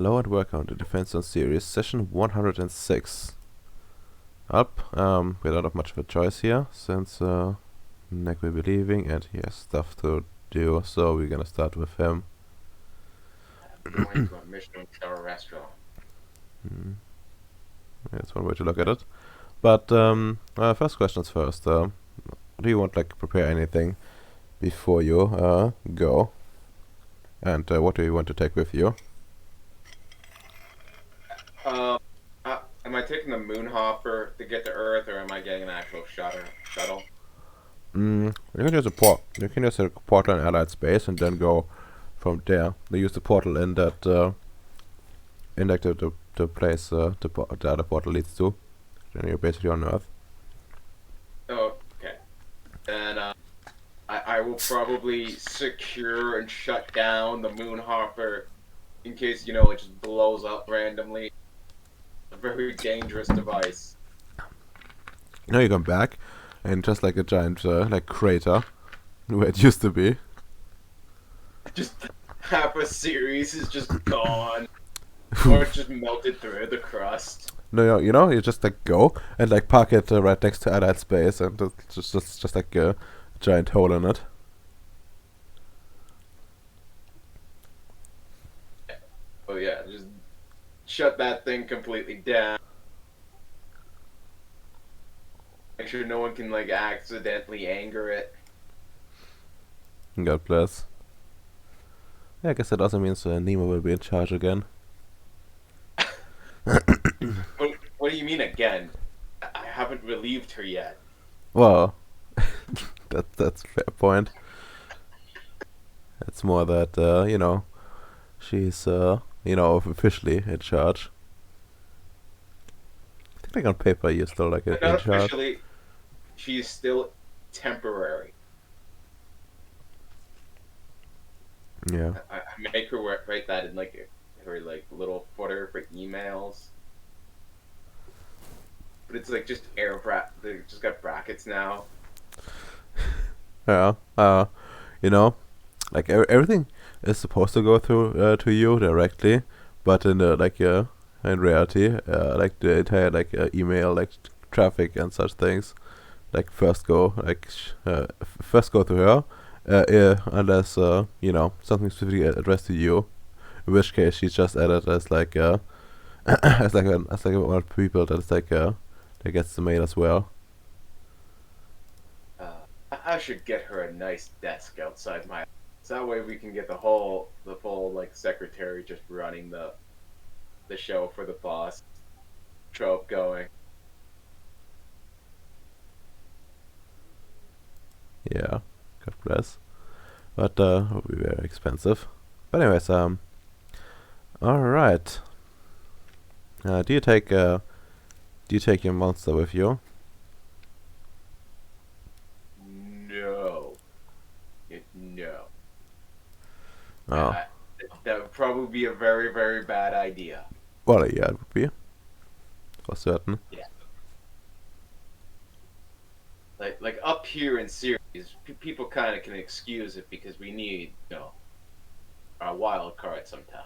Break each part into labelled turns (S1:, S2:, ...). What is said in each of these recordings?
S1: Hello and welcome to Defense on Ceres, session 106. We don't have much of a choice here, since Nick will be leaving and he has stuff to do, so we're gonna start with him.
S2: I'm going to a Michelin star restaurant.
S1: That's one way to look at it. But first questions first. Do you want prepare anything before you go? And what do you want to take with you?
S2: Um, am I taking the moon hopper to get to Earth, or am I getting an actual shuttle?
S1: You can use You can use a portal in allied space and then go from there. They use the portal in that the place the other portal leads to. Then you're basically on Earth.
S2: Oh, okay. Then I will probably secure and shut down the moon hopper in case it just blows up randomly. A very dangerous device.
S1: Now you come back, and just like a giant crater where it used to be.
S2: Just half a series is just gone, or it's just melted through the crust.
S1: No, you just go and park it right next to allied space, and it's just like a giant hole in it.
S2: Oh yeah, just shut that thing completely down. Make sure no one can accidentally anger it.
S1: God bless. Yeah, I guess that also means Nemo will be in charge again.
S2: What do you mean again? I haven't relieved her yet.
S1: Well, that's a fair point. It's more that she's officially in charge. I think on paper you're still
S2: But
S1: in
S2: not
S1: charge.
S2: officially. She's still temporary.
S1: Yeah.
S2: I make her write that in her little footer for emails. But it's just they just got brackets now.
S1: Yeah. You know, everything is supposed to go through to you directly, but in reality, the entire email traffic and such things first go first go to her, unless something specifically addressed to you, in which case she's just added as as one of the people that is that gets the mail as well.
S2: I should get her a nice desk outside my house. That way we can get the full secretary just running the show for the boss trope going.
S1: Yeah, God bless. But it would be very expensive. But anyways, all right. Do you take your monster with you?
S2: No. No.
S1: Oh,
S2: That would probably be a very, very bad idea.
S1: well, yeah, it would be for certain.
S2: Yeah. Like up here in Ceres, people kind of can excuse it because we need, our wild card sometime.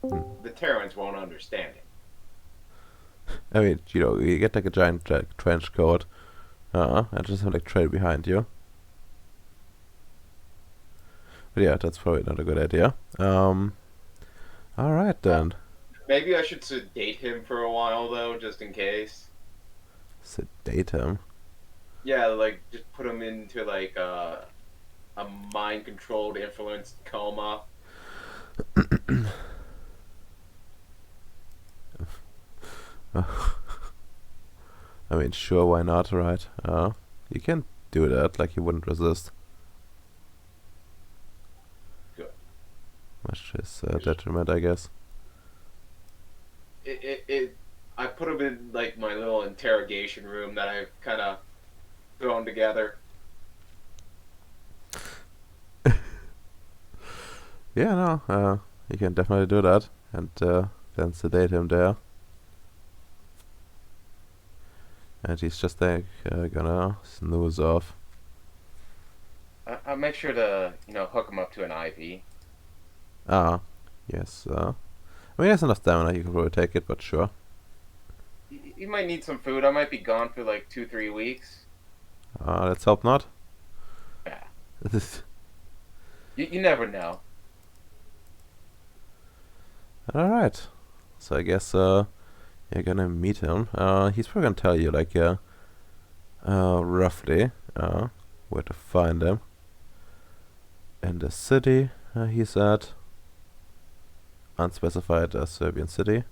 S1: Hmm.
S2: The Terrans won't understand it.
S1: I mean, you get a giant trench coat, and just have trail behind you. But yeah, that's probably not a good idea. All right
S2: Uh,
S1: then.
S2: Maybe I should sedate him for a while though, just in case.
S1: Sedate him.
S2: Yeah, just put him into a mind controlled influenced coma.
S1: I mean, sure, why not, right? You can do that, he wouldn't resist.
S2: Good.
S1: Much to his detriment, I guess.
S2: I put him in my little interrogation room that I've kind of thrown together.
S1: Yeah, no, you can definitely do that, and then sedate him there. And he's just gonna snooze off.
S2: I'll make sure to hook him up to an IV.
S1: Ah, yes. I mean, there's enough stamina. You can probably take it, but sure.
S2: You might need some food. I might be gone for like 2, 3 weeks.
S1: Let's hope not.
S2: Yeah,
S1: This
S2: you never know.
S1: all right. So I guess you're gonna meet him. He's probably gonna tell you like roughly where to find him in the city. He's at unspecified Serbian city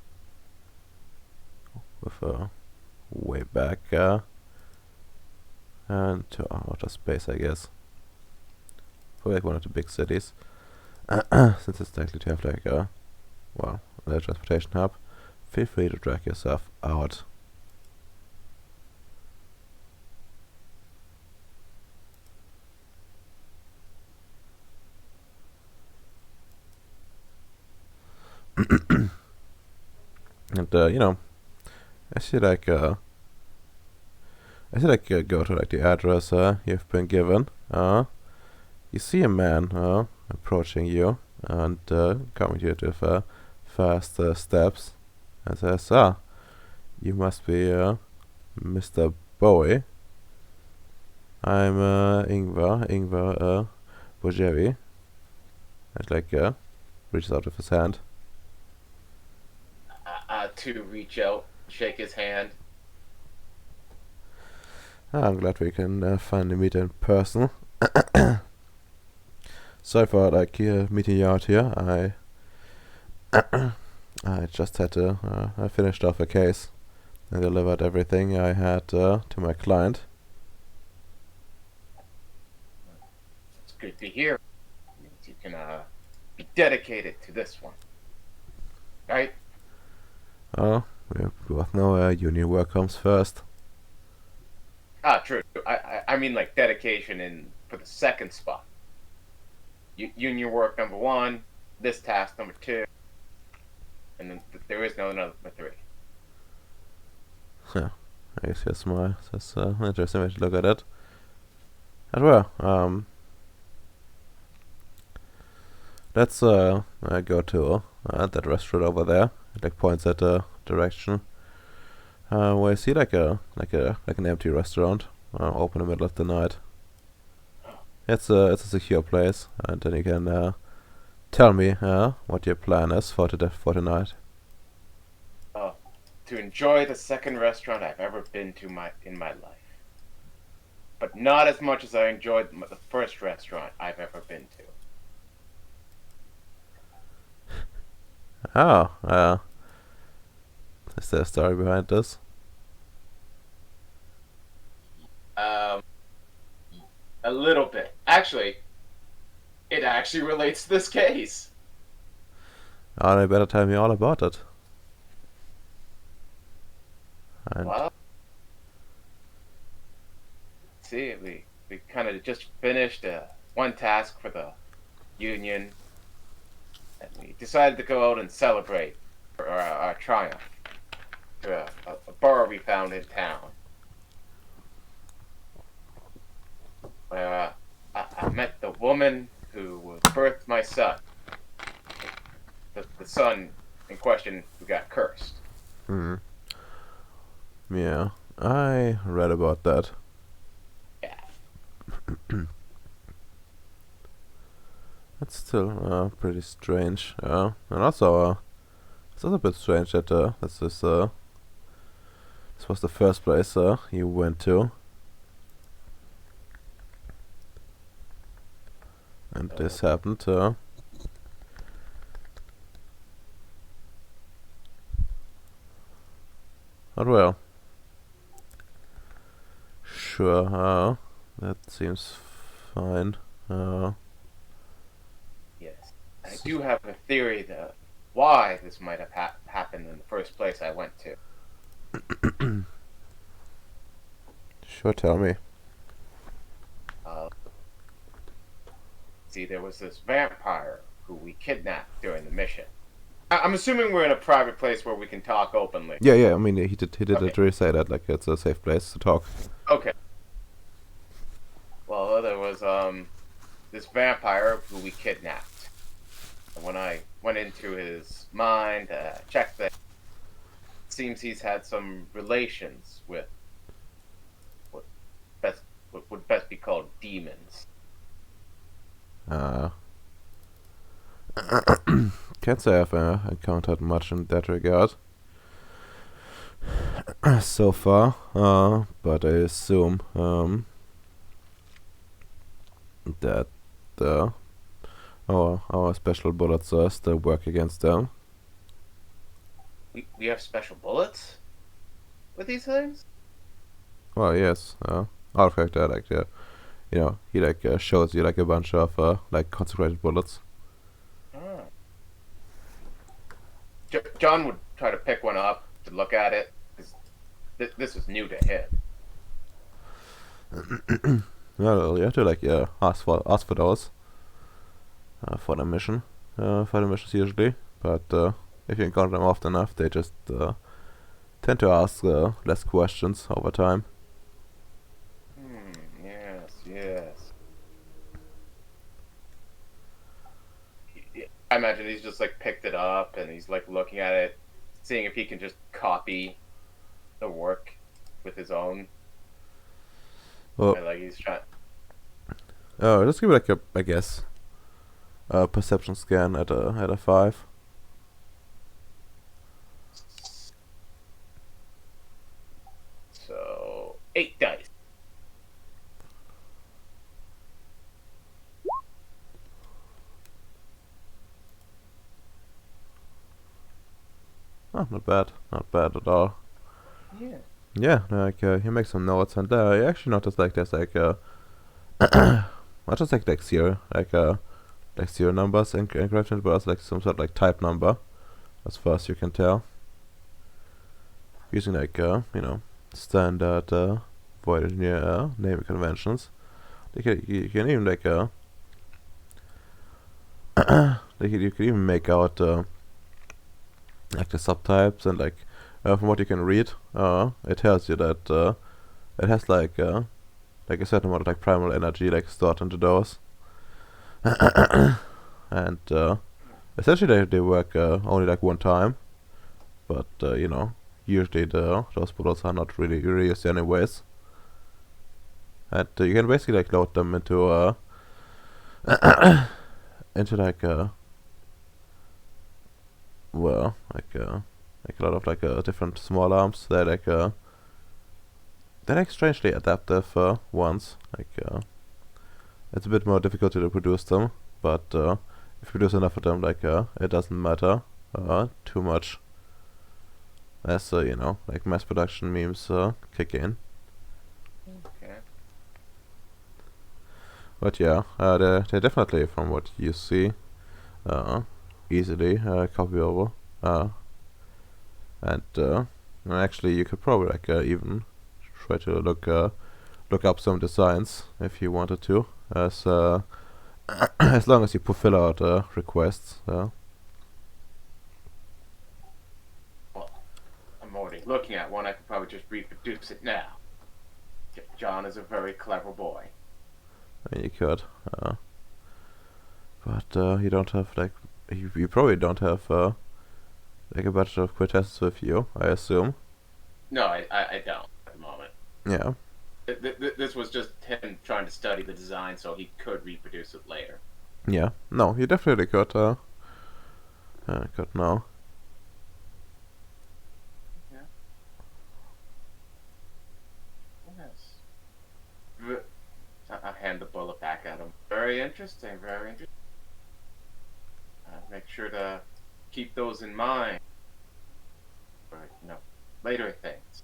S1: with a way back and to outer space, I guess. Probably like one of the big cities, since it's likely to have like a well, a transportation hub. Feel free to drag yourself out. And as you like go to like the address you've been given, you see a man approaching you and coming to you with fast steps and says, you must be Mr. Bowie. I'm Ingvar Bojevi. And like reaches out with his hand.
S2: To reach out, shake his hand.
S1: I'm glad we can finally meet in person. Sorry for like meeting you out here. I just had to. I finished off a case and delivered everything I had to my client.
S2: It's good to hear. It means you can be dedicated to this one, right?
S1: Oh, we both know union work comes first.
S2: True. I mean like dedication in for the second spot. Union work number one, this task number two, and then there is no number three.
S1: Yeah, I guess that's an interesting way to look at it. As well, let's go to that restaurant over there. It like points at the direction where I see like an empty restaurant open in the middle of the night. It's a secure place, and then you can tell me what your plan is for the night.
S2: To enjoy the second restaurant I've ever been to in my life, but not as much as I enjoyed the first restaurant I've ever been to.
S1: Oh, is there a story behind this?
S2: Um, a little bit. Actually, it actually relates to this case.
S1: Oh, they better tell me all about it. And
S2: Well, see, we kind of just finished one task for the union, and we decided to go out and celebrate our triumph to a bar we found in town. Where I met the woman who birthed my son. The son in question who got cursed.
S1: hmm, yeah, I read about that.
S2: Yeah.
S1: That's still pretty strange. And also it's also a bit strange that this was the first place you went to, and this happened. But well, sure. That seems fine.
S2: Yes. I do have a theory that why this might have happened in the first place I went to.
S1: Sure, tell me.
S2: Uh, See, there was this vampire who we kidnapped during the mission. I'm assuming we're in a private place where we can talk openly.
S1: Yeah. I mean, he did
S2: Okay.
S1: literally say that like it's a safe place to talk.
S2: Okay. Well, there was this vampire who we kidnapped. When I went into his mind, checked that, it seems he's had some relations with what best what would best be called demons.
S1: Uh, can't say I've encountered much in that regard so far, but I assume that uh, our special bullets still work against them.
S2: We have special bullets with these things.
S1: Well, yes, Artifact, like, he like shows you like a bunch of like consecrated bullets.
S2: Oh. John would try to pick one up to look at it because this is new to him.
S1: Well, you have to like ask for those for the mission, for the missions usually. But if you encounter them often enough, they just tend to ask less questions over time.
S2: Yes, yes. I imagine he's just like picked it up and he's like looking at it, seeing if he can just copy the work with his own.
S1: Well,
S2: And like he's trying.
S1: just give it like a, I guess, perception scan at a 5.
S2: So 8 dice.
S1: Oh, not bad at all.
S2: Yeah.
S1: Yeah, like he makes some notes, and you actually notice like there's like not just like serial like serial numbers encryption, but also like some sort of like type number, as far as you can tell, using like standard void engineer naming conventions. You can even like you can even make out like the subtypes, and like from what you can read, it tells you that it has like a certain amount of like primal energy like stored into those, and essentially they work only like one time, but usually those bullets are not really reused anyways, and you can basically like load them into into like well like a lot of like different small arms. They're like strangely adaptive ones. Like it's a bit more difficult to produce them, but if you produce enough of them, like it doesn't matter too much. As like mass production memes kick in.
S2: Okay.
S1: But yeah, they're definitely, from what you see, uh, easily copyable. And actually, you could probably like even try to look up some designs if you wanted to, as as long as you fulfill out requests.
S2: Well, I'm already looking at one. I could probably just reproduce it now. John is a very clever boy.
S1: I mean, you could, but you don't have like you probably don't have like a bunch of quintessence with you, I assume.
S2: No, I don't at the moment.
S1: Yeah,
S2: This was just him trying to study the design so he could reproduce it later.
S1: yeah. No, you definitely could. Could now.
S2: Yeah. Yes. I hand the bullet back at him. Very interesting. Very interesting. Make sure to keep those in mind for later things.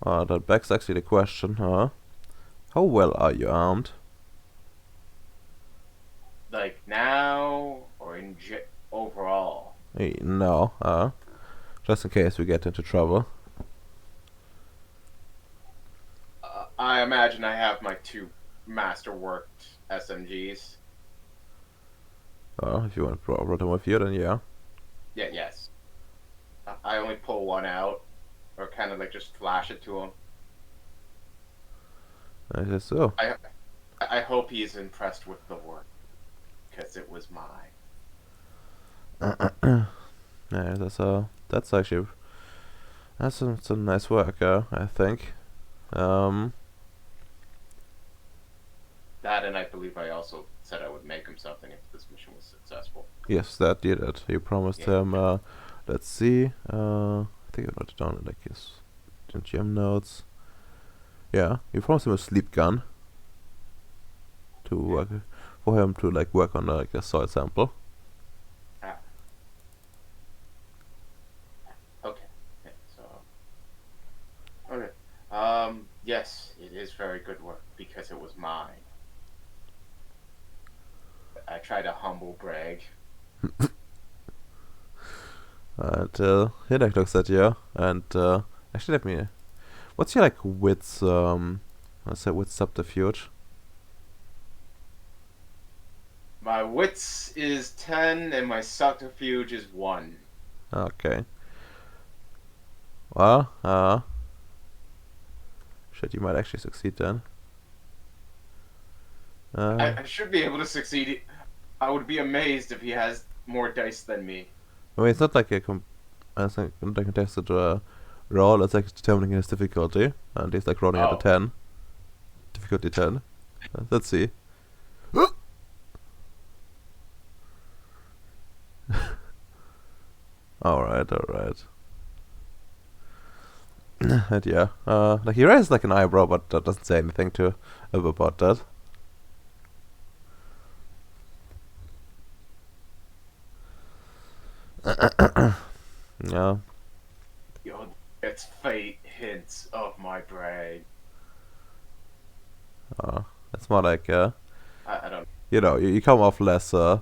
S1: That begs actually the question, how well are you armed?
S2: Like now or overall.
S1: No, just in case we get into trouble.
S2: I imagine I have my two masterworked SMGs.
S1: If you want to brought them with you, then yeah.
S2: Yeah, yes. I only pull one out, or kind of like just flash it to him.
S1: I guess so.
S2: I hope he's impressed with the work, because it was mine.
S1: Yeah, that's actually that's some nice work. I think. Um,
S2: That, and I believe I also said I would make him something if this mission was successful.
S1: yes, that did it. You promised
S2: Yeah.
S1: him. Let's see. I think I wrote it down in like his gem notes. Yeah, you promised him a sleep gun to
S2: Yeah.
S1: work for him to like work on like a soil sample.
S2: Ah, okay. Okay. So, okay. Yes, it is very good work because it was mine. I try to humble brag.
S1: And he like looks at you and actually let me. What's your like wits let's say wits subterfuge?
S2: My wits is 10 and my subterfuge is 1.
S1: Okay. Well, shit, you might actually succeed then. Uh,
S2: I should be able to succeed. I would be amazed if he has more dice than me.
S1: I mean, it's not like it's like a contested roll. It's like determining his difficulty, and he's like rolling at a
S2: Oh,
S1: 10, difficulty 10. Let's see. All right, all right. And yeah, like he raises like an eyebrow, but doesn't say anything to about that. Yeah,
S2: yo, it's fate hints of my brag.
S1: it's more like
S2: I don't.
S1: you come off less like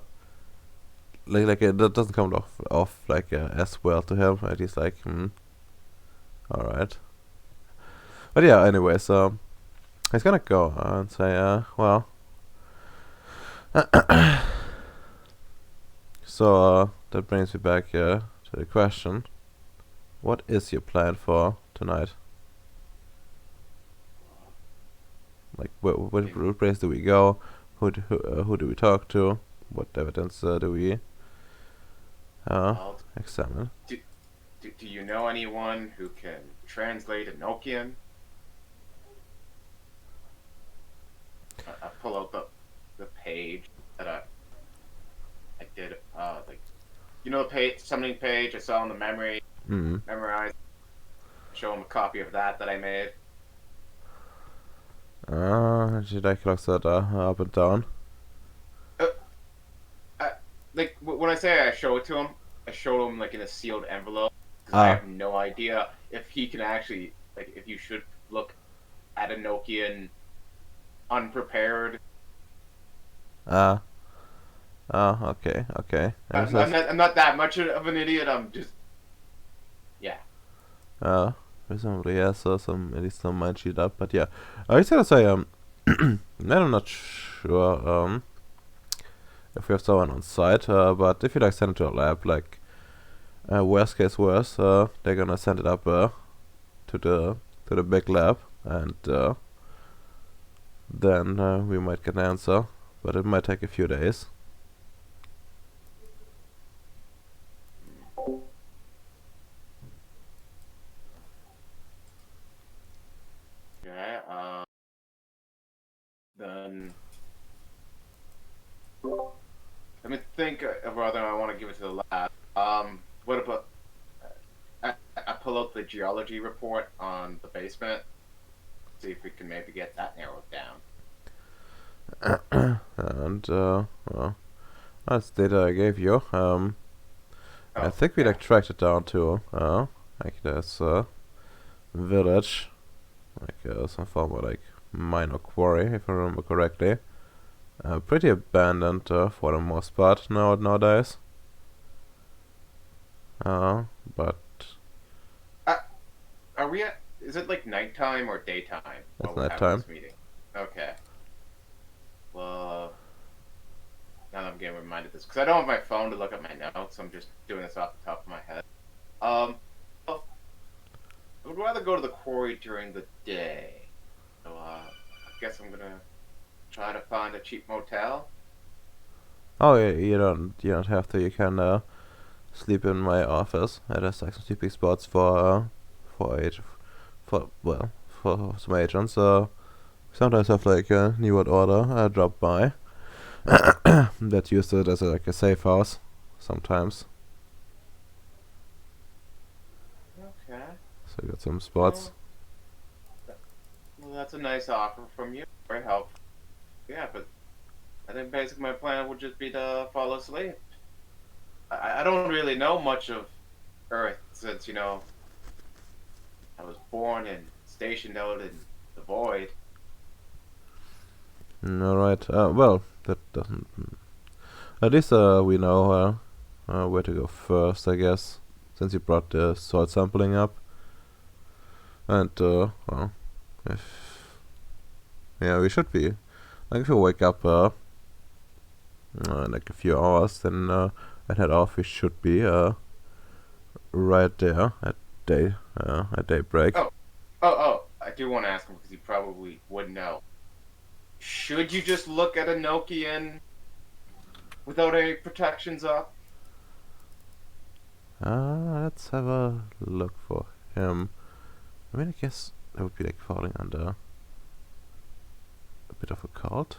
S1: it doesn't come off like as well to him, and he's like, all right. But yeah, anyways, he's gonna go and say, well, so that brings me back to the question: what is your plan for tonight? Like, what place do we go? Who do we talk to? What evidence do we uh,
S2: Well,
S1: examine?
S2: do you know anyone who can translate Enochian? I pull out the page that I did. Like the page summoning page I saw in the memory
S1: Mm.
S2: memorized. Show him a copy of that I made.
S1: She like looks at up and down.
S2: Uh, like when I say I show it to him, I show him like in a sealed envelope because I
S1: Ah,
S2: have no idea if he can actually like if you should look at a Nokian unprepared.
S1: ah, okay, okay. And
S2: I'm not that much of an idiot. I'm just yeah.
S1: uh, presumably yeah, so some at least some mind sheet up, but yeah. I was gonna say I'm not sure if we have someone on site, but if you like send it to a lab, like worst case worst, they're gonna send it up to the to the big lab, and then we might get an answer, but it might take a few days.
S2: Yeah. Then let me think of whether I want to give it to the lab. What about I pull out the geology report on the basement, see if we can maybe get that narrowed down.
S1: And well, that's data I gave you. I
S2: Oh,
S1: think we
S2: yeah.
S1: like tracked it down to like this village, like some form of like minor quarry, if I remember correctly. Pretty abandoned for the most part nowadays. Uh, but
S2: Uh, are we at? Is it like nighttime or daytime while
S1: it's
S2: we're
S1: night
S2: having
S1: time.
S2: this meeting? Okay. Well, now that I'm getting reminded of this, because I don't have my phone to look at my notes, I'm just doing this off the top of my head. Well, I would rather go to the quarry during the day. So, I guess I'm gonna try to find a cheap motel.
S1: Oh, yeah, you don't have to. You can. sleep in my office. I just like some sleeping spots for age for well for some agents. Sometimes have like a New World Order drop by that used it as like a safe house. Sometimes,
S2: Okay.
S1: so I got some spots.
S2: Well, well, that's a nice offer from you. Very helpful. Yeah, but I think basically my plan would just be to fall asleep. I don't really know much of Earth since, I was born and stationed out in the void.
S1: Alright. Well, that doesn't. At least we know where to go first, I guess, since you brought the soil sampling up. And well, if yeah, we should be like if you wake up in like a few hours, then and head off. We should be right there at daybreak.
S2: Oh, oh, I do want to ask him because he probably would know. Should you just look at a Nokian without any protections up?
S1: Let's have a look for him. I mean, I guess that would be like falling under a bit of a cult.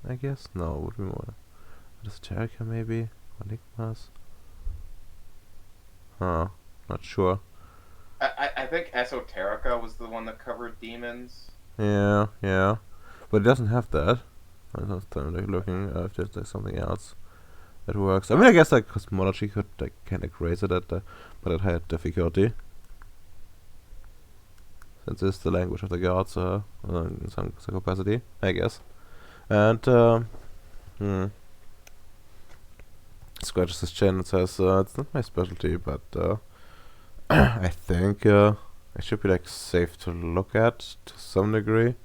S1: I guess no, it would be more esoterica maybe, or enigmas. Not sure.
S2: I think Esoterica was the one that covered demons.
S1: Yeah, but it doesn't have that. I'm just like looking if there's like something else that works. I mean, I guess like cosmology could like kind of raise it but at higher difficulty, since it's the language of the gods in some capacity, I guess. And scratches his chin and says, "It's not my specialty, but I think it should be like safe to look at to some degree.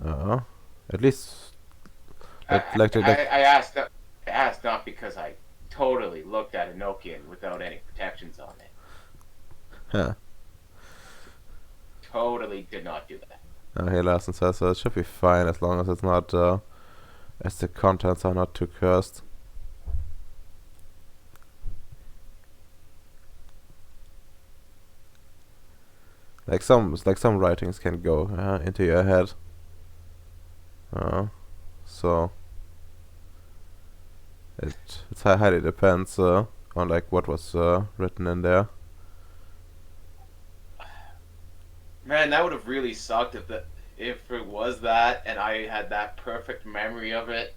S1: At least
S2: I asked not because I totally looked at a Nokian without any protections on it.
S1: huh."
S2: Totally did not do that.
S1: Hey, Larson says it should be fine as long as it's not as the contents are not too cursed. Like some writings can go into your head. So it highly depends on like what was written in there.
S2: Man, that would have really sucked if it was that and I had that perfect memory of it.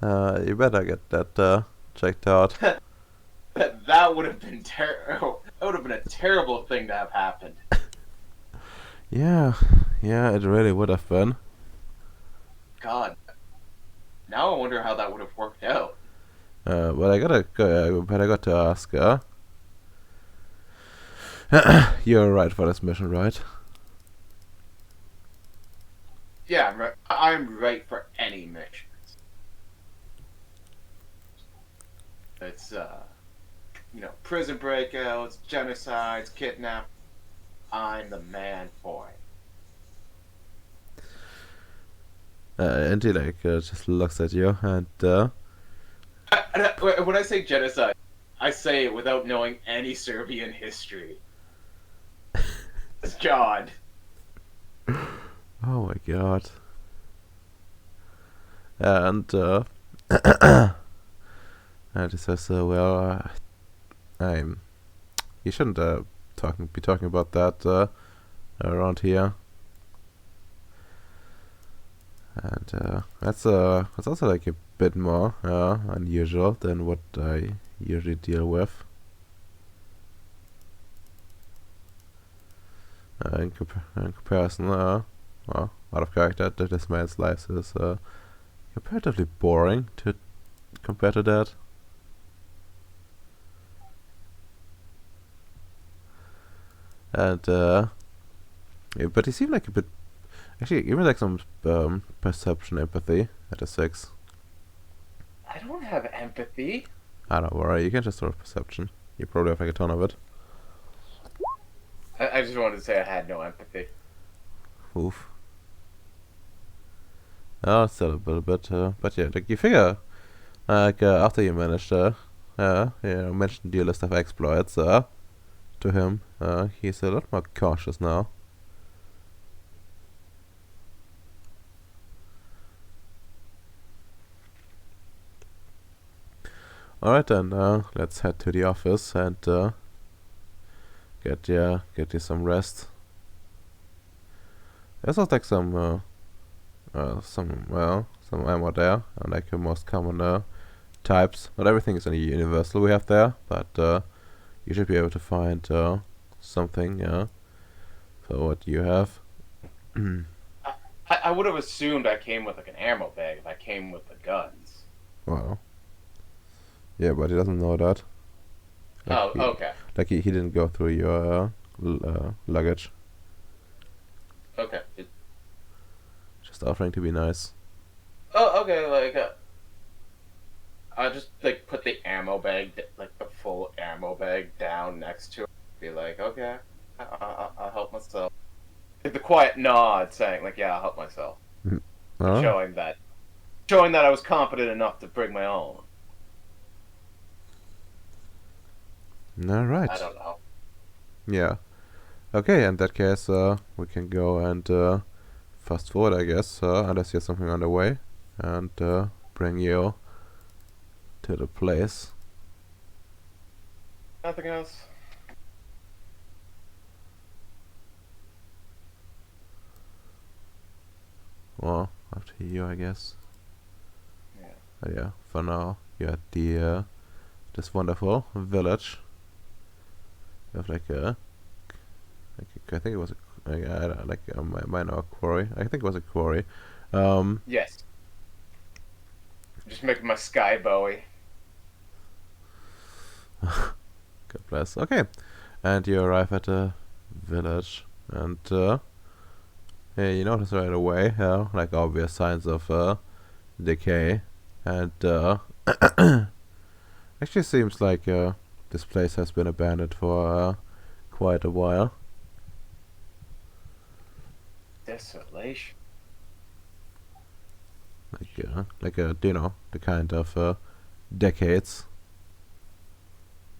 S1: You better get that checked out.
S2: That would have been terrible. That would have been a terrible thing to have happened.
S1: Yeah, it really would have been.
S2: God. Now I wonder how that would have worked out.
S1: But I got to ask. You're right for this mission, right?
S2: Yeah, I'm right. I'm right for any mission. It's prison breakouts, genocides, kidnap. I'm the man for it.
S1: And he like just looks at you and
S2: When I say genocide, I say it without knowing any Serbian history. It's John.
S1: oh my god. And and he says, well, I'm. You shouldn't be talking about that around here. And that's also like a bit more unusual than what I usually deal with. In comparison, well, out of character, this man's life is comparatively boring to compare to that. And yeah, but he seemed like a bit. Actually, give me like some perception empathy at a 6.
S2: I don't have empathy.
S1: I don't worry, you can just throw perception. You probably have like a ton of it.
S2: I just wanted to say I had no empathy.
S1: Oof. Oh, still a little bit, but yeah, like you figure Like after you managed mentioned your list of exploits to him, he's a lot more cautious now. Alright then, let's head to the office and get you some rest. There's also like some ammo there, like the most common types. Not everything is any universal we have there, but you should be able to find something for what you have.
S2: I would have assumed I came with like an ammo bag if I came with the guns.
S1: Well, yeah, but he doesn't know that. Like
S2: Oh,
S1: he,
S2: okay.
S1: he didn't go through your luggage.
S2: Okay.
S1: Just offering to be nice.
S2: Oh, okay. Like, I just like put the ammo bag, like the full ammo bag, down next to it. Be like, okay, I'll help myself. Like the quiet nod, saying like, yeah, I'll help myself, and
S1: Alright.
S2: showing that I was confident enough to bring my own. I
S1: Alright.
S2: don't know.
S1: Yeah. Okay, in that case, we can go and fast forward, I guess, unless you have something on the way, and bring you to the place.
S2: Nothing else.
S1: Well, after you, I guess.
S2: Yeah.
S1: Yeah, for now, you're at this wonderful village. You have I think it was a minor quarry. I think it was a quarry. Um,
S2: Yes. Just making my sky Bowie.
S1: God bless. Okay, and you arrive at the village, and yeah, you notice right away, like obvious signs of decay, and actually seems like this place has been abandoned for quite a while.
S2: Desolation.
S1: You know, the kind of decades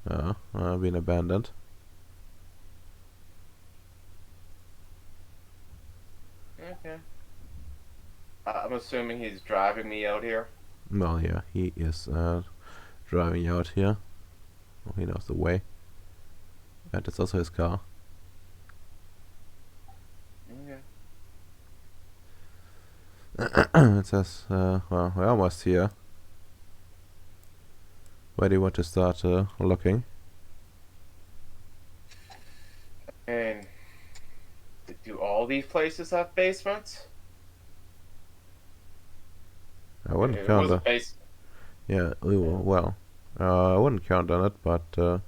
S1: been abandoned.
S2: Okay. I'm assuming he's driving me out here.
S1: Well, yeah, he is driving you out here. Well, he knows the way, and it's also his car.
S2: Okay.
S1: It says, well, we're almost here. Where do you want to start looking?
S2: And do all these places have basements?
S1: I
S2: If
S1: wouldn't
S2: it
S1: count
S2: was a
S1: on.
S2: base,
S1: Yeah, well, I wouldn't count on it, but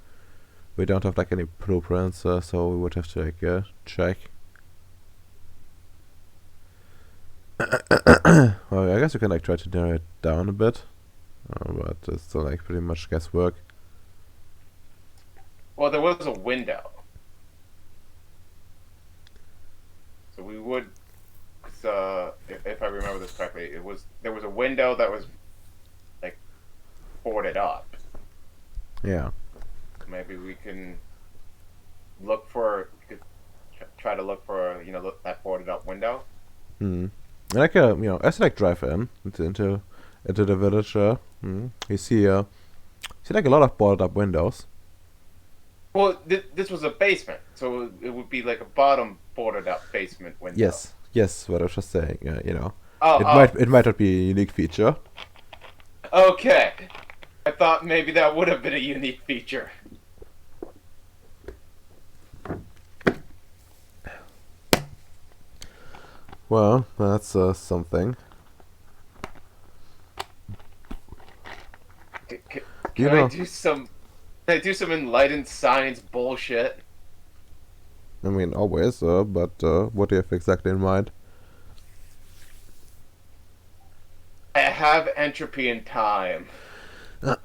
S1: we don't have like any blueprints, so we would have to like check. Well, I guess you can like try to narrow it down a bit, but it's still like pretty much guesswork.
S2: well, there was a window, so we would. 'Cause, if I remember this correctly, there was a window that was like boarded up.
S1: Yeah.
S2: Maybe we can look for try to look for that boarded up window.
S1: Hmm. Like as you like drive into the village, you see like a lot of boarded up windows.
S2: Well, this was a basement, so it would be like a bottom boarded up basement window.
S1: Yes, what I was just saying.
S2: Oh,
S1: It might not be a unique feature.
S2: oh, okay. I thought maybe that would have been a unique feature.
S1: Well, that's something.
S2: Can
S1: You
S2: I
S1: know,
S2: do some? Can I do some enlightened science bullshit?
S1: I mean, always, but what do you have exactly in mind?
S2: I have entropy and time.
S1: I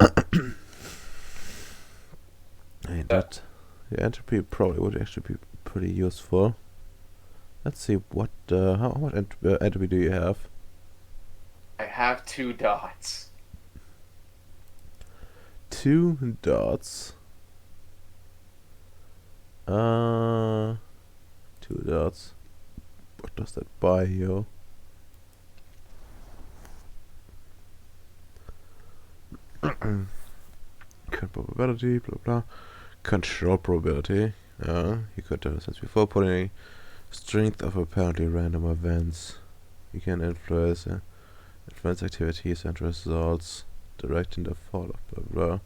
S1: mean, that the entropy probably would actually be pretty useful. Let's see how much entropy do you have?
S2: I have two dots.
S1: 2 dots. 2 dots. What does that buy you? Current probability, blah blah. Control probability. You could do this before, putting strength of apparently random events. You can influence activities and results, directing the fall of blah blah.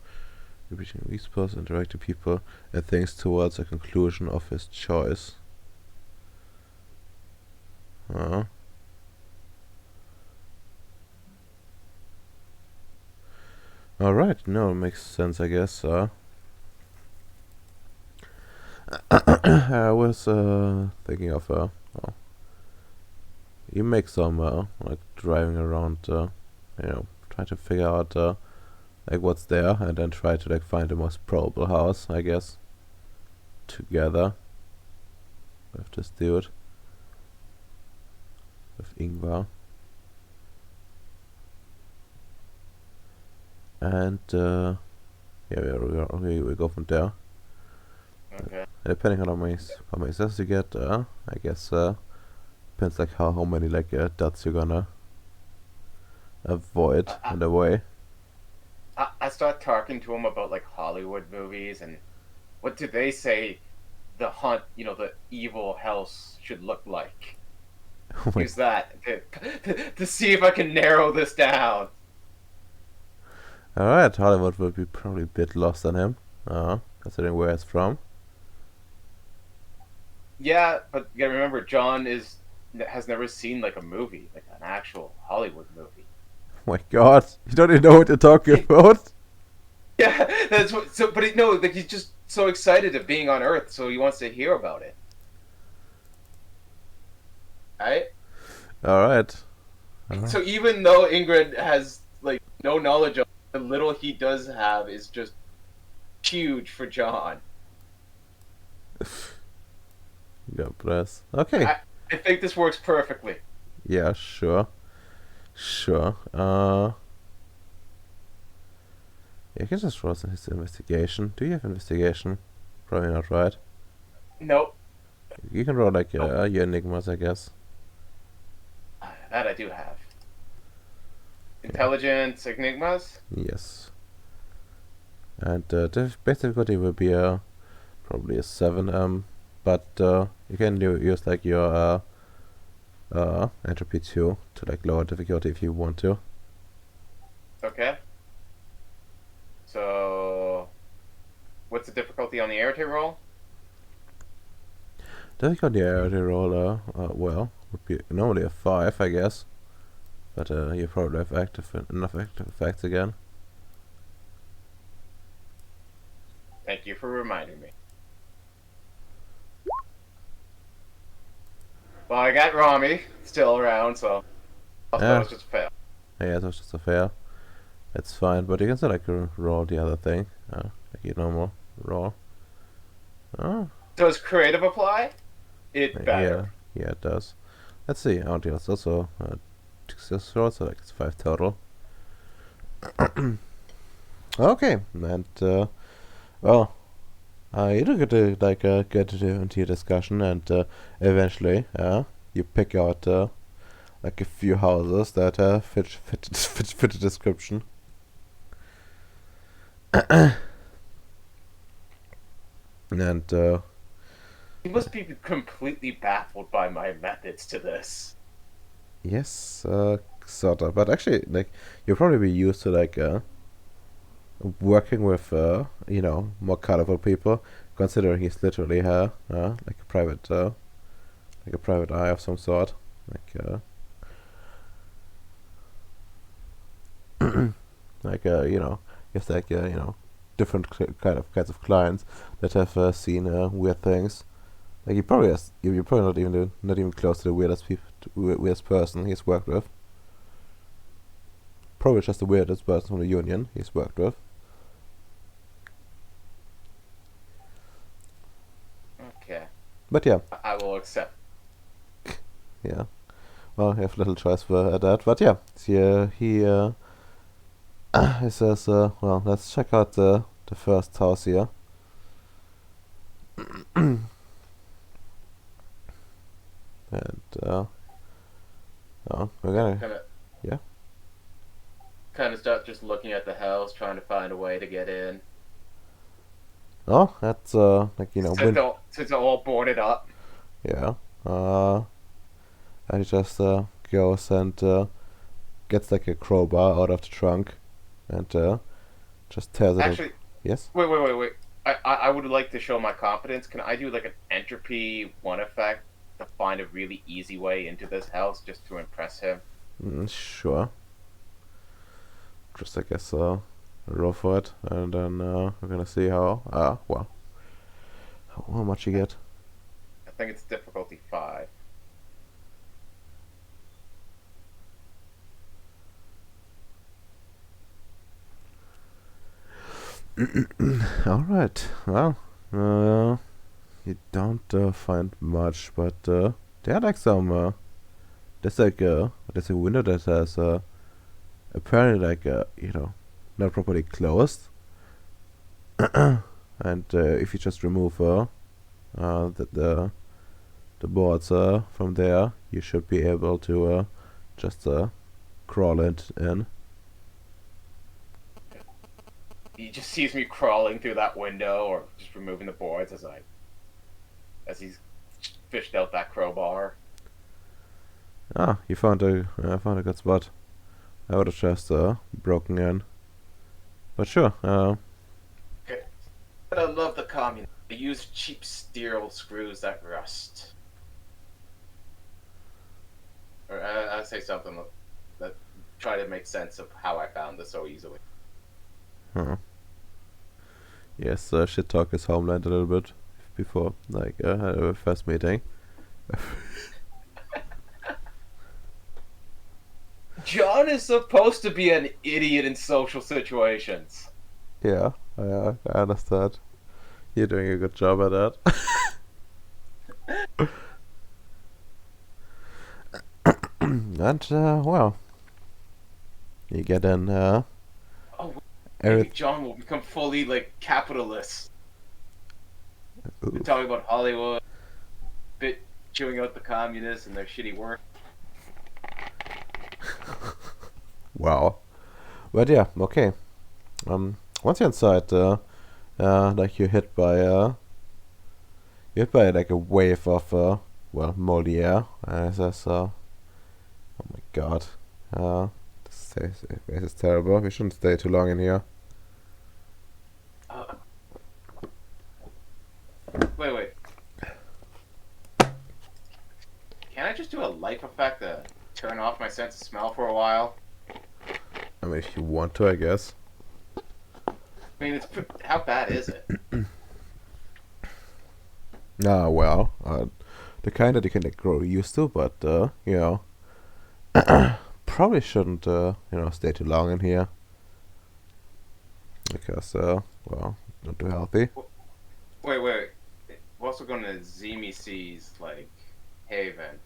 S1: Reaching these person and directing people and things towards a conclusion of his choice. Alright, no, it makes sense, I guess. I was thinking of you make some like driving around, trying to figure out like what's there, and then try to like find the most probable house, I guess. Together with this dude, with Ingvar, and we go from there.
S2: Okay.
S1: Depending on how many successes you get, I guess depends like how many like dots you're gonna avoid in the way.
S2: I start talking to him about like Hollywood movies and what do they say the hunt, the evil house should look like.
S1: Oh my-
S2: Use that to see if I can narrow this down.
S1: Alright, Hollywood will be probably a bit lost on him, considering where it's from.
S2: Yeah, but you gotta remember, John has never seen like a movie, like an actual Hollywood movie.
S1: Oh my god, you don't even know what you're talking about?
S2: Yeah, that's what. So, but no, like he's just so excited of being on Earth, so he wants to hear about it. Right?
S1: Alright.
S2: So even though Ingrid has like no knowledge of the little he does have is just huge for John.
S1: God bless. Okay.
S2: I think this works perfectly.
S1: Yeah, sure. Sure. You can just roll his investigation. Do you have investigation? Probably not, right?
S2: Nope.
S1: You can roll like your enigmas, I guess.
S2: That I do have. Intelligence enigmas?
S1: Yes. And the base difficulty will be probably a 7. But you can use like your entropy 2 to like lower difficulty if you want to.
S2: Okay. So, what's the difficulty on the arity roll?
S1: Difficulty area roll, well, would be normally a 5, I guess. But you probably have enough active effects again.
S2: Thank you for reminding me. Well, I got Rami still around, so that was just a fail.
S1: Yeah, that was just a fail. It's fine, but you can still like roll the other thing, like your normal roll. Oh.
S2: Does creative apply? It better.
S1: Yeah, it does. Let's see. It's also 2 success rolls, so like it's 5 total. Okay, and well, you do get to like get into your discussion, and eventually, you pick out like a few houses that fit the description. And
S2: He must be completely baffled by my methods to this.
S1: yes, sort of. But actually, like, you'll probably be used to like working with more colorful people, considering he's literally like a private eye of some sort, like like just like different kinds of clients that have seen weird things. Like you're probably not even close to the weirdest person he's worked with. Probably just the weirdest person from the union he's worked with.
S2: Okay.
S1: But yeah,
S2: I will accept.
S1: yeah. Well, you have little choice for that. But yeah, he It says, well, let's check out the first house here. And, oh, we're gonna,
S2: Kind of,
S1: yeah.
S2: kind of start just looking at the house, trying to find a way to get in.
S1: Oh, that's, like,
S2: Since it's all boarded up.
S1: yeah. Uh, and he just, goes and, gets like a crowbar out of the trunk and, just tears it up.
S2: Actually,
S1: Yes?
S2: wait. I would like to show my competence. Can I do like an entropy one effect to find a really easy way into this house just to impress him?
S1: Sure. Just, I guess, roll for it. And then, we're gonna see well, how much you get.
S2: I think it's difficulty 5.
S1: Alright, well, you don't find much, but there are like some, there's a window that has apparently like, not properly closed. And if you just remove the boards from there, you should be able to just crawl it in.
S2: He just sees me crawling through that window or just removing the boards as he's fished out that crowbar.
S1: Ah, you found a good spot. I would have just broken in, but sure.
S2: Okay. But I love the communists. They use cheap steel screws that rust. Or I say something that try to make sense of how I found this so easily.
S1: Huh. Yes, shit talk his homeland a little bit before, like our first meeting.
S2: John is supposed to be an idiot in social situations.
S1: Yeah, I understand. You're doing a good job at that. And well, you get in
S2: Oh, maybe
S1: everything.
S2: John will become fully like capitalist. They're talking about Hollywood, bit chewing out the communists and their shitty work.
S1: Wow. But yeah, okay. Once you're inside, like you're hit by like a wave of well, moldy air, and it says, oh my god, this is terrible. We shouldn't stay too long in here.
S2: Uh, wait. Can I just do a life effect to turn off my sense of smell for a while?
S1: I mean, if you want to, I guess.
S2: I mean, how bad is it?
S1: Ah, well, the kind that you can like grow used to, but probably shouldn't stay too long in here because well, not too healthy.
S2: Wait. We're also going to Zemi Seas, like, Haven.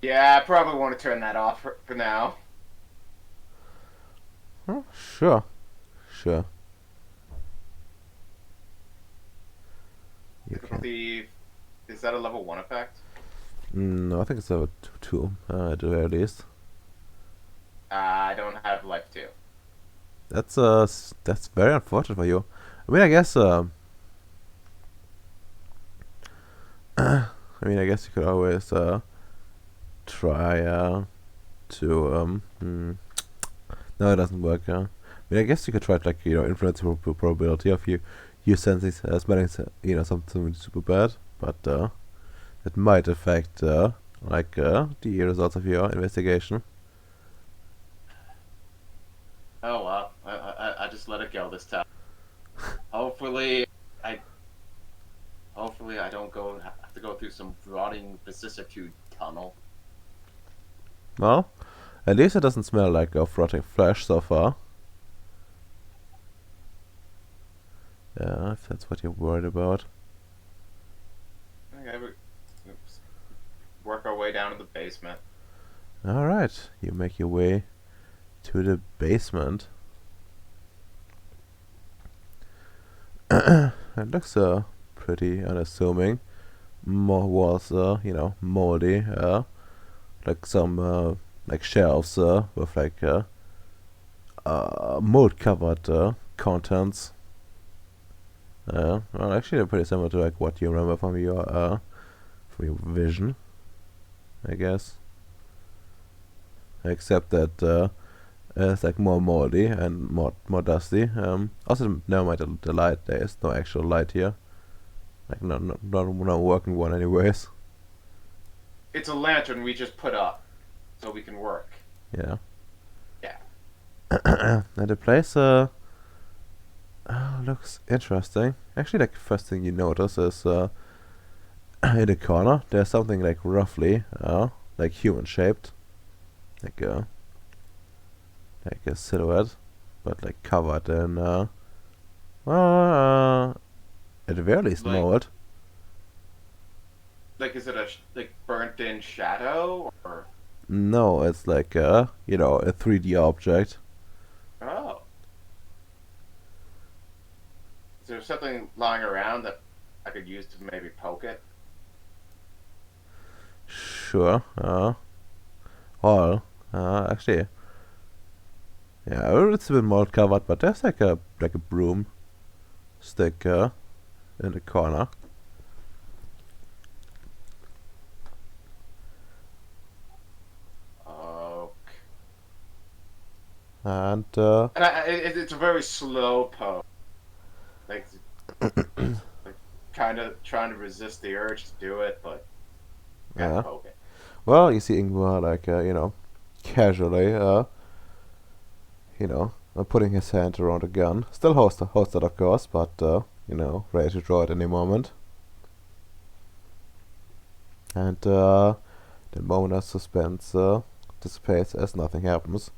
S2: Yeah, I probably want to turn that off for now.
S1: Huh? Sure, sure. You can.
S2: Difficulty. Is that a level 1 effect?
S1: No, I think it's level two, at the very least.
S2: I don't have life 2.
S1: That's very unfortunate for you. I mean, I guess I guess you could always try to no, it doesn't work. I mean, I guess you could try to, like, influence the probability of you sensing smelling something super bad, but it might affect like the results of your investigation.
S2: Oh well, I just let it go this time. Hopefully, I hopefully I don't have to go through some rotting vicissitude tunnel.
S1: Well, at least it doesn't smell like of rotting flesh so far. Yeah, if that's what you're worried about.
S2: Okay, work our way down to the basement.
S1: Alright, you make your way To the basement. It looks pretty unassuming. More walls, moldy. Like some like shelves with like mold covered contents. Well, actually, they're pretty similar to like what you remember from your vision, I guess. Except that it's like more moldy and more dusty. Also, never mind the light. There is no actual light here. Like not working one anyways.
S2: It's a lantern we just put up so we can work.
S1: Yeah.
S2: Yeah.
S1: And the place looks interesting. Actually, like first thing you notice is in the corner there's something like roughly like human shaped, like a silhouette, but like covered in uh, at the very least
S2: Like,
S1: mold.
S2: is it a like burnt in shadow or?
S1: No, it's like a 3D object.
S2: Oh, is there something lying around that I could use to maybe poke it?
S1: Sure. Well, actually, yeah, well, it's a bit mold covered, but there's like a broom stick in the corner.
S2: Oh,
S1: And
S2: and it's a very slow poke. Like, like kind of trying to resist the urge to do it, but gotta
S1: uh,
S2: poke it.
S1: well, you see Ingvar like casually putting his hand around a gun, still holstered of course, but ready to draw at any moment. And the moment of suspense dissipates as nothing happens.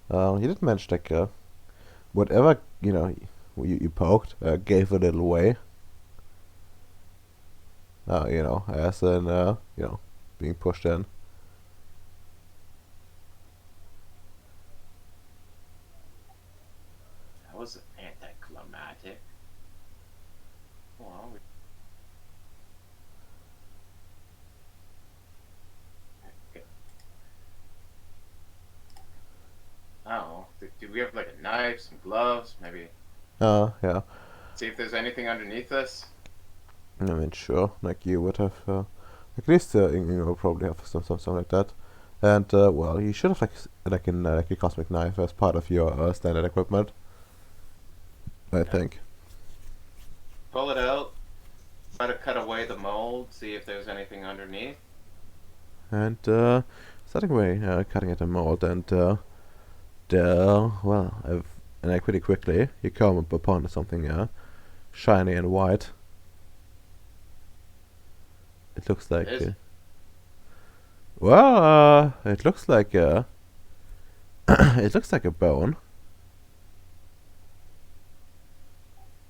S1: You did mention like whatever you poked gave a little way. As in being pushed in.
S2: That was anticlimactic. Well, oh, do we have like a knife, some gloves, maybe
S1: Yeah.
S2: see if there's anything underneath this?
S1: I mean, sure. Like you would have, at least would probably have something like that. And well, you should have like a cosmic knife as part of your standard equipment. I
S2: Okay.
S1: think.
S2: Pull it out, try to cut away the mold, see if there's anything underneath.
S1: And starting away, cutting at the mold, and and pretty quickly you come upon something shiny and white. It looks
S2: What
S1: like,
S2: is it?
S1: it looks like it looks like a bone.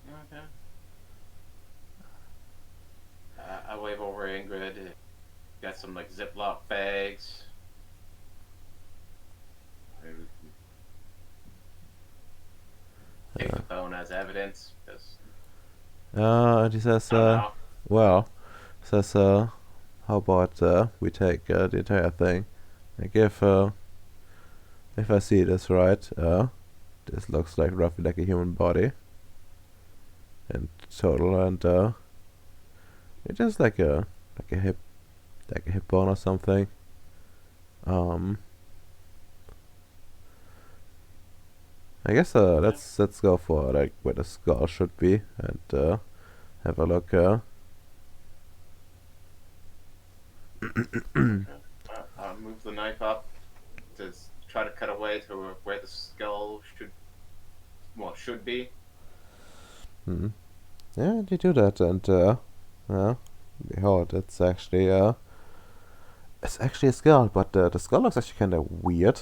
S2: Okay. I wave over Ingrid. Got some like Ziploc bags. Maybe we can take
S1: Uh,
S2: the bone as evidence. Because
S1: and he says,
S2: I don't know.
S1: well, says, how about we take the entire thing? Like if I see this right, this looks like roughly like a human body in total, and it's just like a hip like a hip bone or something. Um, I guess
S2: Yeah.
S1: let's go for like where the skull should be and have a look.
S2: Okay. I'll move the knife up to try to cut away to where the skull should be.
S1: Hmm. Yeah, you do that, and behold, it's actually a skull, but the skull looks actually kind of weird,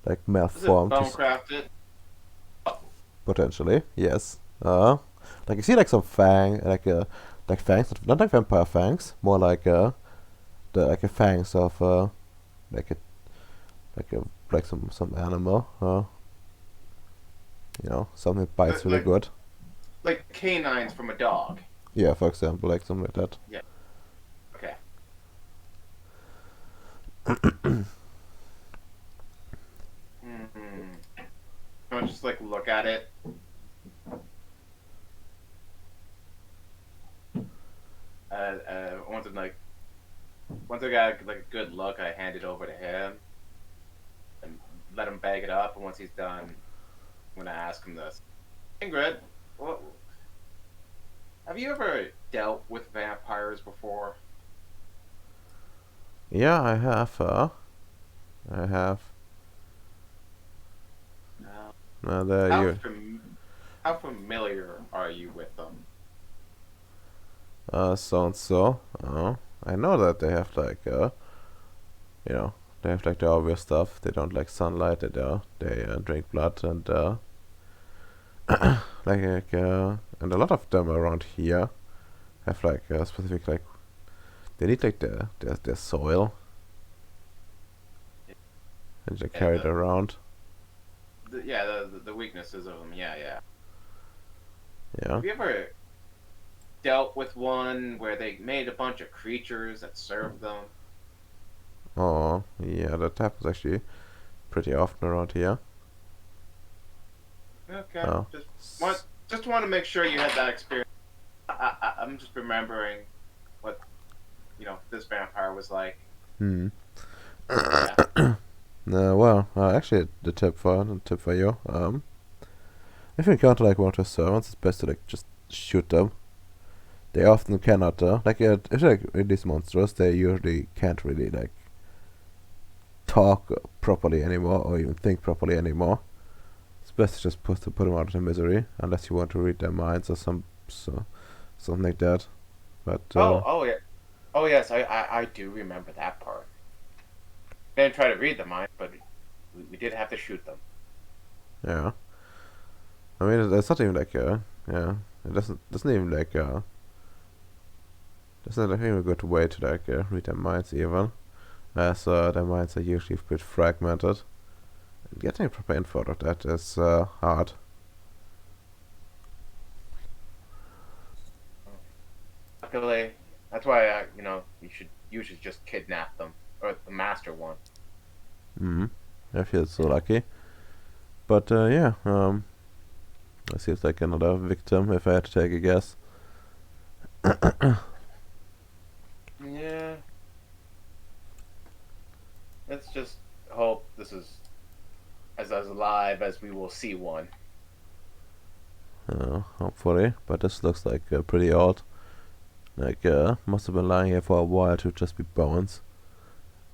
S1: like
S2: Is it
S1: malformed
S2: bone crafted?
S1: potentially. Yes. Like you see like some like fangs, not like vampire fangs, more like the like a fangs of like a like a like some animal, something that bites really
S2: Like
S1: good.
S2: canines from a dog.
S1: Yeah, for example, like something like that.
S2: Yeah. Okay. Hmm. I'll just like look at it. Once I'm like, once I got like a good look, I hand it over to him and let him bag it up. And once he's done, I'm gonna ask him this. Ingrid, what, have you ever dealt with vampires before?
S1: Yeah, I have. I have.
S2: No.
S1: There
S2: How
S1: you.
S2: fam- how familiar are you with them?
S1: So and so. I know that they have like you know, they have like the obvious stuff. They don't like sunlight. They drink blood and and a lot of them around here have like specific like they need like their soil and they
S2: Yeah,
S1: carry it around.
S2: the weaknesses of them. Yeah, yeah.
S1: Yeah.
S2: Have you ever dealt with one where they made a bunch of creatures that served them?
S1: Oh, yeah, that happens actually pretty often around here.
S2: Okay,
S1: Oh.
S2: just want to make sure you had that experience. I'm just remembering what this vampire was like.
S1: Hmm.
S2: Yeah.
S1: Well, actually, the tip for you. If you encounter like one of the servants, it's best to like just shoot them. They often cannot, if they're like these monsters, they usually can't really like talk properly anymore or even think properly anymore. It's best to just put them out of their misery, unless you want to read their minds or something like that. But
S2: Oh yeah. Oh yes, I do remember that part. I didn't try to read the mind, but we did have to shoot them.
S1: yeah, I mean it's not even like yeah, it doesn't even like there's not like even a good way to like read their minds even, as their minds are usually a bit fragmented. And getting proper info out of that is hard.
S2: Luckily, that's why you should just kidnap them or the master one.
S1: Mm-hmm. I feel so lucky. But yeah, it seems like another victim if I had to take a guess.
S2: Yeah. Let's just hope this is as alive as we will see one.
S1: Hopefully, but this looks like pretty odd. Like, must have been lying here for a while to just be bones.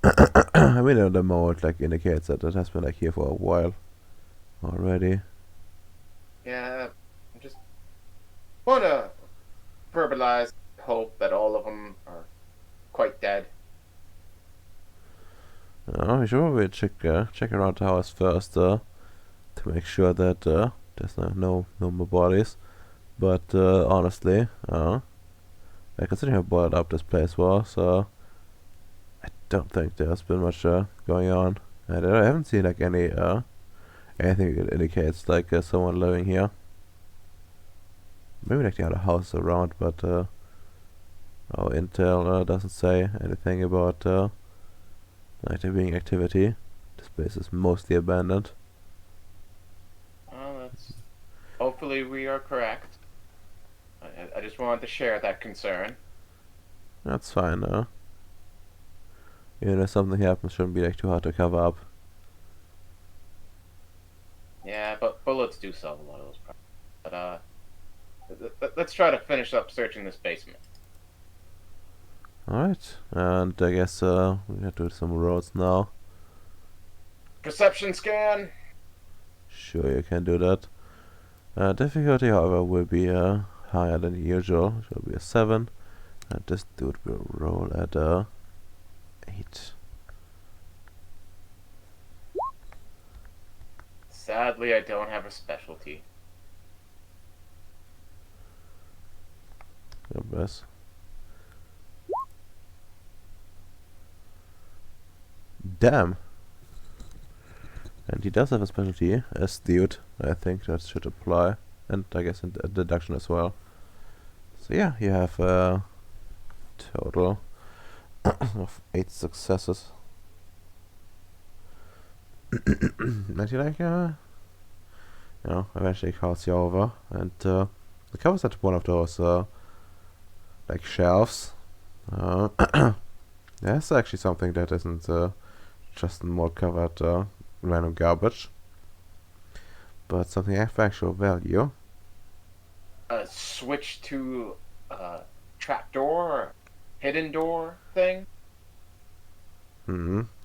S1: I mean, the mold like indicates that it has been like here for a while already.
S2: Yeah, I just want to verbalize hope that all of them are quite dead.
S1: We should probably check around the house first to make sure that there's no more bodies. But honestly, considering how boiled up this place was, I don't think there's been much going on. And I haven't seen like anything that indicates like someone living here. Maybe like the other houses around, but our intel doesn't say anything about like there being activity. This place is mostly abandoned.
S2: Well, that's hopefully we are correct. I just wanted to share that concern.
S1: That's fine. Even if something happens, shouldn't be like too hard to cover up.
S2: Yeah, but bullets do solve a lot of those problems. But let's try to finish up searching this basement.
S1: Alright, and I guess we have to do some roads now.
S2: Perception scan.
S1: Sure, you can do that. Difficulty, however, will be higher than usual. It will be a 7. And this dude will roll at a 8.
S2: Sadly, I don't have a specialty.
S1: Your best. Damn. And he does have a specialty, astute. I think that should apply, and I guess in deduction as well. So yeah, you have a total of 8 successes. And he eventually calls you over, and the cover's at one of those like shelves. That's actually something that isn't just more covered random garbage, but something of actual value.
S2: Switch to trapdoor, hidden door thing.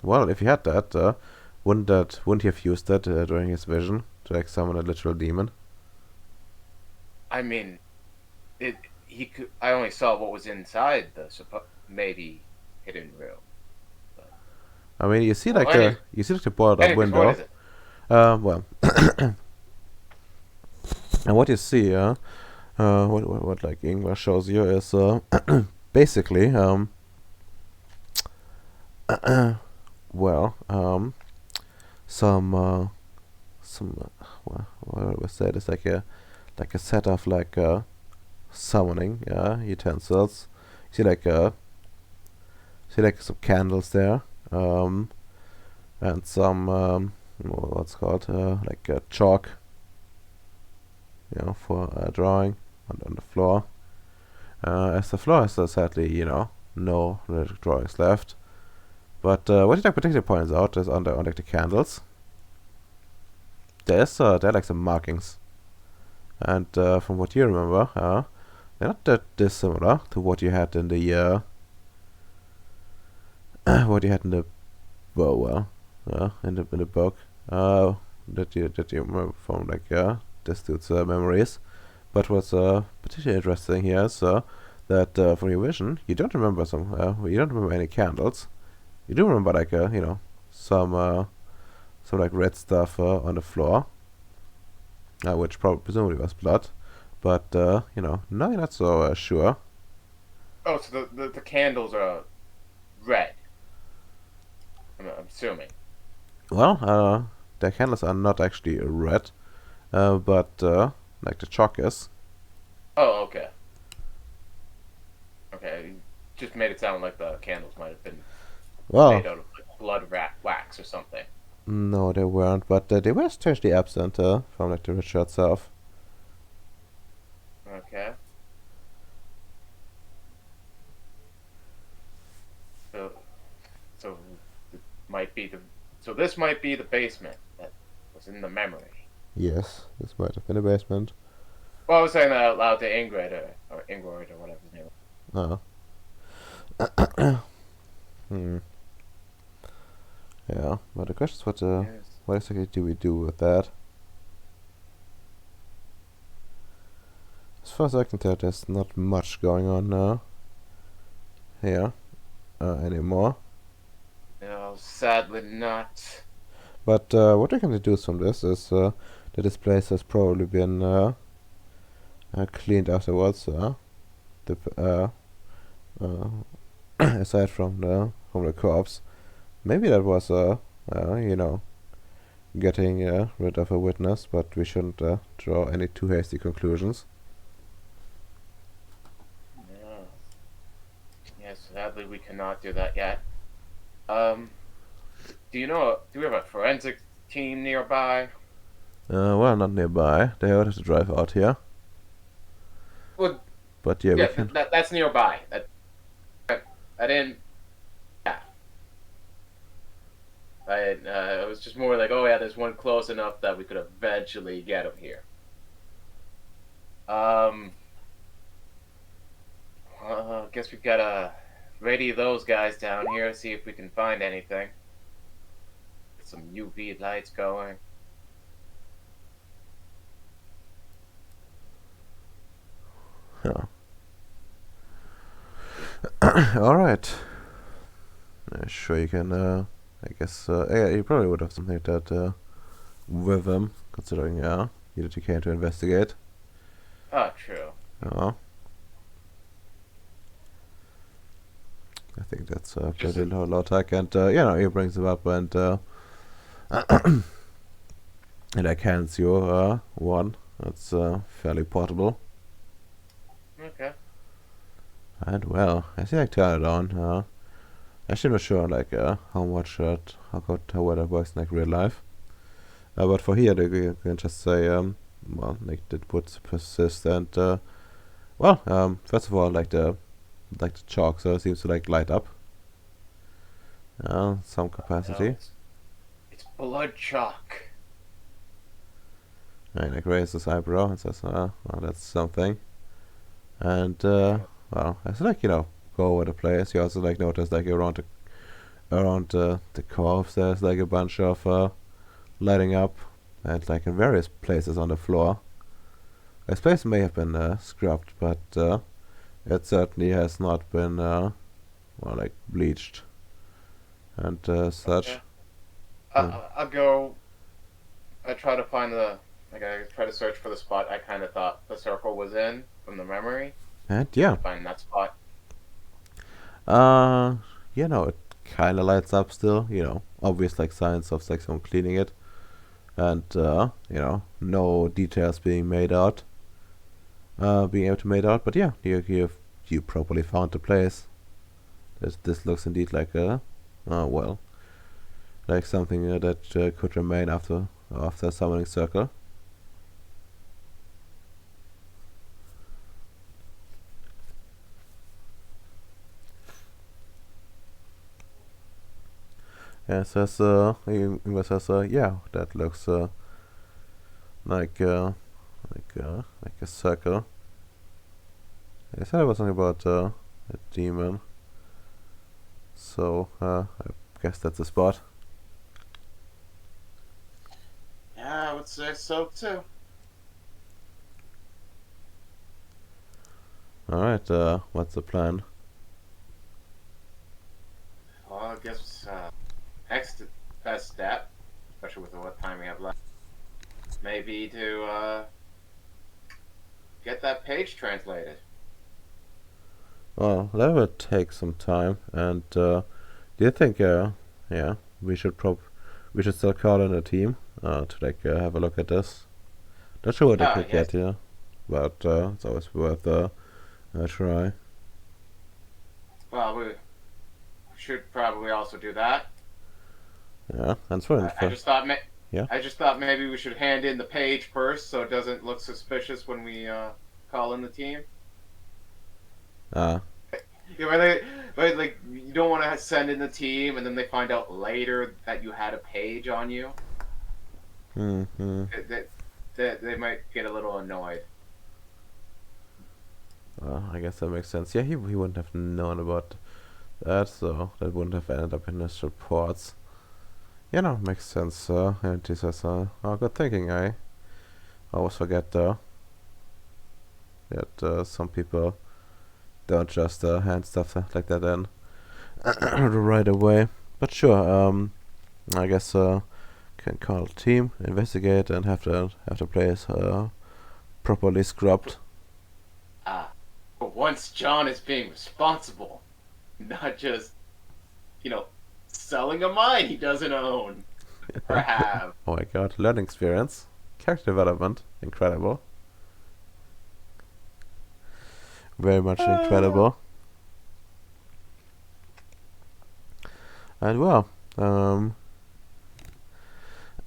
S1: Well, if he had that, wouldn't he have used that during his vision to like summon a literal demon?
S2: I mean, it. He could. I only saw what was inside the maybe hidden room. But,
S1: I mean, you see
S2: well,
S1: the boarded up
S2: anyways, what
S1: window.
S2: is it?
S1: Well, and what you see, what like Ingvar shows you is basically well some well, what was that? It's like a set of like summoning utensils. You see like some candles there, and some what's called like chalk, for drawing on the floor. As the floor is sadly, no drawings left. But what it like particularly points out is on like the candles, there are like some markings, and from what you remember, they're not that dissimilar to what you had in the what you had in the in the book that you remember from like this dude's memories. But what's particularly interesting here is that from your vision, you don't remember you don't remember any candles. You do remember like some like red stuff on the floor, which presumably was blood. But now you're not so sure.
S2: Oh, so the candles are red. I'm assuming.
S1: Well, the candles are not actually red, but like the chalk is.
S2: Oh, okay. Okay, you just made it sound like the candles might have been
S1: Well,
S2: made out of like blood wax or something.
S1: no, they weren't, but they were strangely absent from like the ritual itself.
S2: Okay. So, so it might be the. So this might be the basement that was in the memory.
S1: Yes, this might have been a basement.
S2: Well, I was saying that out loud to Ingrid or Ingrid or whatever his name was.
S1: Oh. Hmm. Yeah, but the question is
S2: Yes.
S1: what exactly do we do with that? As far as I can tell, there's not much going on now here anymore.
S2: No, sadly not.
S1: But what we can deduce from this is that this place has probably been cleaned afterwards. The aside from the corpse, maybe that was getting rid of a witness, but we shouldn't draw any too hasty conclusions.
S2: No. Yes, sadly we cannot do that yet. Do we have a forensic team nearby?
S1: Well, not nearby. They would have to drive out here.
S2: Well,
S1: But yeah, we
S2: yeah,
S1: can.
S2: that's nearby. I didn't. Yeah. It was just more like, oh yeah, there's one close enough that we could eventually get him here. Guess we've gotta ready those guys down here, see if we can find anything. Get some UV lights going.
S1: Yeah. All right. Sure, you can. I guess. Yeah, you probably would have something like that with him, considering you came to investigate.
S2: Oh, true.
S1: Yeah. I think that's
S2: Just
S1: pretty low tech, and he brings him up, and It like hands you one. It's fairly portable.
S2: Okay.
S1: And well, I think I turn it on. Actually not sure like how much how well it works in like real life. But for here, you can just say well, like it would persist and well, first of all, like the chalk seems to like light up. Some
S2: No,
S1: capacity.
S2: it's blood chalk.
S1: And like raises his eyebrow and says, well, that's something. And well, as like go over the place, you also like notice like around the curves, there's like a bunch of lighting up, and like in various places on the floor. This place may have been scrubbed, but it certainly has not been well like bleached and such.
S2: Okay.
S1: Uh,
S2: I'll go. I try to find the. Like, I try to search for the spot I kind of thought the circle was in from the memory.
S1: and
S2: Try
S1: yeah,
S2: to find that spot.
S1: uh, it kind of lights up still. Obvious like signs of like someone cleaning it, and no details being made out, being able to made out. But yeah, you properly found the place. This looks indeed like a, well, like something that could remain after a summoning circle. Yeah, it says Ingvar says yeah, that looks like like a circle. I said it was something about a demon, so I guess that's the spot.
S2: Yeah, I would say so too.
S1: All right, what's the plan?
S2: Well, I guess next best step, especially with what time we have left, maybe to get that page translated.
S1: Well, that would take some time, and do you think yeah, we should we should still call in a team to like have a look at this? Not sure what they
S2: Ah,
S1: could
S2: yes.
S1: get here, but it's always worth a try.
S2: Well, we should probably also do that.
S1: Yeah, and it's fun.
S2: I just thought,
S1: Yeah.
S2: I just thought maybe we should hand in the page first, so it doesn't look suspicious when we call in the team.
S1: Uh,
S2: Yeah, but like you don't want to send in the team, and then they find out later that you had a page on you.
S1: hmm.
S2: They might get a little annoyed.
S1: I guess that makes sense. Yeah, he wouldn't have known about that, so that wouldn't have ended up in his reports. Makes sense. And he says, "Oh, good thinking. I always forget that some people don't just hand stuff like that in right away." But sure, I guess can call a team, investigate, and have the place properly scrubbed.
S2: Ah, but once John is being responsible, not just you know selling a mine he doesn't own or have.
S1: Oh my god, learning experience, character development, incredible, very much
S2: Ah.
S1: incredible. And well,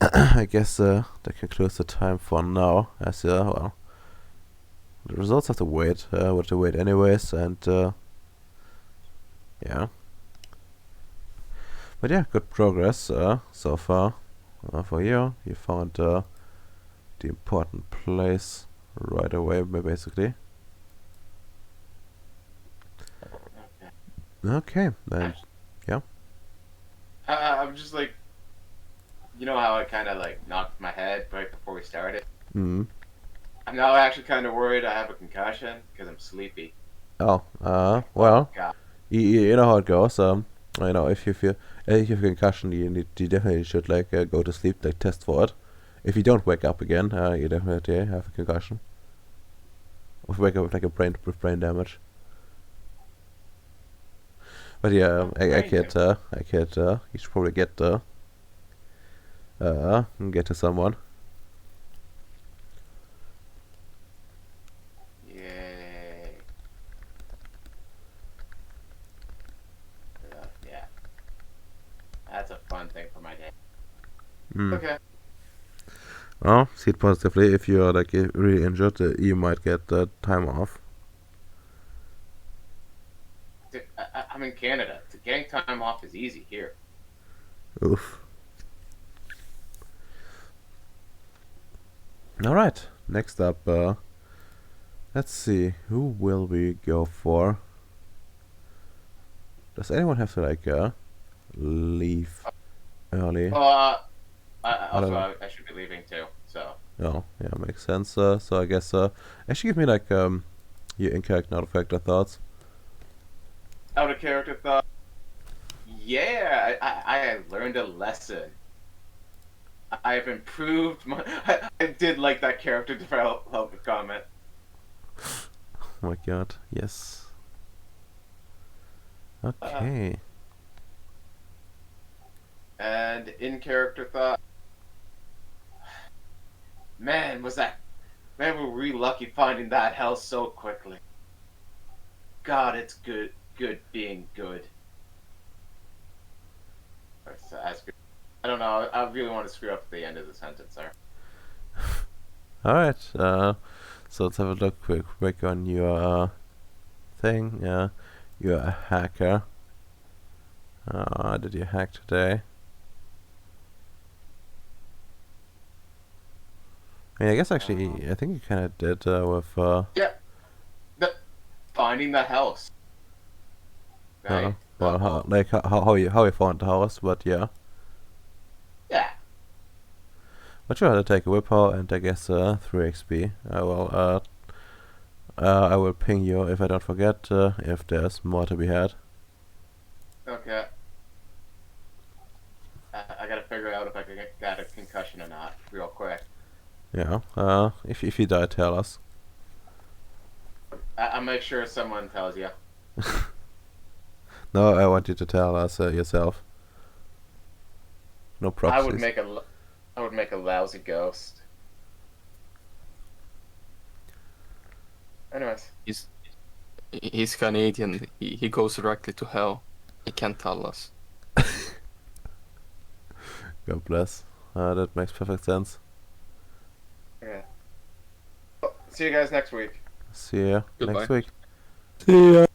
S1: I guess that concludes the time for now. As well, the results have to wait. We have to wait anyways, and yeah. But yeah, good progress so far for you. You found the important place right away, basically.
S2: Okay.
S1: Okay, then yeah.
S2: I'm just like, you know how I kind of like knocked my head right before we started.
S1: Mm.
S2: I'm now actually kind of worried I have a concussion because I'm sleepy.
S1: Oh,
S2: Oh
S1: well,
S2: god.
S1: you know how it goes. If you feel if you have a concussion, you definitely should like go to sleep, like test for it. If you don't wake up again, you definitely have a concussion. Or wake up with like a brain damage. But yeah,
S2: Oh, brain damage.
S1: you should probably get to someone. Hmm.
S2: Okay.
S1: Well, see it positively. If you're like really injured, you might get time off.
S2: I'm in Canada. Getting time off is easy here.
S1: Oof. All right. Next up, let's see. Who will we go for? Does anyone have to like leave early?
S2: Uh,
S1: I don't
S2: also,
S1: know.
S2: I should be leaving too. So,
S1: No, yeah, makes sense. So I guess actually give me like your in character, not character thoughts.
S2: out of character thought. Yeah, I learned a lesson. I have improved my. I did like that character development comment.
S1: Oh my god, yes.
S2: Uh,
S1: Okay.
S2: and in character thought, man, were we lucky finding that hell so quickly. God, it's good being good. That's good. I don't know. I really want to screw up the end of the sentence there.
S1: All right. So let's have a look quick on your thing. Yeah, you're a hacker. Did you hack today? I mean, I guess actually, I think you kind of did with
S2: Yeah, the, finding the house, right?
S1: well, how you found the house, but yeah.
S2: Yeah.
S1: But you had to take a whip out and I guess 3 XP. I will ping you if I don't forget if there's more to be had.
S2: Okay. I gotta figure out if I can get a concussion or not, real quick.
S1: Yeah. If you die, tell us.
S2: I'll make sure someone tells you.
S1: No, I want you to tell us yourself. No
S2: I would
S1: proxies.
S2: make I would make a lousy ghost. Anyways,
S3: He's Canadian. He goes directly to hell. He can't tell us.
S1: God bless. That makes perfect sense.
S2: okay. Well, see you guys next week.
S1: See you
S3: Goodbye.
S1: next week.
S3: See ya.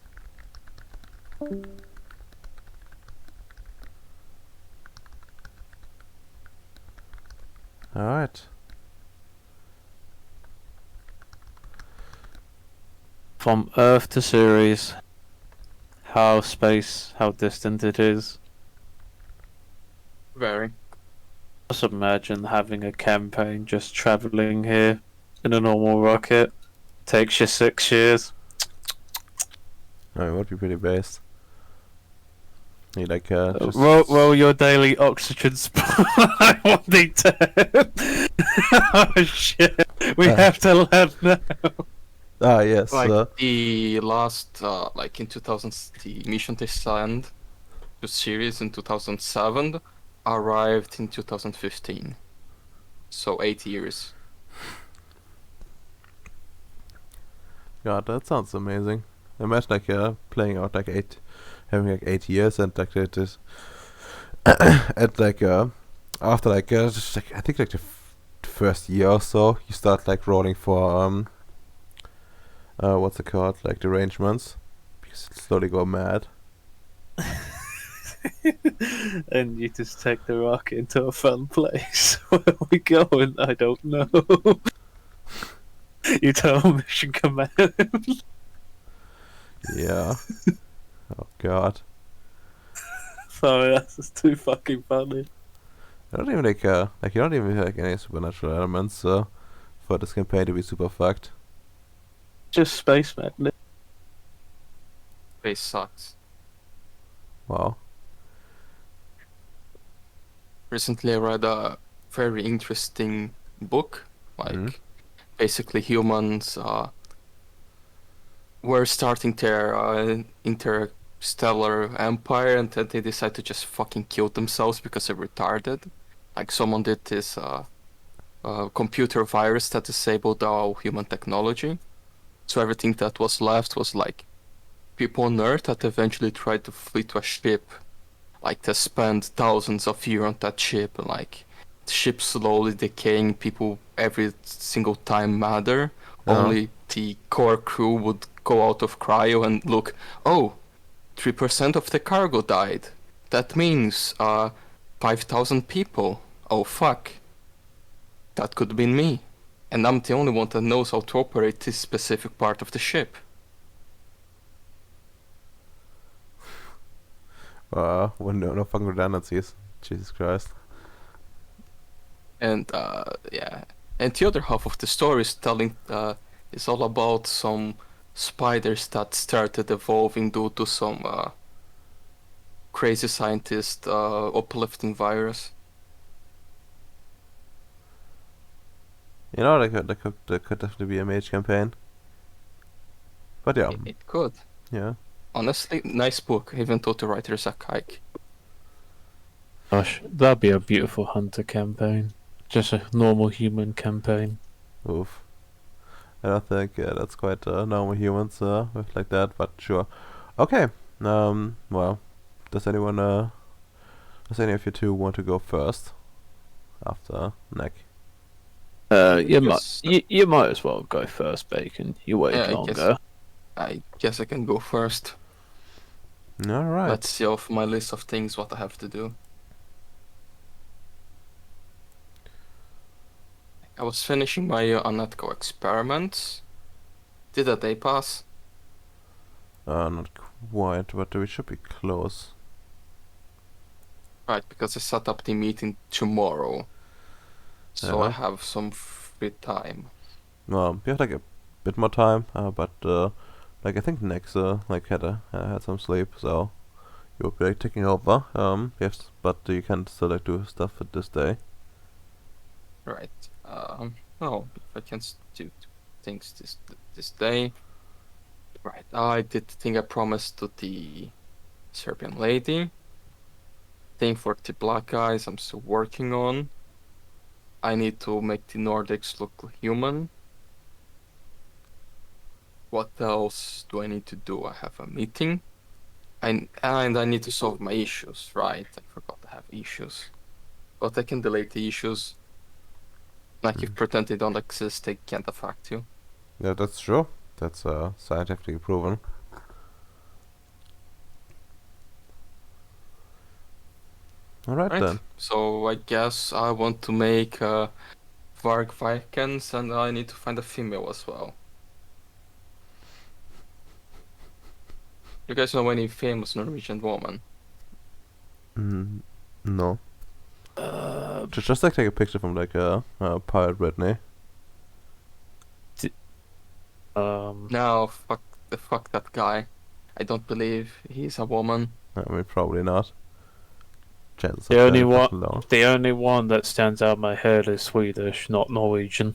S1: All right.
S4: From Earth to Ceres, how distant it is.
S3: Very.
S4: Just imagine having a campaign just travelling here in a normal rocket. Takes you 6 years.
S1: I mean, would be pretty based. You like just
S4: Roll your daily oxygen supply 1d10. Oh shit, we have to land now.
S1: yes.
S3: Like the last, like in 2000, the mission they sent to Ceres in 2007 arrived in 2015. So 8 years.
S1: God, that sounds amazing. Imagine like playing out like having like 8 years and like it is, and like after like just like I think like the first year or so you start like rolling for what's it called, like derangements, because you slowly go mad.
S4: And you just take the rocket into a fun place. Where are we going? I don't know. You tell mission command.
S1: Yeah. Oh god.
S4: Sorry, that's just too fucking funny.
S1: I don't even like you don't even like any supernatural elements for this campaign to be super fucked.
S4: Just space magnet.
S3: Space sucks.
S1: Wow.
S3: Recently I read a very interesting book. Like,
S1: Mhm.
S3: basically humans were starting their interstellar empire, and then they decide to just fucking kill themselves because they're retarded. Like, someone did this computer virus that disabled all human technology. So everything that was left was like people on Earth that eventually tried to flee to a ship, like to spend thousands of years on that ship and like ship slowly decaying, people every single time matter.
S1: Uh-huh.
S3: Only the core crew would go out of cryo and look, oh, 3% of the cargo died. That means 5,000 people. Oh fuck. That could have been me. And I'm the only one that knows how to operate this specific part of the ship.
S1: When no fucking redundancies. Jesus Christ.
S3: And yeah. And the other half of the story is telling is all about some spiders that started evolving due to some crazy scientist uplifting virus.
S1: You know, that could definitely be a mage campaign. But yeah,
S3: It could.
S1: yeah.
S3: Honestly, nice book, even though the writer is a kike.
S4: Gosh, that'd be a beautiful hunter campaign. Just a normal human campaign.
S1: Oof. I don't think that's quite normal humans with like that, but sure. Okay. Well, does anyone does any of you two want to go first? After Nick.
S4: You might as well go first, Bacon. You wait
S3: Yeah,
S4: longer.
S3: I guess I can go first.
S1: All right.
S3: Let's see off my list of things what I have to do. I was finishing my unethical experiments. Did a day pass?
S1: Not quite, but we should be close.
S3: Right, because I set up the meeting tomorrow. So I
S1: Uh-huh.
S3: have some free time.
S1: We have like a bit more time, but like I think Nex like had some sleep, so you'll be like taking over. Yes, but you can still like do stuff for this day.
S3: Right. Oh, if I can do things this day. Right. I did the thing I promised to the Serbian lady. Thing for the black guys I'm still working on. I need to make the Nordics look human. What else do I need to do? I have a meeting. And I need to solve my issues, right? I forgot I have issues. But I can delete the issues. Like if pretend they don't exist, they can't affect you.
S1: Yeah, that's true. That's scientifically proven. All right
S3: Right.
S1: then.
S3: So I guess I want to make Varg Vikings and I need to find a female as well. You guys know any famous Norwegian woman?
S1: No. Just like take a picture from like Pirate Britney.
S3: No, fuck that guy. I don't believe he's a woman.
S1: I mean, probably not. Chances
S4: The
S1: of
S4: only
S1: that are
S4: one,
S1: low.
S4: the only one that stands out in my head is Swedish, not Norwegian.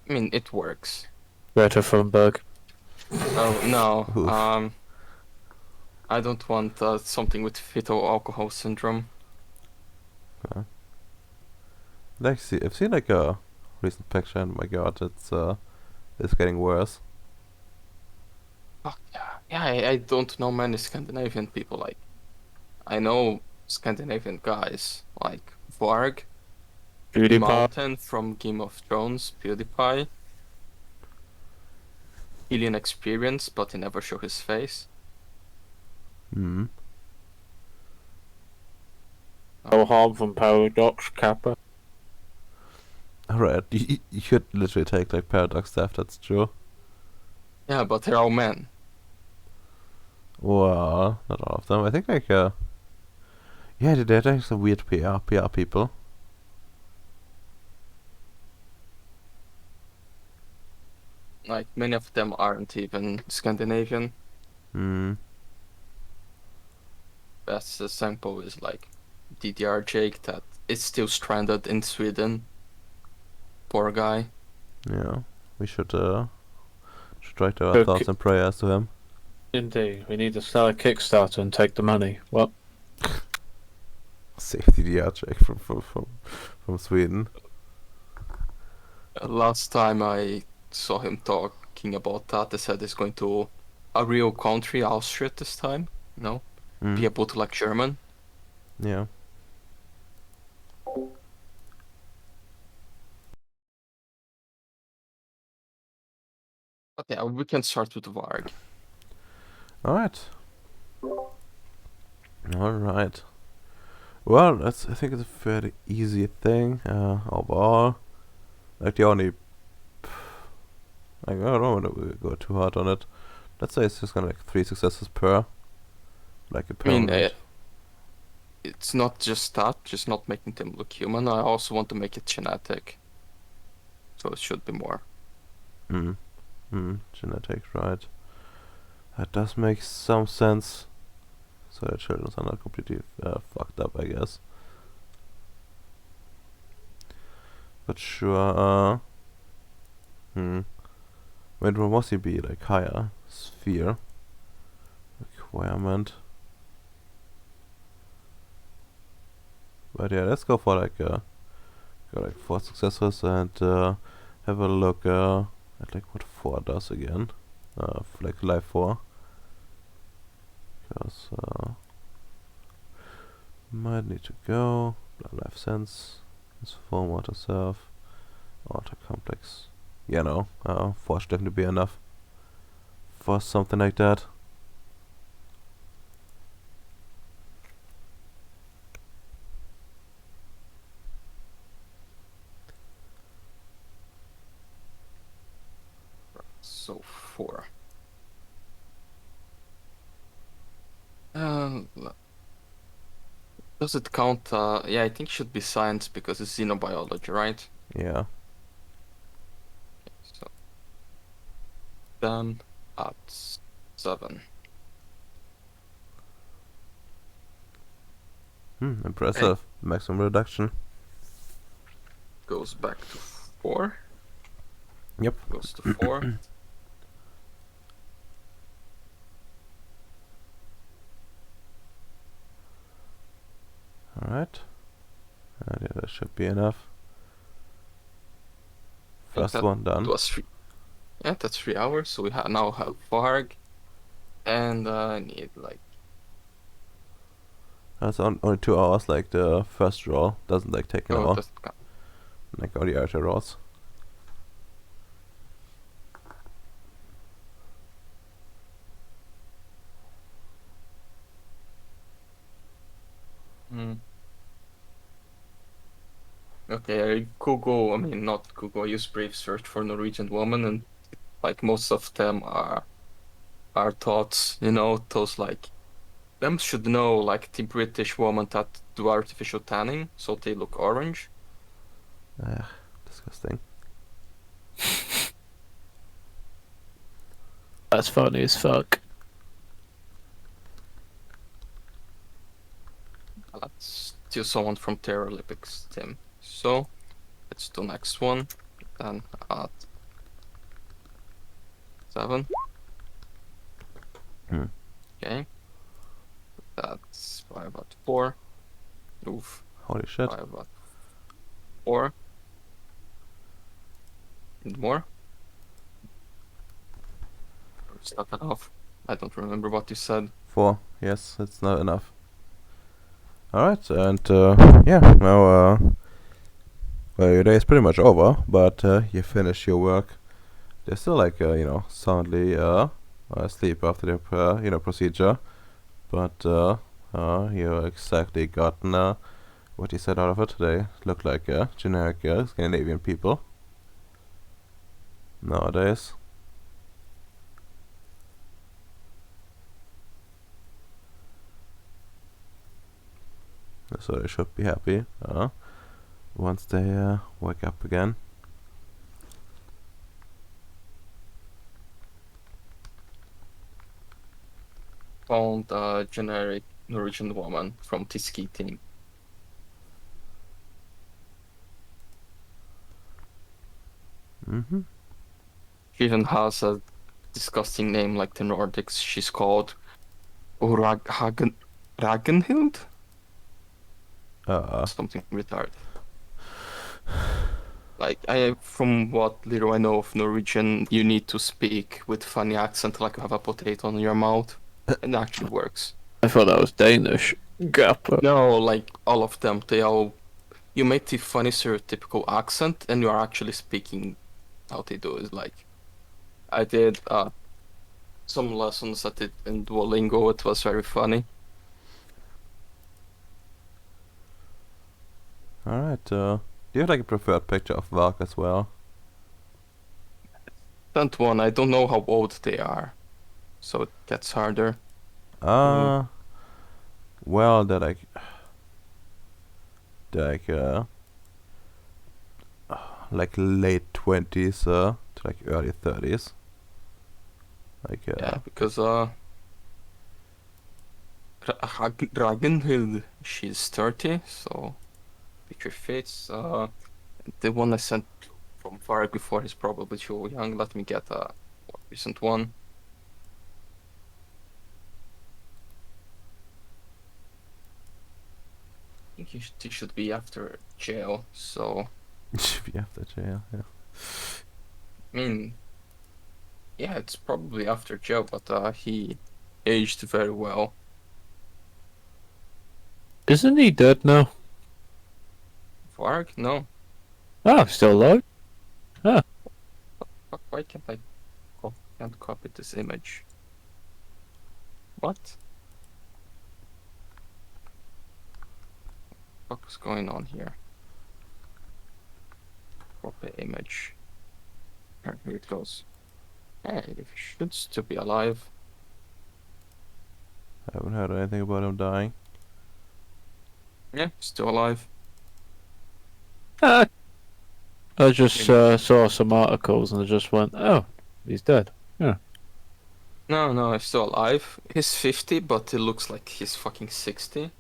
S3: I mean, it works.
S4: Greta Thunberg.
S3: Oh no.
S1: Oof.
S3: I don't want something with fetal alcohol syndrome.
S1: Like, I've seen like a recent picture, and my God, it's getting worse.
S3: Fuck yeah. Yeah, I don't know many Scandinavian people. Like, I know Scandinavian guys like Varg,
S4: PewDiePie.
S3: Mountain from Game of Thrones, PewDiePie, Alien Experience, but he never show his face.
S1: Hmm.
S4: No harm from Paradox, Kappa.
S1: Alright, you could literally take like Paradox stuff. That's true.
S3: Yeah, but they're all men.
S1: Well, not all of them. I think like yeah, they're like some weird PR people.
S3: Like, many of them aren't even Scandinavian.
S1: Hmm.
S3: Best example is like DDR Jake that is still stranded in Sweden. Poor guy.
S1: Yeah. We should write our
S4: Okay.
S1: thoughts and prayers to him.
S4: Indeed, we need to start a Kickstarter and take the money. What?
S1: Safety the check from Sweden.
S3: Last time I saw him talking about that, they said he's going to a real country, Austria this time. No,
S1: Mm.
S3: be able to like German.
S1: Yeah.
S3: Okay, we can start with Varg.
S1: Alright. Alright. Well, that's, I think it's a fairly easy thing, overall. Like the only, like, I don't want to go too hard on it. Let's say it's just gonna like 3 successes per, like a
S3: I mean,
S1: permanent.
S3: it's not just that, just not making them look human. I also want to make it genetic. So it should be more.
S1: Genetic, right. That does make some sense. So the children are not completely fucked up, I guess. But sure, When will mostly be like higher sphere requirement. But yeah, let's go for like go like 4 successors and have a look at like what 4 does again. Like life 4. Because might need to go. Life sense. This form water self. Water complex. Yeah, no. 4 should definitely be enough for something like that.
S3: So 4. Does it count? Yeah, I think it should be science because it's xenobiology, right?
S1: Yeah.
S3: So then at 7.
S1: Impressive. Maximum reduction.
S3: Goes back to 4.
S1: Yep.
S3: Goes to 4.
S1: Alright. Yeah, that should be enough. First
S3: that
S1: one done.
S3: Was 3. Yeah, that's 3 hours. So we now have Varg, and I need like.
S1: That's only 2 hours. Like the first roll doesn't like take an hour.
S3: Doesn't count.
S1: Like all the other rolls.
S3: Okay, I Google. I mean, not Google. I use Brave search for Norwegian woman, and like most of them are thoughts. You know, those like them should know like the British woman that do artificial tanning, so they look orange.
S1: Disgusting.
S4: That's funny as fuck.
S3: Let's do someone from Terror Olympics team. So let's do next one. Then at 7. Okay. That's 5 at 4. Oof.
S1: Holy shit.
S3: 5 at 4. And more. Start that off. I don't remember what you said.
S1: 4. Yes, it's not enough. Alright, and yeah, now well, your day is pretty much over, but you finish your work. They're still like soundly asleep after the procedure, but you exactly gotten what you said out of it. They look like generic Scandinavian people nowadays. So they should be happy once they wake up again.
S3: Found a generic Norwegian woman from the ski team. She even has a disgusting name like the Nordics. She's called Ragnhild? Something retarded. Like, from what little I know of Norwegian, you need to speak with funny accent like you have a potato in your mouth. And it actually works.
S4: I thought that was Danish. Gapper.
S3: No, like, all of them, you make the funny stereotypical accent and you are actually speaking how they do it. Like, I did some lessons at it in Duolingo. It was very funny.
S1: Alright, do you have like a preferred picture of Vark as well?
S3: Sent one. I don't know how old they are, so it gets harder.
S1: Well, like late 20s to like early 30s. Like
S3: Yeah, because Ragnhild, she's 30, so picture fits. The one I sent from far before is probably too young. Let me get a more recent one. I think he should be after jail, so
S1: should be after jail, yeah.
S3: I mean, yeah, it's probably after jail, but he aged very well.
S4: Isn't he dead now?
S3: Varg? No.
S4: Oh, still alive?
S3: Fuck, why can't copy this image? What? What's going on here? Copy image. Here it goes. Hey, he should still be alive.
S1: I haven't heard anything about him dying.
S3: Yeah, still alive.
S4: Ah, I just saw some articles and I just went, oh, he's dead.
S3: No, he's still alive. He's 50, but it looks like he's fucking 60.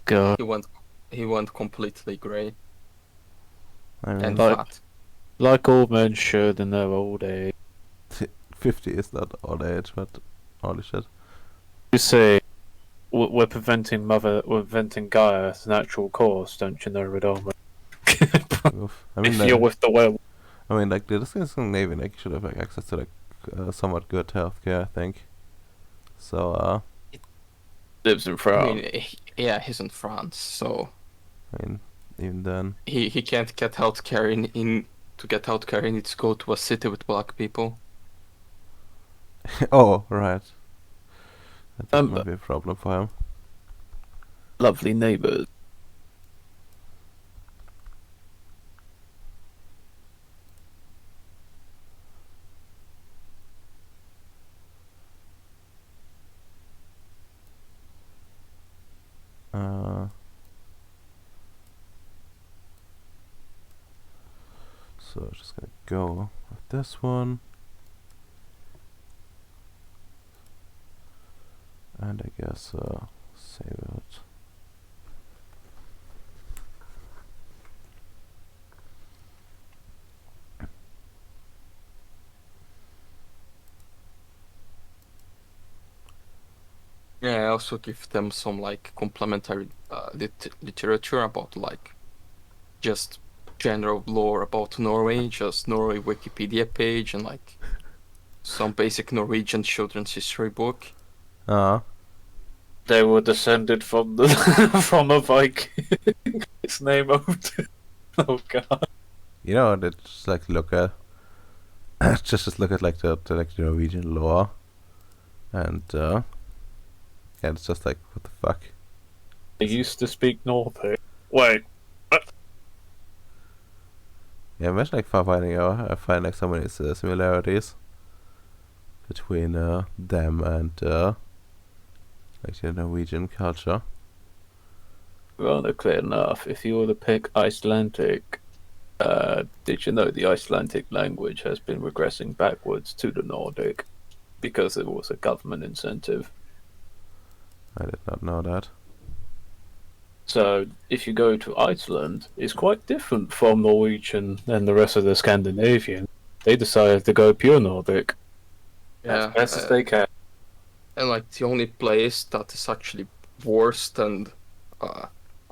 S4: God.
S3: He went completely grey
S1: I mean,
S3: and
S4: Like-
S3: fat.
S4: Like all men should in their old age.
S1: 50 is not old age, but holy shit.
S4: You see, we're preventing Gaia's natural course, don't you know, Radoma?
S1: Oof. I mean,
S4: If you're with the werewolf.
S1: I mean, like this is Navy, like should have like access to like somewhat good healthcare, I think. So,
S4: Lives in
S3: I
S4: France.
S3: mean, yeah, he's in France, so
S1: I mean, even then,
S3: he can't get healthcare in to get healthcare. He needs to go to a city with black people.
S1: oh right, that
S4: Um,
S1: might be a problem for him.
S4: Lovely neighbours.
S1: So just gonna go with this one, and I guess save it.
S3: Yeah, I also give them some like complementary literature about like just general lore about Norway, just Norway Wikipedia page and like some basic Norwegian children's history book.
S4: They were descended from the from a Viking. Its name out. Oh god.
S1: You know, they just like look at just look at like the Norwegian lore, and yeah, it's just like what the fuck.
S4: They used to speak Nordic. Wait.
S1: Yeah, imagine like finding like so many similarities between them and like the Norwegian culture.
S4: Ironically enough, if you were to pick Icelandic, did you know the Icelandic language has been regressing backwards to the Nordic because it was a government incentive?
S1: I did not know that.
S4: So if you go to Iceland, it's quite different from Norwegian and the rest of the Scandinavian. They decided to go pure Nordic as best as they can.
S3: And like the only place that is actually worse than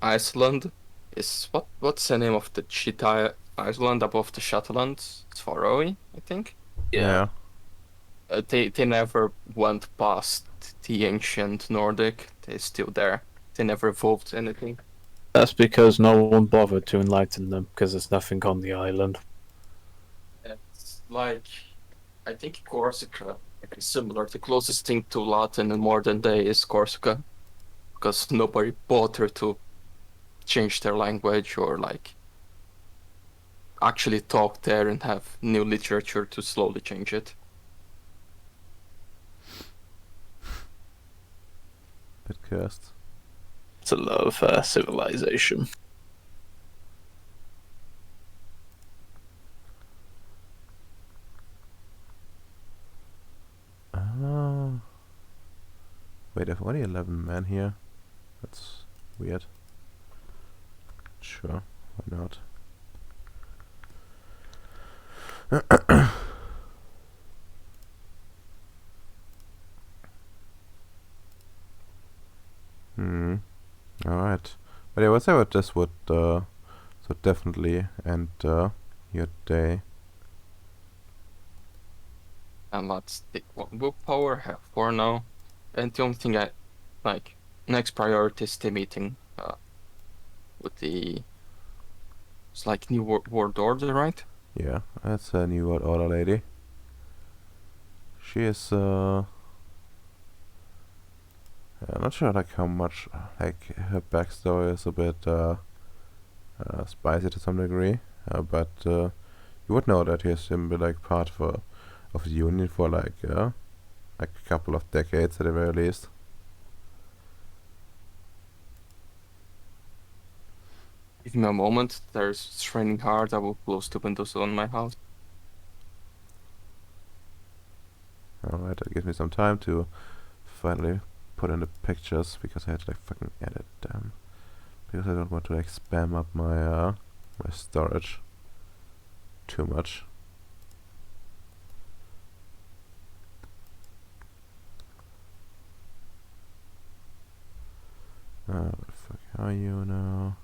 S3: Iceland is what's the name of the Chita Island above the Shetlands? It's Faroe, I think.
S1: Yeah.
S3: They never went past the ancient Nordic. They're still there. They never evolved anything.
S4: That's because no one bothered to enlighten them because there's nothing on the island.
S3: It's like, I think Corsica is similar. The closest thing to Latin in modern day is Corsica, because nobody bothered to change their language or like actually talk there and have new literature to slowly change it.
S1: Bit cursed.
S4: It's a lot of civilization.
S1: Ah. Wait, I've only 11 men here. That's weird. Sure, why not? Hmm. Alright. But yeah, what's about this would so definitely end your day.
S3: And let's take one willpower, have 4 now. And the only thing I like, next priority is the meeting with the, it's like New World Order, right?
S1: Yeah, that's a new world order lady. She is I'm not sure like how much like her backstory is a bit spicy to some degree, but you would know that he has been like part of the union for like a couple of decades at the very least.
S3: Give me a moment. It's raining hard. I will close the windows on my house.
S1: Alright, that gives me some time to finally put in the pictures because I had to like fucking edit them because I don't want to like spam up my my storage too much. Where the fuck are you now?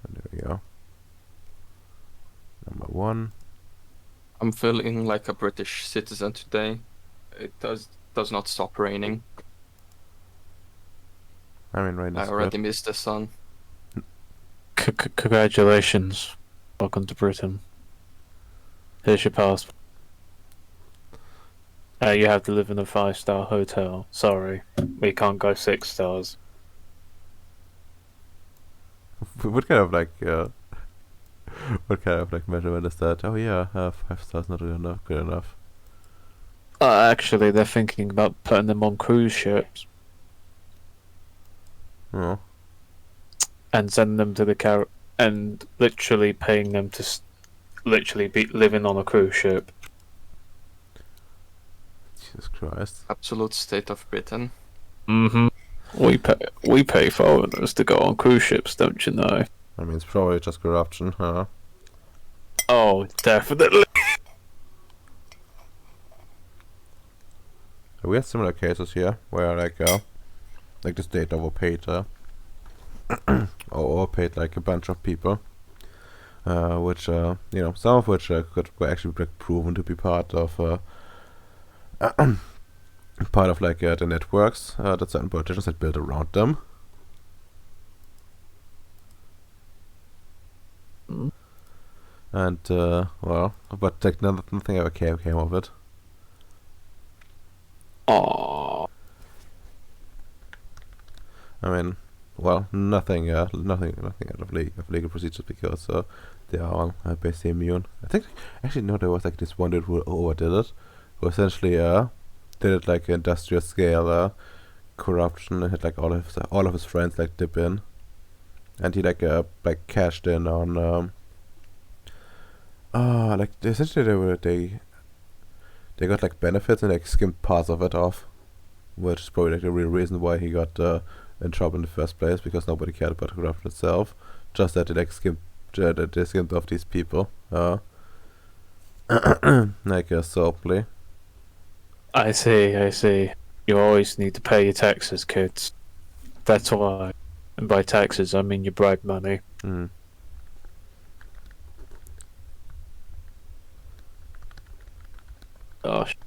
S1: And there we go. Number 1.
S3: I'm feeling like a British citizen today. It does not stop raining.
S1: I mean, rain
S3: I
S1: is
S3: already
S1: good.
S3: missed the sun.
S4: Congratulations. Welcome to Britain. Here's your passport. You have to live in a 5-star hotel. Sorry, we can't go 6 stars.
S1: What kind of like what kind of like measurement is that? Oh yeah, 5 stars not good enough. Good enough.
S4: Actually, they're thinking about putting them on cruise ships
S1: Oh,
S4: and sending them to the and literally paying them to literally be living on a cruise ship.
S1: Jesus Christ.
S3: Absolute state of Britain.
S4: Mm-hmm. We pay foreigners to go on cruise ships, don't you know?
S1: I mean, it's probably just corruption, huh?
S4: Oh, definitely.
S1: We had similar cases here where like the state overpaid or overpaid like a bunch of people, which you know, some of which were actually like proven to be part of like the networks that certain politicians had built around them.
S4: Mm.
S1: And well, but like nothing ever came of it.
S4: Aww.
S1: I mean, well, nothing out of legal procedures because they are all basically immune. I think actually no, there was like this one dude who overdid it, who essentially did it like industrial scale corruption and had like all of his friends like dip in, and he like cashed in on like essentially they got like benefits and like skimmed parts of it off, which is probably like the real reason why he got in trouble in the first place, because nobody cared about corruption itself, just that they like skimmed off these people like soaply.
S4: I see. You always need to pay your taxes, kids. That's why. And by taxes, I mean your bribe money.
S1: Mm.
S4: Gosh.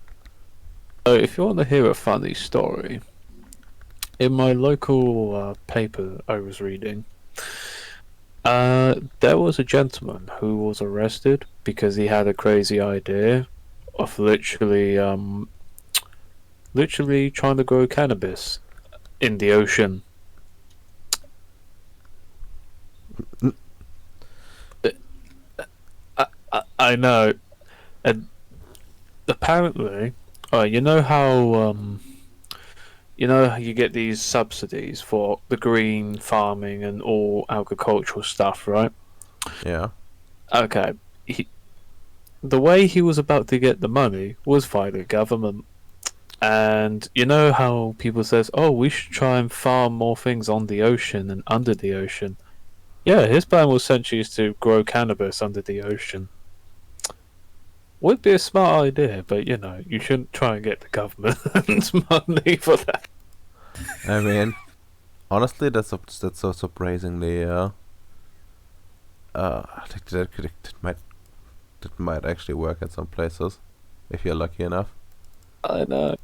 S4: So if you want to hear a funny story, in my local paper I was reading, there was a gentleman who was arrested because he had a crazy idea of literally trying to grow cannabis in the ocean. I know, and apparently, you know how you get these subsidies for the green farming and all agricultural stuff, right?
S1: Yeah.
S4: Okay, the way he was about to get the money was via the government. And you know how people says, "Oh, we should try and farm more things on the ocean and under the ocean." Yeah, his plan was essentially to grow cannabis under the ocean. Would be a smart idea, but you shouldn't try and get the government's money for that.
S1: I mean, honestly, that's so surprisingly. I think that might actually work at some places, if you're lucky enough.
S4: I know.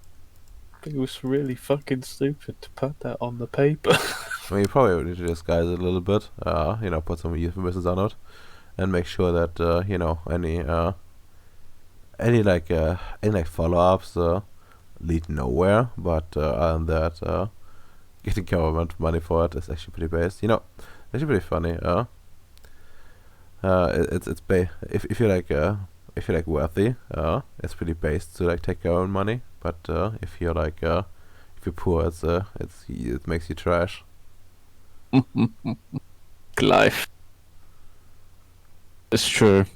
S4: It was really fucking stupid to put that on the paper.
S1: I mean, you probably need to disguise it a little bit. Put some euphemisms on it, and make sure that any follow-ups lead nowhere. But other than that, getting government money for it is actually pretty based. Actually pretty funny. If you're like wealthy, it's pretty based to like take your own money. But if you're poor, it makes you trash.
S4: Life. It's true.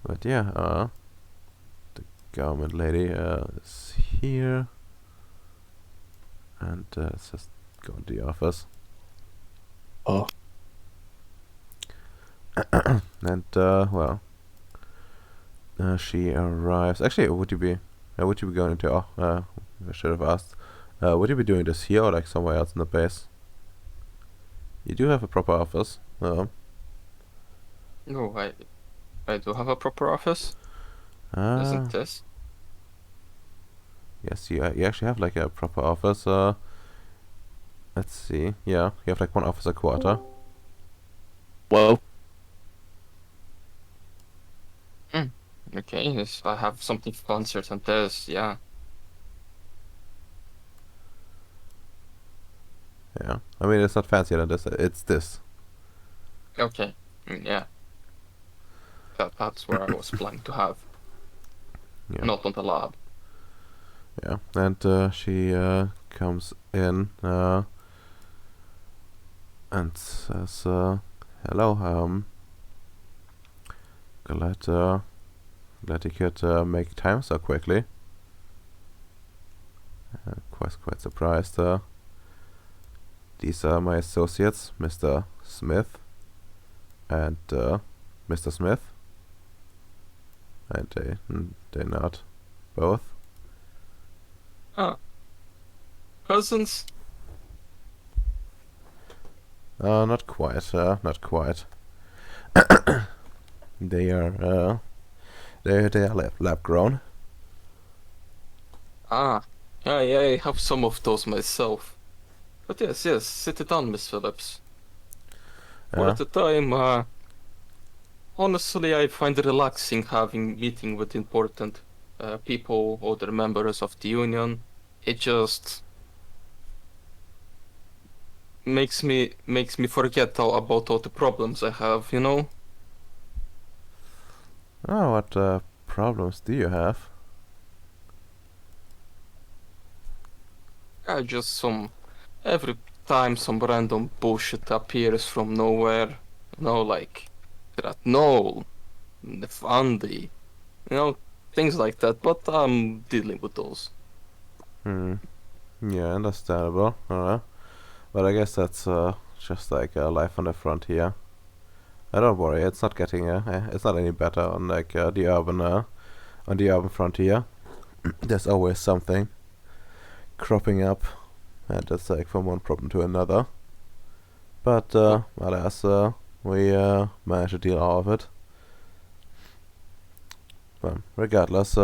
S1: But yeah, the government lady is here, and let's just go into the office.
S4: Oh.
S1: And she arrives. Actually, would you be going into? I should have asked. Would you be doing this here or like somewhere else in the base? You do have a proper office.
S3: No, I do have a proper office. Isn't this?
S1: Yes, you actually have like a proper office. Let's see. Yeah, you have like one office a quarter.
S4: Well,
S3: Okay, yes, I have something fancier than this, yeah.
S1: Yeah, I mean it's not fancier than this. It's this.
S3: Okay, yeah. That's where I was planning to have.
S1: Yeah.
S3: Not on the lab.
S1: Yeah, and she comes in and says, "Hello. Glad you could make time so quickly. Quite surprised. These are my associates, Mr. Smith and Mr. Smith." And they nod, both.
S3: Ah. Cousins?
S1: Not quite. Not quite. They are lab grown.
S3: Ah. Yeah, I have some of those myself. But yes, sit it down, Miss Phillips. One at a time, honestly, I find it relaxing having meeting with important people, other members of the union. It just makes me forget about all the problems I have, you know?
S1: Oh, what problems do you have?
S3: Just every time some random bullshit appears from nowhere, like that Noel, the Fundy, things like that, but I'm dealing with those.
S1: Yeah, understandable. But I guess that's just like life on the frontier. Don't worry, it's not getting it's not any better on like the urban frontier. There's always something cropping up, and it's like from one problem to another. But alas, we managed to deal all of it. But regardless,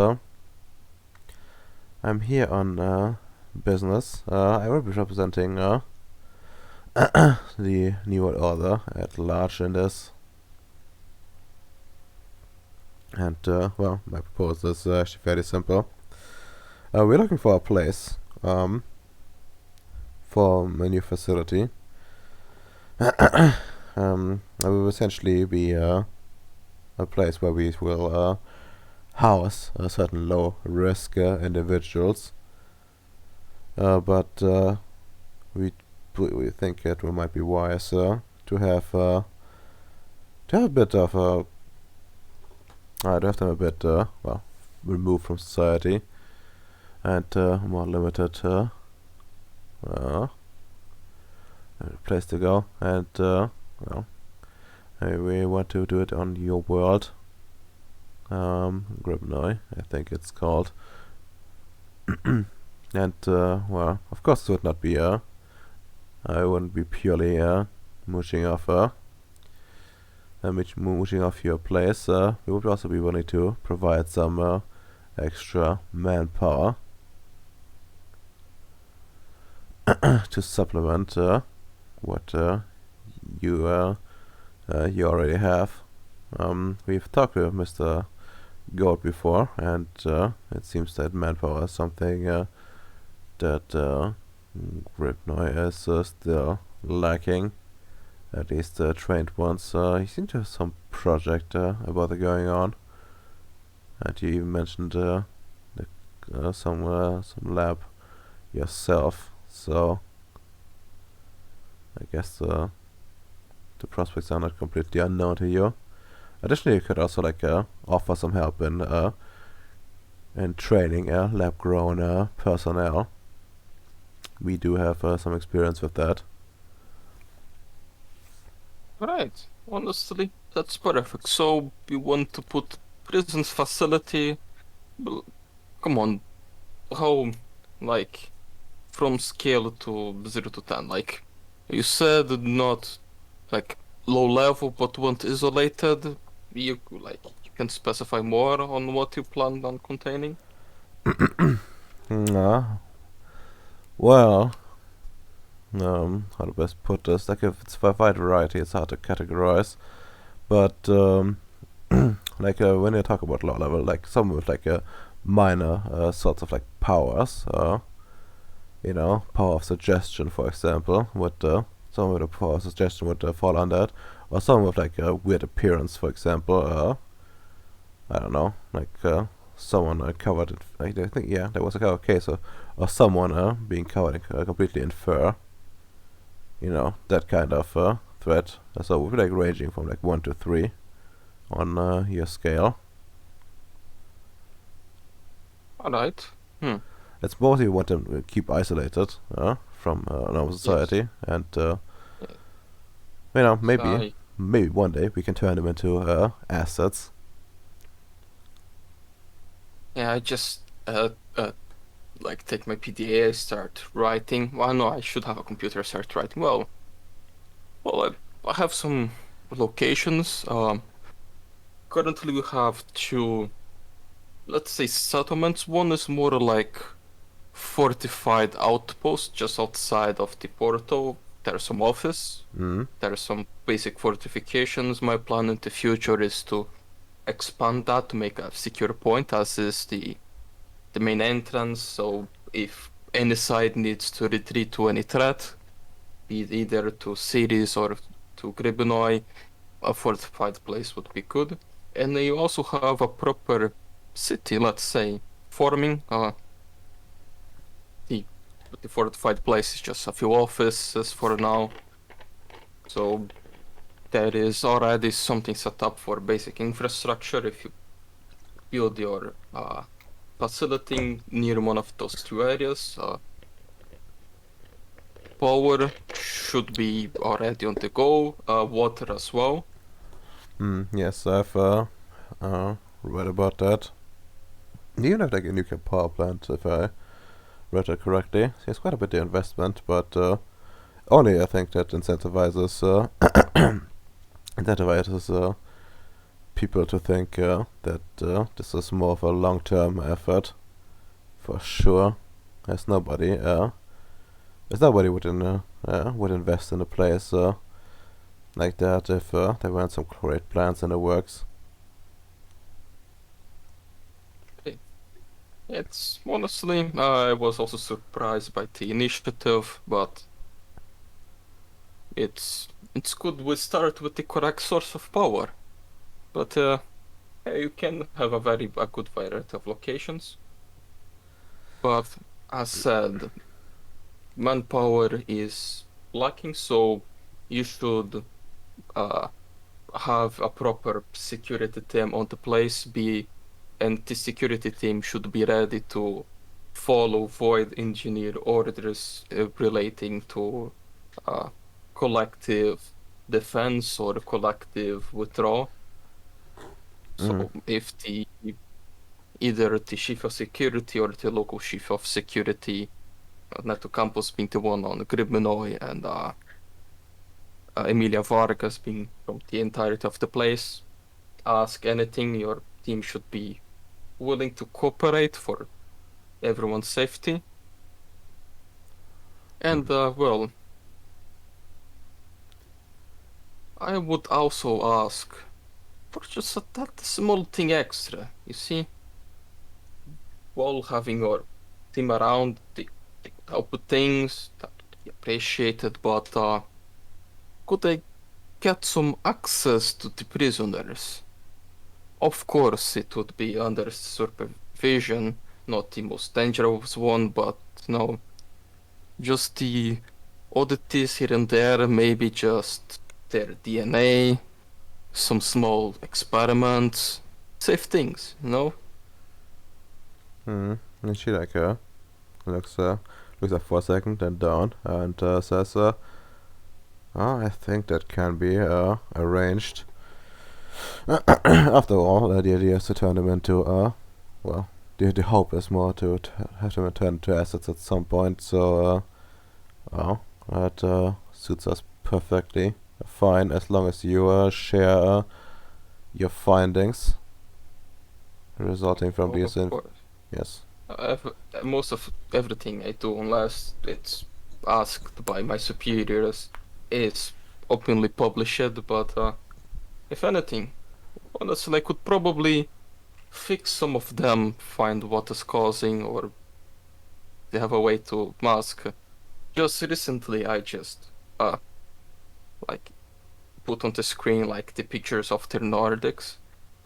S1: I'm here on business. I will be representing the New World Order at large in this. And, well, my proposal is actually fairly simple. We're looking for a place for a new facility. It will essentially be a place where we will house certain low-risk individuals. But we think it might be wise to have a bit of a to have them a bit well, removed from society and more limited place to go. And well, we want to do it on your world, Gribnoi, I think it's called. And well, of course, it would not be I wouldn't be purely mooching off mooching off your place. We would also be willing to provide some extra manpower to supplement what you already have. We've talked with Mr. Goat before, and it seems that manpower is something that Gripnoi is still lacking. At least trained ones. You seem to have some project about it going on, and you even mentioned some lab yourself. So I guess the prospects are not completely unknown to you. Additionally, you could also offer some help in training lab-grown personnel. We do have some experience with that.
S3: Right. Honestly, that's perfect. So we want to put prisons facility. Come on, how from scale to 0 to 10? You said not low level, but want isolated. You can specify more on what you plan on containing.
S1: Well, how to best put this? If it's a wide variety, it's hard to categorize. But when you talk about low level, some with minor sorts of powers, power of suggestion, for example, some with a power of suggestion would fall under it, or some with a weird appearance, for example. I don't know, someone covered in. I think there was a case of someone being covered completely in fur. That kind of threat. So we're ranging from 1 to 3 on your scale.
S3: Alright.
S1: It's mostly want them to keep isolated from normal society, and maybe one day we can turn them into assets.
S3: Yeah, I just take my PDA, start writing. Well, no, I should have a computer, start writing. Well, I have some locations. Currently we have 2, let's say, settlements. One is more fortified outpost just outside of the portal. There's some office. There's some basic fortifications. My plan in the future is to expand that to make a secure point, as is the main entrance. So if any side needs to retreat to any threat, be it either to Ceres or to Gribinoi, a fortified place would be good. And you also have a proper city, let's say, forming. The fortified place is just a few offices for now. So there is already something set up for basic infrastructure. If you build your facility near one of those 2 areas, power should be already on the go, water as well.
S1: Yes, I've read about that. You even have a nuclear power plant, if I read it correctly. So it's quite a bit of investment, but only I think that incentivizes people to think that this is more of a long-term effort, for sure. there's nobody. There's nobody would invest in a place like that if there weren't some great plans in the works.
S3: It's honestly, I was also surprised by the initiative, but it's good we start with the correct source of power. But you can have a good variety of locations. But as said, manpower is lacking, so you should uh, have a proper security team on the place, and the security team should be ready to follow void engineer orders relating to uh, collective defense or collective withdrawal.
S1: Mm.
S3: So if either the chief of security or the local chief of security, Neto Campos being the one on Gribmenoy and Emilia Vargas being from the entirety of the place, ask anything, your team should be willing to cooperate for everyone's safety. And well, I would also ask for just that small thing extra. You see, while having your team around, they could help with things that would be appreciated. But could I get some access to the prisoners? Of course, it would be under supervision, not the most dangerous one, but no, just the oddities here and there, maybe just their DNA, some small experiments, safe things, you know?
S1: Hmm. And she looks looks up for a second and down and says, "Oh, I think that can be arranged." After all, the idea is to turn them into well, the hope is more to have them turn into assets at some point. So well, that suits us perfectly. Fine, as long as you share your findings resulting from these.
S3: Of course.
S1: Yes.
S3: Most of everything I do, unless it's asked by my superiors, is openly published. But if anything, honestly, I could probably fix some of them, find what is causing, or they have a way to mask. Just recently, I just like put on the screen like the pictures of the Nordics.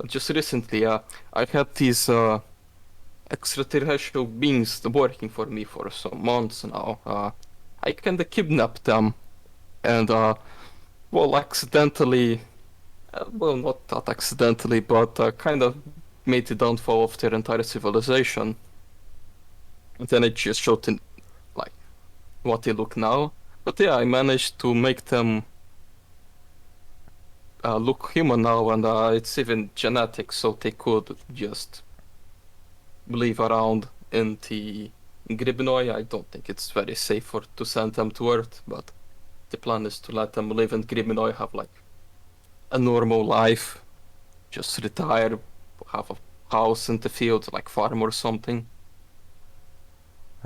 S3: Just recently, I had these extraterrestrial beings working for me for some months now. I kinda kidnapped them and well, accidentally, well, not that accidentally, but kind of made the downfall of their entire civilization. And then I just showed them like what they look now. But yeah, I managed to make them look human now, and it's even genetic, so they could just live around in the Gribnoi. I don't think it's very safe to send them to Earth, but the plan is to let them live in Gribnoi, have like a normal life, just retire, have a house in the field, like farm or something.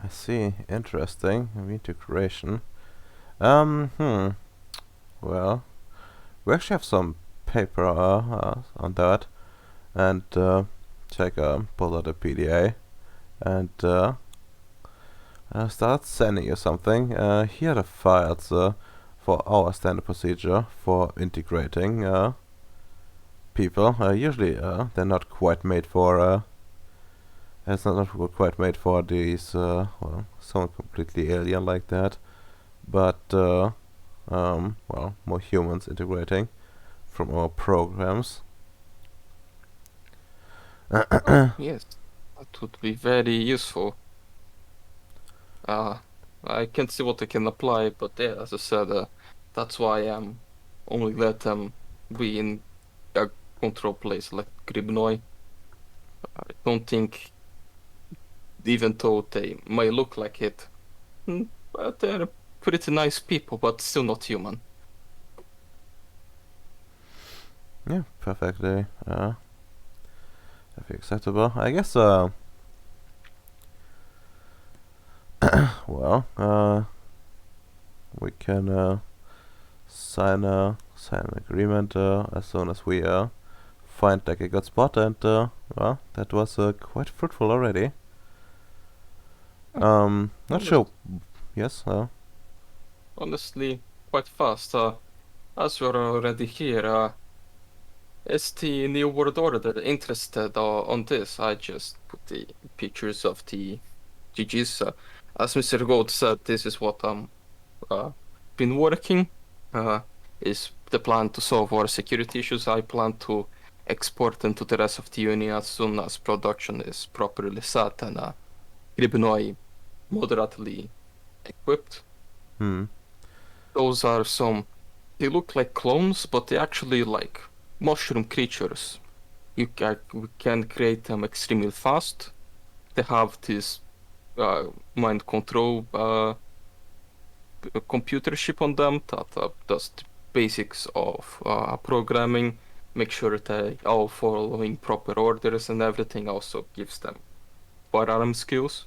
S1: I see. Interesting. Integration. Well, we actually have some paper on that, and check pull out a PDA, and start sending you something. Here are the files for our standard procedure for integrating people. Usually they're not quite made for. It's not quite made for these well, someone completely alien like that, but well, more humans integrating from our programs.
S3: Yes, that would be very useful. I can't see what I can apply, but yeah, as I said, that's why I'm only let them be in a control place like Gribnoi. I don't think, even though they may look like it, but they're pretty nice people, but still not human.
S1: Yeah, perfectly acceptable. I guess Well, we can sign an agreement as soon as we find like a good spot, and well, that was quite fruitful already. Not sure. Yes.
S3: Honestly, quite fast. As we're already here, is the New World Order interested on this? I just put the pictures of the GGs. As Mr. Gold said, this is what I'm been working. Is the plan to solve our security issues. I plan to export them to the rest of the Union as soon as production is properly set and Gribnoi moderately equipped.
S1: Hmm.
S3: Those are some. They look like clones, but they actually like mushroom creatures. We can create them extremely fast. They have this mind control computer chip on them that does the basics of programming, make sure they all following proper orders and everything. Also gives them firearm skills.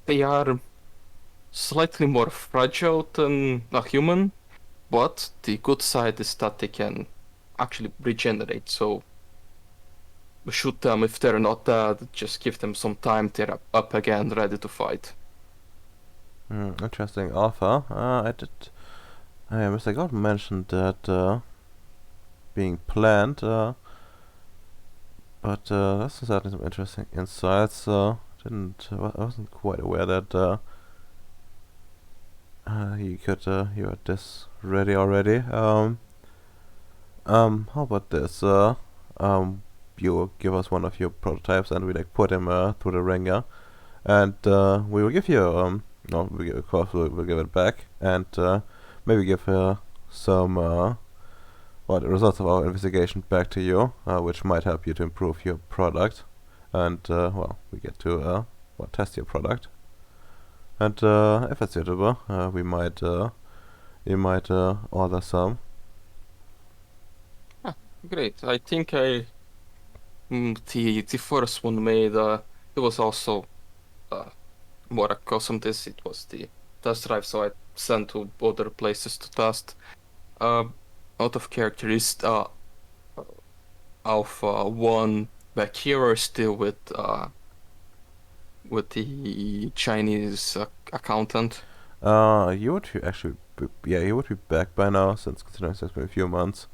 S3: They are slightly more fragile than a human, but the good side is that they can actually regenerate. So shoot them if they're not dead. Just give them some time. They're up again, ready to fight.
S1: Interesting offer. I did. Mr. God mentioned that being planned, but that's certainly some interesting insights. I wasn't quite aware that you had this ready already. How about this? You give us one of your prototypes, and we like put him through the ringer, and we will give you no, of course we'll give it back, and maybe give some the results of our investigation back to you, which might help you to improve your product, and well, we get to test your product, and if it's suitable, you might order some.
S3: Great. I think the first one made it was also more accustomed to this. It was the test drive, so I sent to other places to test. Out of character is Alpha 1 back here or still with the Chinese accountant?
S1: You would actually, yeah, you would be back by now, since considering it's been a few months.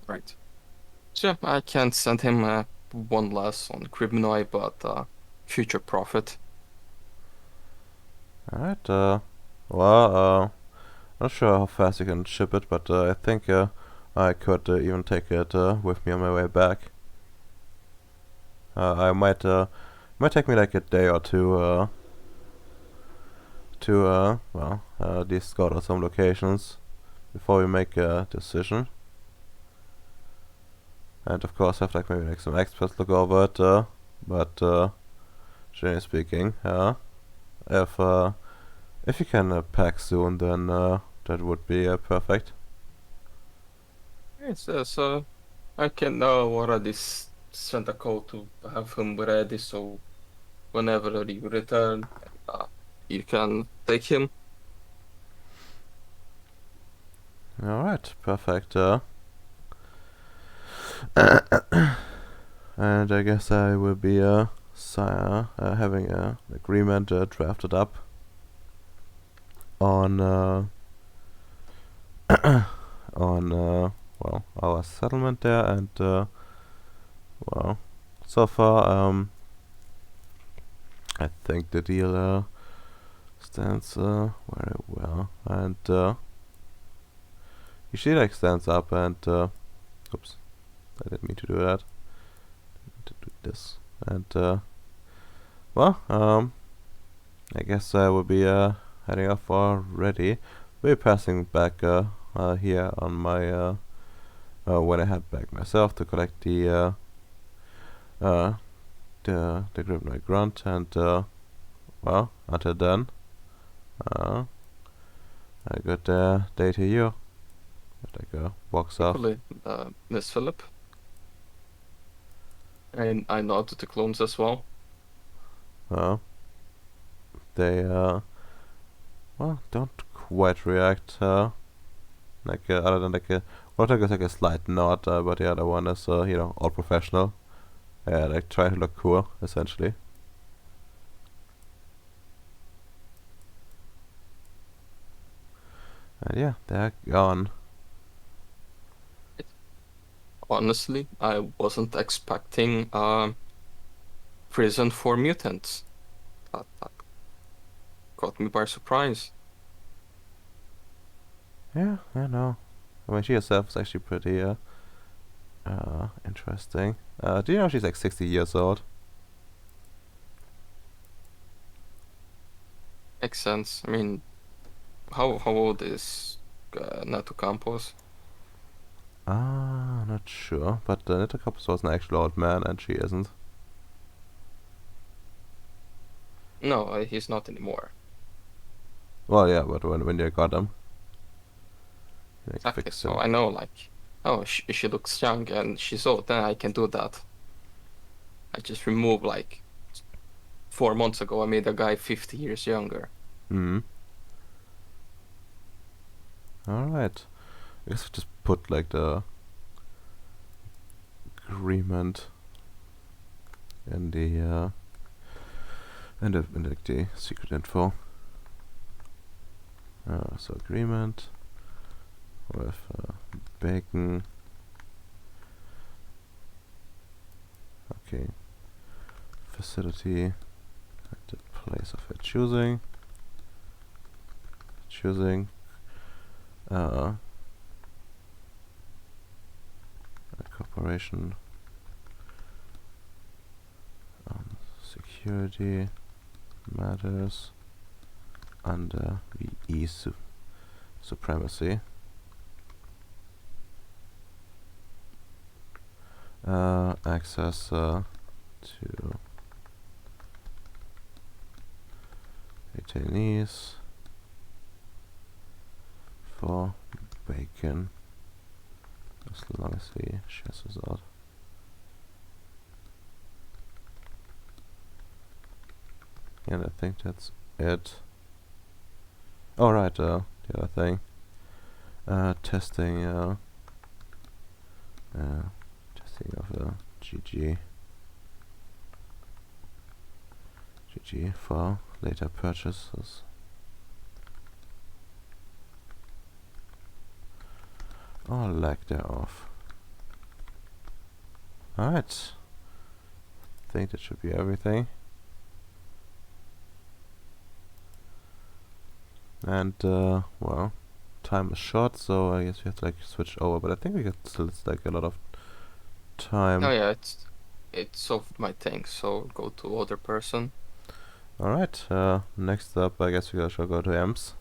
S3: Right. So yeah, I can send him one less on Cribnoi, but future profit.
S1: Alright, well, not sure how fast you can ship it, but I think I could even take it with me on my way back. I might take me like a day or two to de-scout out some locations before we make a decision. And of course have like maybe like some experts look over it, but generally speaking, if you can pack soon, then that would be perfect.
S3: Yes, so I can already send a call to have him ready, so whenever you return, you can take him.
S1: Alright, perfect. And I guess I will be having an agreement drafted up on on well, our settlement there, and well, so far I think the deal stands very well, and she like stands up and oops, I didn't mean to do that. To do this, and well, I guess I will be heading off already. We're passing back here on my when I head back myself to collect the Gribnoy Grunt, and well, until then, a good day to you. Like walks off.
S3: Equally, Miss Phillip. And I nod to the clones as well.
S1: Uh, they well, don't quite react. Other than one thing is like a slight nod, but the other one is all professional. Yeah, like try to look cool, essentially. And yeah, they're gone.
S3: Honestly, I wasn't expecting prison for mutants. That caught me by surprise.
S1: Yeah, I know. I mean, she herself is actually pretty interesting. Do you know she's like 60 years old?
S3: Makes sense. I mean, how old is Nato Campos?
S1: Not sure, but Nita Campos was an actual old man, and she isn't.
S3: No, he's not anymore.
S1: Well, yeah, but when you got him, like,
S3: Exactly.
S1: fixed
S3: So
S1: him.
S3: I know, like, oh, she looks young and she's old. Then I can do that. I just remove like 4 months ago. I made a guy 50 years younger.
S1: Hmm. All right. I guess we just put like the agreement in the the secret info. So agreement with Bacon. Okay. Facility at the place of her choosing. A corporation security matters under VE supremacy. Access to detainees for Bacon as long as he shares us out. And I think that's it. Oh right, the other thing. Testing testing of GG for later purchases. Or lack thereof. Alright. I think that should be everything. And well, time is short, so I guess we have to like switch over, but I think we got still like a lot of time.
S3: Oh yeah, it solved my thing. So go to other person.
S1: Alright, next up I guess we shall go to Ems.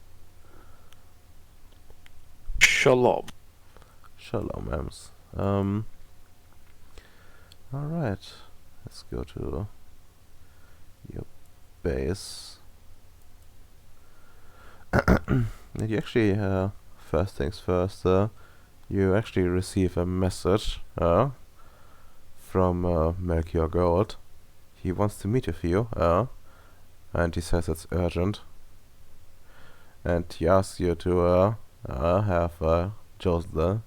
S4: Shalom.
S1: Shalom, Ems. Alright, let's go to your base. And you actually, first things first, you actually receive a message from Melchior Gold. He wants to meet with you, and he says it's urgent. And he asks you to have Jocelyn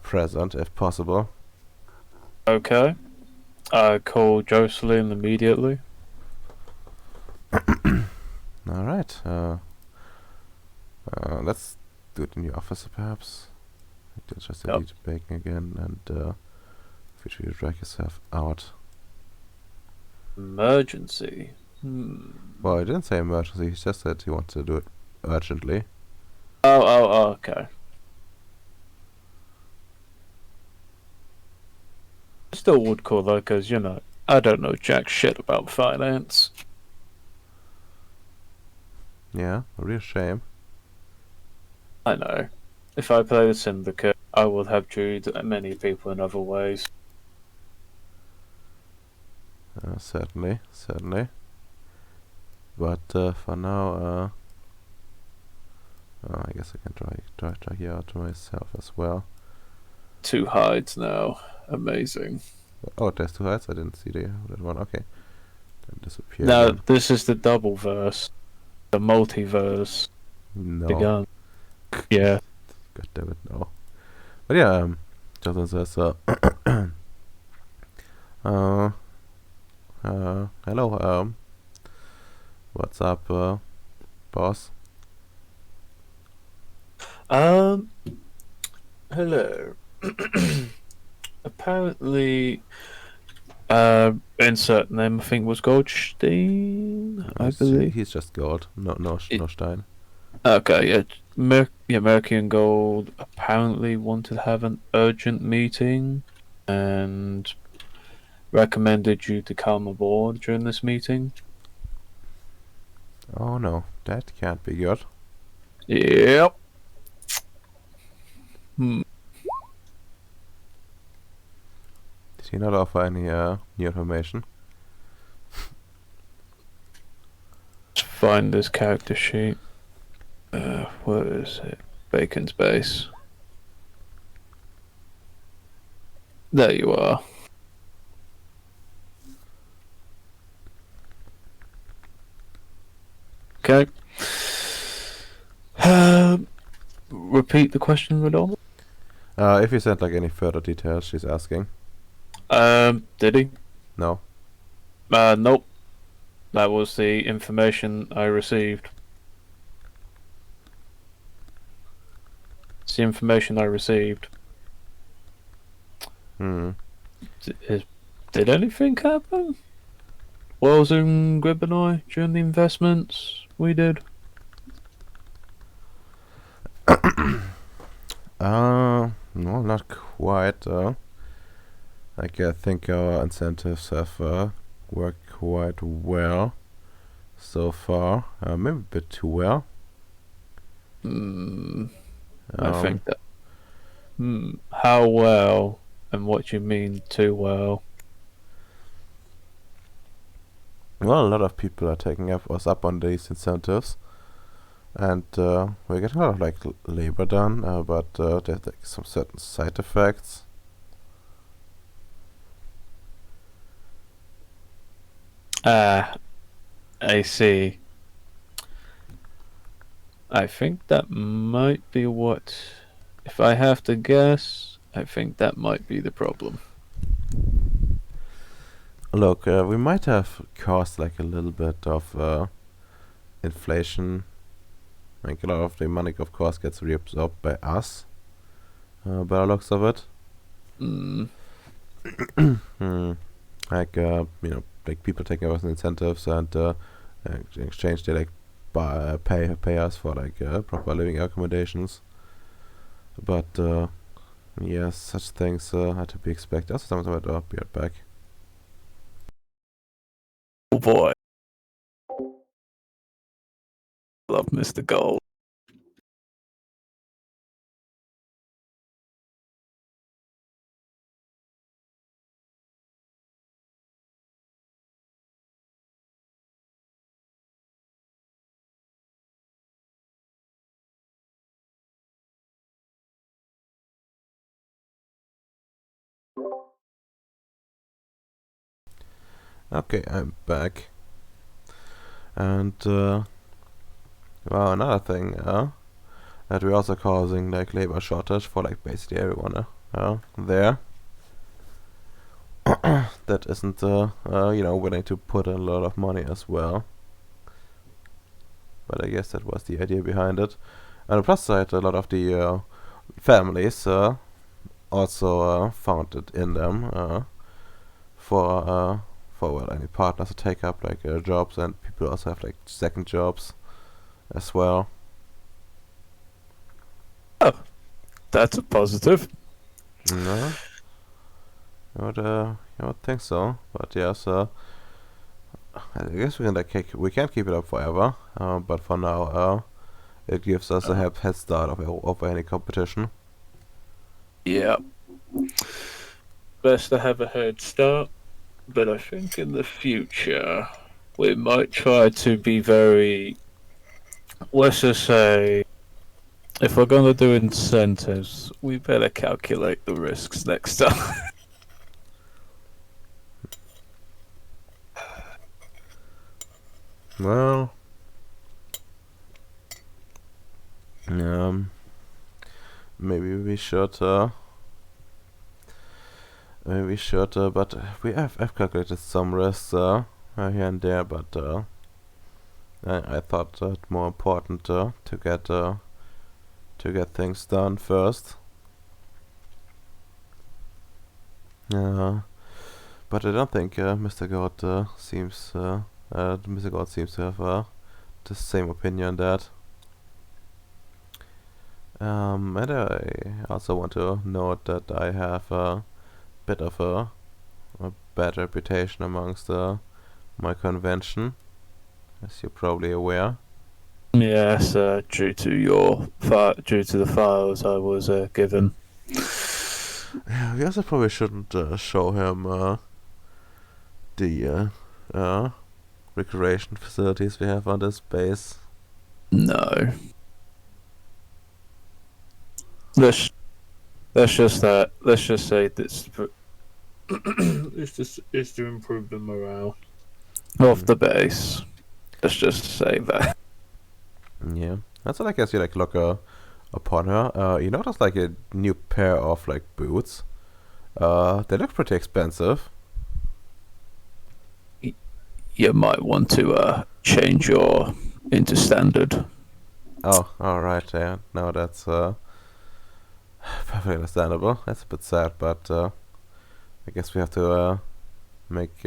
S1: present if possible.
S4: Okay. I call Jocelyn immediately.
S1: Alright, let's do it in the office perhaps. You'll just
S4: Yep.
S1: need Bacon again, and feel free to drag yourself out.
S4: Emergency.
S1: Well, he didn't say emergency, he just said he wants to do it urgently.
S4: Oh, okay. Still would call though, because, I don't know jack shit about finance.
S1: Yeah, a real shame.
S4: I know. If I play the Syndicate, I will have Jude many people in other ways.
S1: Certainly. But for now, I guess I can try you out myself as well.
S4: 2 hides now. Amazing.
S1: Oh, there's 2 heights. I didn't see that one. Okay, then disappear. here
S4: No,
S1: again.
S4: this is the double verse, the multiverse
S1: No.
S4: begun. Yeah.
S1: God damn it, no. But yeah, Justin says, hello, what's up, boss?
S4: Hello. Apparently, insert name I think was Goldstein, I believe.
S1: He's just gold, no Stein.
S4: Okay, yeah, Mercury and Gold apparently wanted to have an urgent meeting, and recommended you to come aboard during this meeting.
S1: Oh no, that can't be good.
S4: Yep. Hmm.
S1: Did he not offer any new information?
S4: Let's find this character sheet. What is it? Bacon's base. There you are. Okay. Repeat the question, Rodolfo.
S1: If you sent like any further details, she's asking.
S4: Did he?
S1: No.
S4: Nope. That was the information I received. It's the information I received. Did anything happen? Wells and Grib and I during the investments we did?
S1: No, not quite. Like I think our incentives have worked quite well so far. Maybe a bit too well.
S4: I think that. How well, and what do you mean too well?
S1: Well, a lot of people are taking us up on these incentives, and we're getting a lot of like labor done, but there's like some certain side effects.
S4: I see. I think that might be what. If I have to guess, I think that might be the problem.
S1: Look, we might have caused like a little bit of inflation. Like a lot of the money, of course, gets reabsorbed by us. By the looks of it. Like like people taking us incentives and in exchange they like pay us for like proper living accommodations. But yes, such things are to be expected. Also, someone's about to be right back.
S4: Oh boy. Love Mr. Gold.
S1: Okay, I'm back. And well, another thing that we're also causing like labor shortage for like basically everyone there that isn't willing to put in a lot of money as well. But I guess that was the idea behind it. On the plus side, a lot of the families also found it in them for well, any partners to take up like jobs, and people also have like second jobs as well.
S4: Oh, that's a positive.
S1: No, I would think so. But yes, I guess we can we can't keep it up forever. But for now, it gives us a head start over any competition.
S4: Yeah. Best to have a head start, but I think in the future we might try to be very. Let's just say, if we're going to do incentives, we better calculate the risks next time.
S1: Well, um, maybe we should. Maybe we should. But I've calculated some risks here and there. But I thought it more important to get things done first. But I don't think Mr. God Mr. God seems to have the same opinion on that. And I also want to note that I have a bit of a bad reputation amongst my convention, as you're probably aware.
S4: Yes, due to the files I was given.
S1: Yeah, we also probably shouldn't show him the recreation facilities we have on this base.
S4: No. Let's just say this. It's to improve the morale of the base. Let's just say that.
S1: Yeah, that's what I guess you like look upon her. You notice like a new pair of like boots. They look pretty expensive.
S4: You might want to change your into standard.
S1: Oh, alright, yeah. No, that's perfectly understandable. That's a bit sad, but I guess we have to make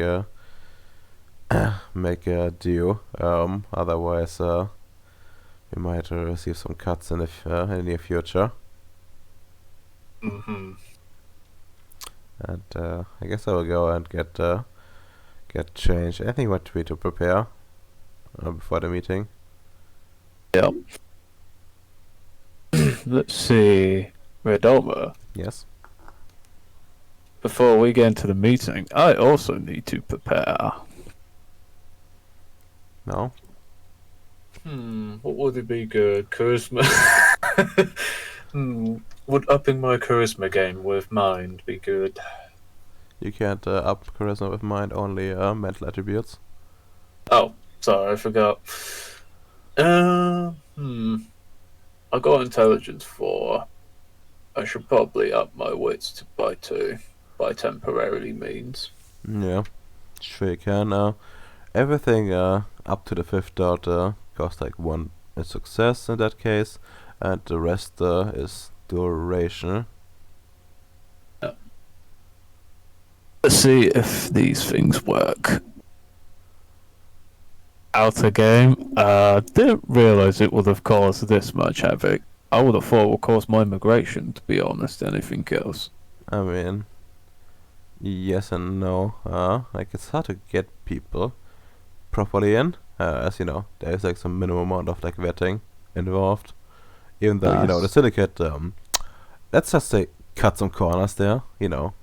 S1: make a do. Otherwise, we might receive some cuts in the near future.
S4: Mm-hmm.
S1: And I guess I will go and get changed. Anything you want me to prepare before the meeting?
S4: Yep. Let's see. Redolma,
S1: Yes.
S4: before we get into the meeting, I also need to prepare.
S1: No.
S4: What would it be good? Charisma. Would upping my charisma game with mind be good?
S1: You can't up charisma with mind, only mental attributes.
S4: Oh, sorry, I forgot. I got intelligence 4. I should probably up my wits by 2, by temporarily means.
S1: Yeah, sure you can. Everything up to the 5th dot costs like 1 success in that case, and the rest is duration.
S4: Let's see if these things work. Outer game. Didn't realize it would have caused this much havoc. I would have thought it would cause my migration, to be honest. Anything else?
S1: I mean, yes and no. Like it's hard to get people properly in. As you know, there is like some minimum amount of like vetting involved. Even though you know the syndicate, let's just say cut some corners there. You know,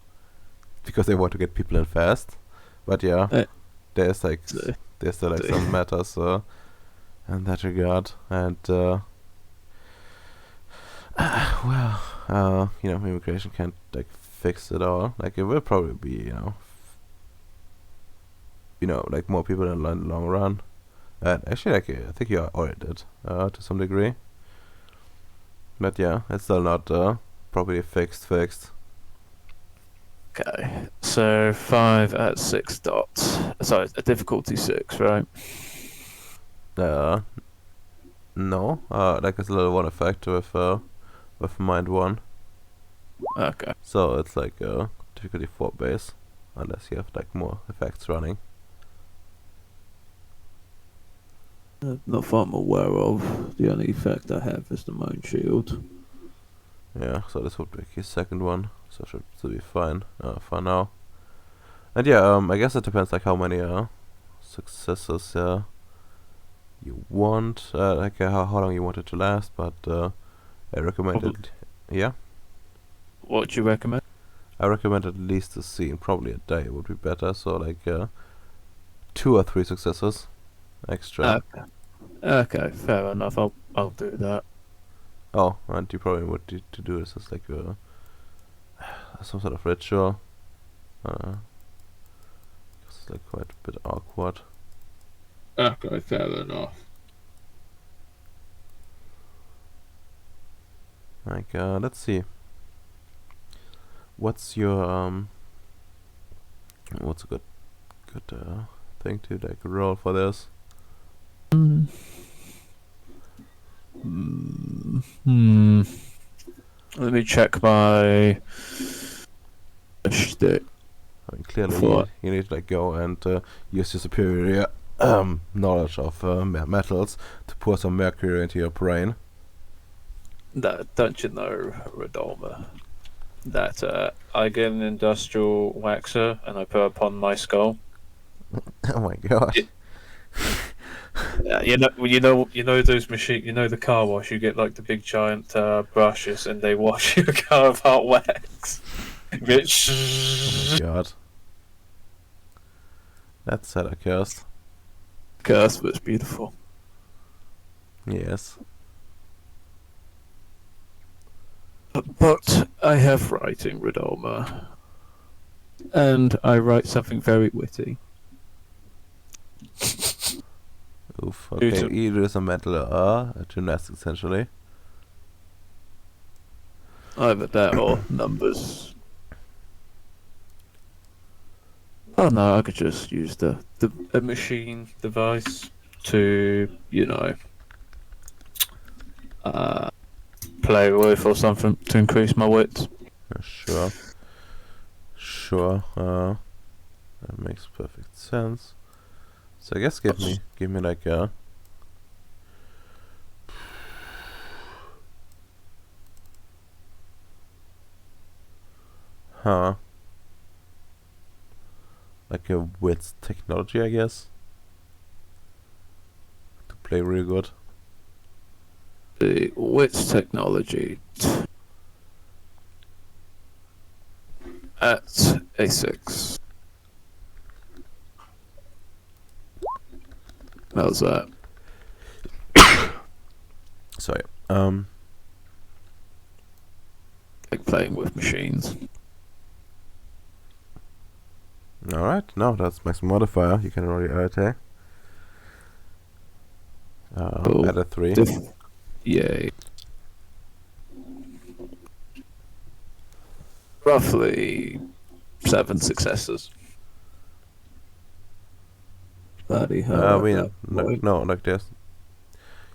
S1: because they want to get people in fast. But yeah, there's like there's still like some matters in that regard, and you know, immigration can't like fix it all. Like it will probably be you know, like more people in the long run. And actually, like I think you already did to some degree. But yeah, it's still not properly fixed.
S4: Okay, so 5 at 6 dots. Sorry, a difficulty 6, right?
S1: No. Like it's a level 1 effect with mind 1.
S4: Okay.
S1: So it's like difficulty 4 base, unless you have like more effects running.
S4: Not that I'm aware of. The only effect I have is the mind shield.
S1: Yeah, so this would be his second one, so should be fine for now. And yeah, I guess it depends like how many successes you want, like how long you want it to last, but I recommend it. Yeah,
S4: What do you recommend?
S1: I recommend at least a scene, probably a day would be better. So like 2 or 3 successes extra.
S4: Okay, fair enough. I'll do that.
S1: Oh, and you probably would need to do this as like some sort of ritual. It's like quite a bit awkward.
S4: Okay, fair enough.
S1: Like, let's see. What's your what's a good thing to like roll for this?
S4: Hmm. Let me check my shtick.
S1: I mean, clearly
S4: For
S1: you need to like go and use your superior knowledge of metals to pour some mercury into your brain.
S4: that, don't you know, Radoma, that I get an industrial waxer and I put it upon my skull.
S1: Oh my god.
S4: It- you know those machine, you know the car wash. You get like the big giant brushes, and they wash your car with hot wax.
S1: Oh my god. That's sad cursed.
S4: Curse, but it's beautiful.
S1: Yes.
S4: But I have writing, Radoma, and I write something very witty.
S1: Oof.
S4: Due
S1: Okay,
S4: to-
S1: you do some mental gymnastics essentially.
S4: Either that or numbers. Oh no, I could just use a machine device to, play with or something to increase my wits.
S1: Sure. Sure. That makes perfect sense. So I guess give me like a like a wits technology, I guess, to play really good.
S4: The wits technology at A6. How's that?
S1: Sorry.
S4: Like playing with machines.
S1: All right. No, that's max modifier. You can already add
S4: Cool.
S1: add a 3.
S4: Yay. Roughly 7 successes. Bloody hell.
S1: I mean, no, like this.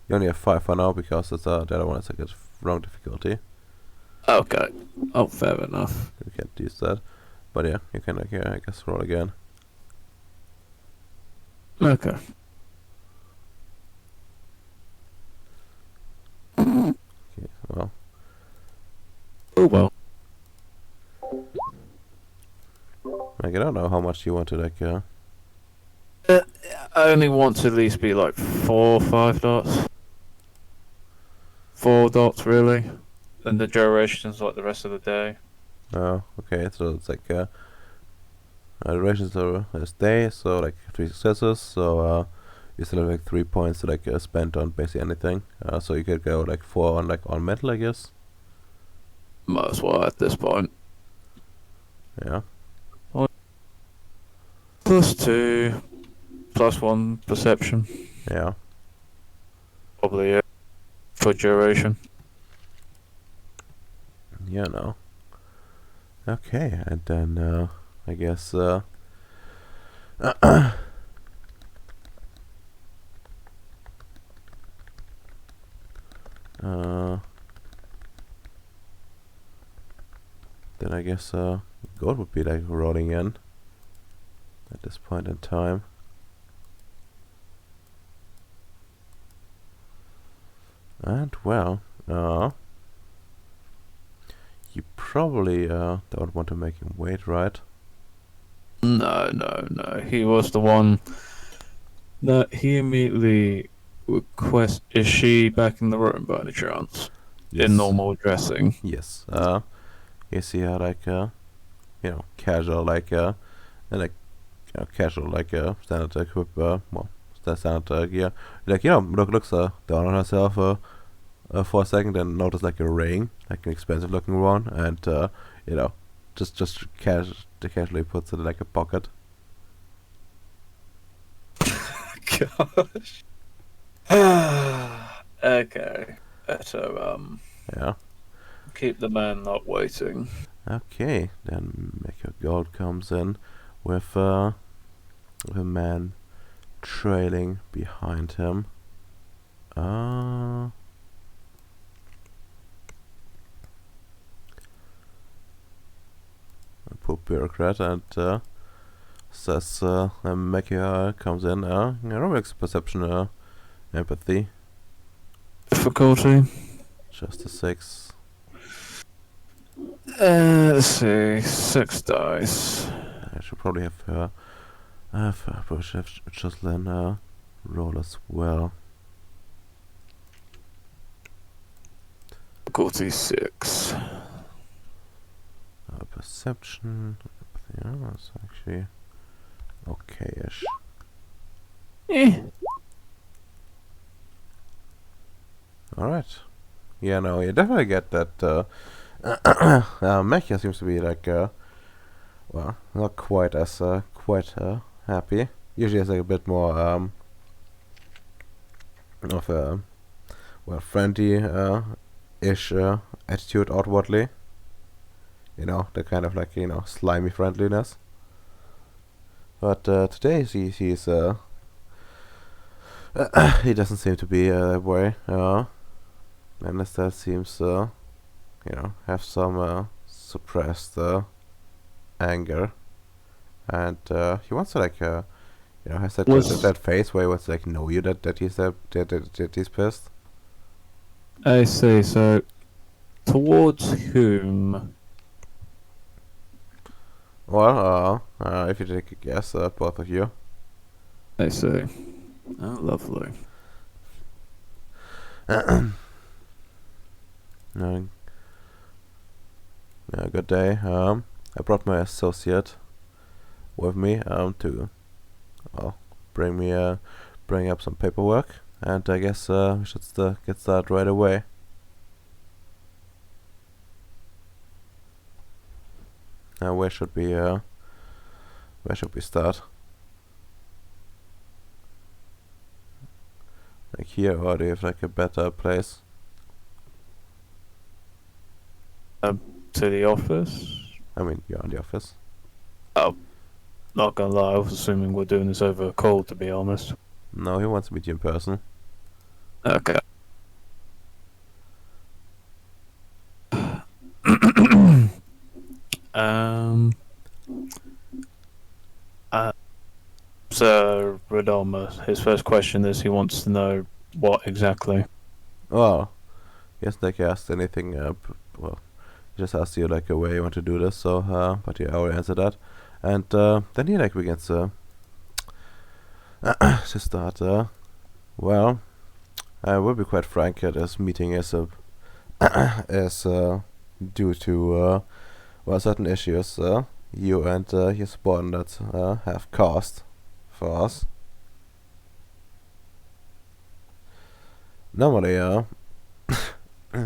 S1: You only have 5 for now because it's the other one is like a wrong difficulty.
S4: Okay. Oh, fair enough.
S1: You can't use that. But yeah, you can like I guess roll again.
S4: Okay.
S1: Okay, well.
S4: Oh well.
S1: Like I don't know how much you want to like
S4: I only want to at least be like 4 or 5 dots. 4 dots, really. And the duration's like the rest of the day.
S1: oh, okay, so it's like durations are a day, so like 3 successes, so you still have like 3 points to like spend on basically anything. So you could go like 4 on like on metal, I guess.
S4: Might as well at this point.
S1: Yeah.
S4: +2, +1 perception.
S1: Yeah.
S4: Probably it. For duration.
S1: Yeah, no. Okay, and then I guess then I guess God would be like rolling in at this point in time. And well, you probably don't want to make him wait, right?
S4: No. He was the one that he immediately request. Is she back in the room by any chance?
S1: Yes.
S4: In normal dressing.
S1: Yes. You see her like casual like and like casual like standard equip standard gear. Like looks down on herself for a second and notice like a ring, like an expensive looking one, and just casually puts it in like a pocket.
S4: gosh. Okay. So,
S1: Yeah.
S4: keep the man not waiting.
S1: Okay, then Mecha Gold comes in with a man trailing behind him. A poor bureaucrat, and says Mecha comes in. Aerobics, perception, empathy,
S4: Difficulty.
S1: just a 6.
S4: Let's see. 6 dice.
S1: I should probably have her. Jocelyn roll as well.
S4: Difficulty 6.
S1: Perception. Yeah, that's actually okay-ish. Alright. Yeah, no, you definitely get that. Mecha seems to be like, well, not quite as happy. Usually has like a bit more of a friendly ish attitude outwardly. You know, the kind of like, you know, slimy friendliness. But today he's he doesn't seem to be that way. Unless that seems you know, have some suppressed anger, and he wants to like you know, has that face where he wants to like know you that he's that he's pissed.
S4: I see. So, towards whom?
S1: Well, if you take a guess, both of you.
S4: I see. Oh, lovely.
S1: Good day. I brought my associate with me to bring up some paperwork, and I guess we should get started right away. Where should we start? Like here, or do you have like a better place?
S4: To the office?
S1: I mean, you're in the office.
S4: Not gonna lie, I was assuming we're doing this over a call, to be honest.
S1: No, he wants to meet you in person.
S4: Okay. So, Radoma, his first question is he wants to know what exactly.
S1: Well, he hasn't like asked anything. Well, he just asked you like a way you want to do this. So, but you already answered that, and then he like begins to start. Well, I will be quite frank. This meeting is is due to well, certain issues you and your subordinates have caused for us. Normally,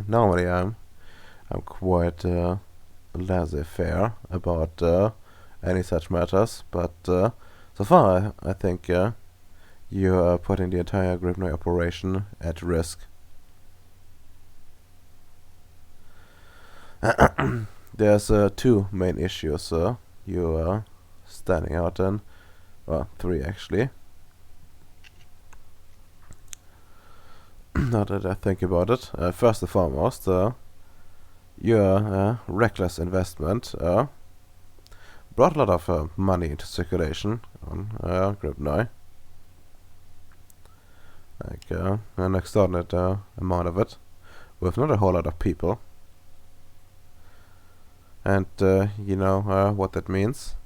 S1: normally I'm quite laissez-faire about any such matters, but so far I think you are putting the entire Gripnoy operation at risk. There's two main issues you are standing out in. Well, three actually. Now that I think about it, first and foremost, your reckless investment brought a lot of money into circulation on Gripnoy. Like an extraordinary amount of it, with not a whole lot of people. And you know what that means?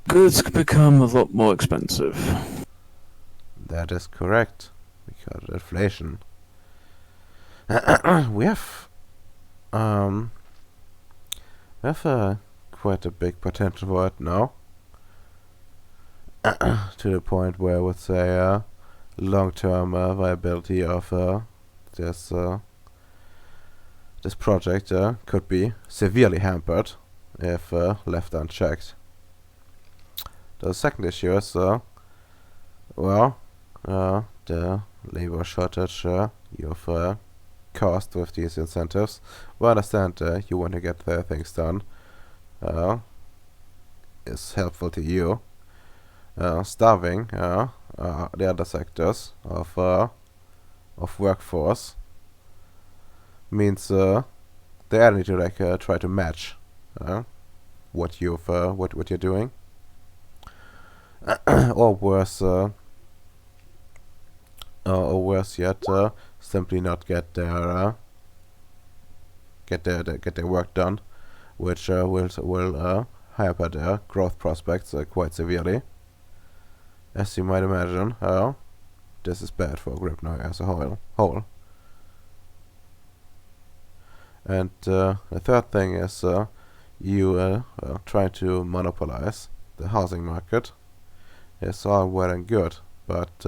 S4: Goods could become a lot more expensive.
S1: That is correct, because of inflation. We have quite a big potential for it now. To the point where I would say long-term viability of this project could be severely hampered if left unchecked. the second issue is, the labor shortage you've caused with these incentives. We understand you want to get things done. Is helpful to you. Starving the other sectors of workforce means they are need to try to match what you're doing, or worse yet, simply not get their work done, which will hamper their growth prospects quite severely. As you might imagine, this is bad for Gripno as a whole. And the third thing is you try to monopolize the housing market. It's all well and good, but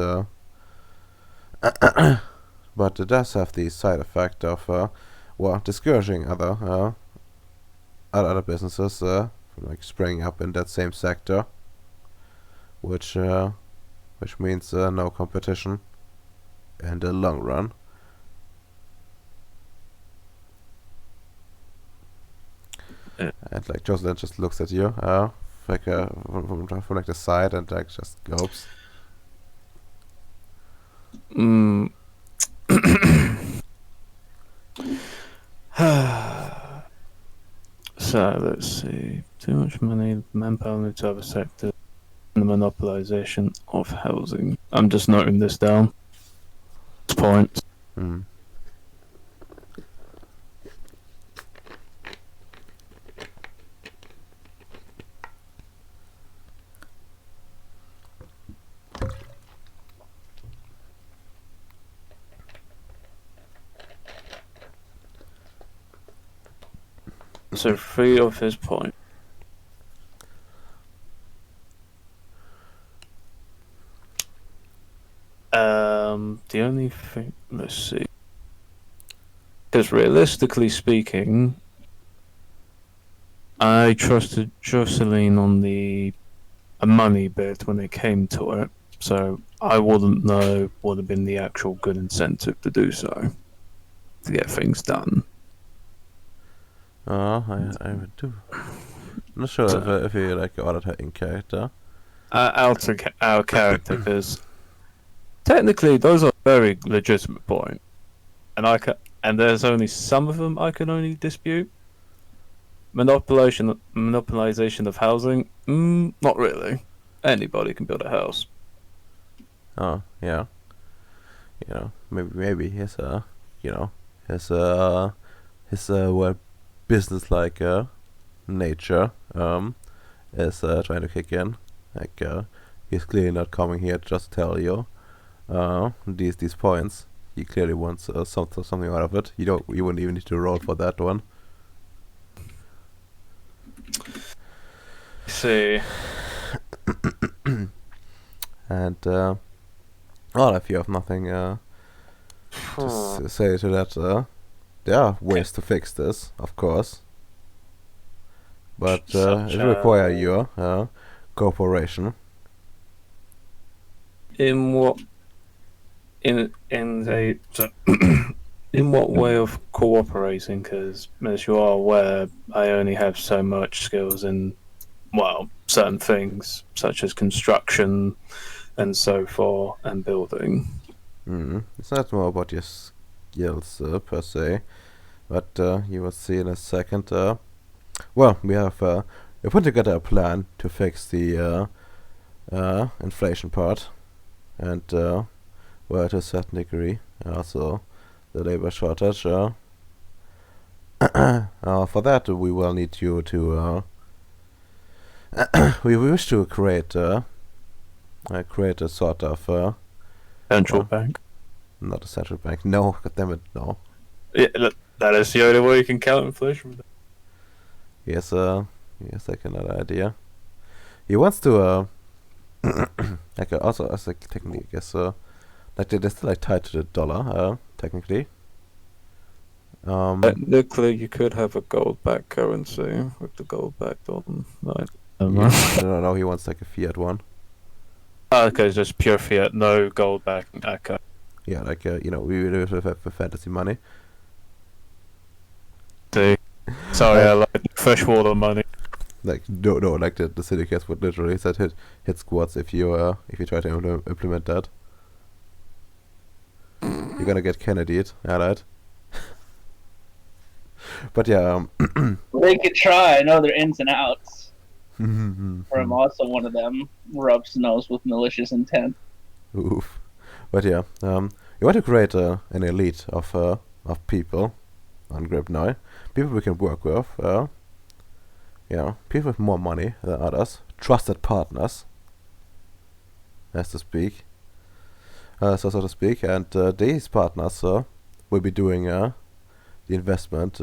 S1: but it does have the side effect of discouraging other businesses from like springing up in that same sector, which means no competition in the long run. And like Jocelyn just looks at you, like from like the side, and like just gulps.
S4: So let's see. Too much money, manpower moved to other sectors, and the monopolization of housing. I'm just noting this down. Point.
S1: Hmm.
S4: So 3 of his points. The only thing, let's see, because realistically speaking, I trusted Jocelyn on the money bit when it came to it, so I wouldn't know what would have been the actual good incentive to do so, to get things done.
S1: I would do. I'm not sure if you like ordered her in character.
S4: Our character, because technically those are very legitimate points, and there's only some of them I can only dispute. Monopolization of housing, not really. Anybody can build a house.
S1: Oh yeah, maybe his well business-like nature is trying to kick in. Like he's clearly not coming here just to tell you these points. He clearly wants something out of it. You wouldn't even need to roll for that one.
S4: See.
S1: And well, if you have nothing to say to that, there are ways to fix this, of course, but it requires your cooperation.
S4: In what way of cooperating? Because as you are aware, I only have so much skills in certain things such as construction and so forth and building.
S1: It's not more about your skills per se, but you will see in a second. Well, we're putting together a plan to fix the inflation part, and well, to a certain degree, also the labor shortage. For that, we will need you to. We wish to create a sort of
S4: Central bank.
S1: Not a central bank. No, goddammit, no.
S4: Yeah, that is the only way you can count inflation.
S1: Yes, like another idea. He wants to like also as like technically, I guess like they're still like tied to the dollar technically.
S4: Technically, you could have a gold-backed currency with the gold backed on, right?
S1: No, he wants like a fiat one.
S4: Okay, just pure fiat, no gold backing. Okay.
S1: Yeah, like we live with fantasy money.
S4: See. Sorry, I like freshwater money.
S1: Like no, like the syndicates would literally set hit squads if you try to implement that. You're gonna get Kennedy'd, alright. But yeah,
S5: They could try. I know their ins and outs. Or I'm also one of them. Rubs nose with malicious intent.
S1: Oof. But yeah, you want to create an elite of people on Grip now. People we can work with. People with more money than others. Trusted partners, as to speak. So to speak, and these partners will be doing the investment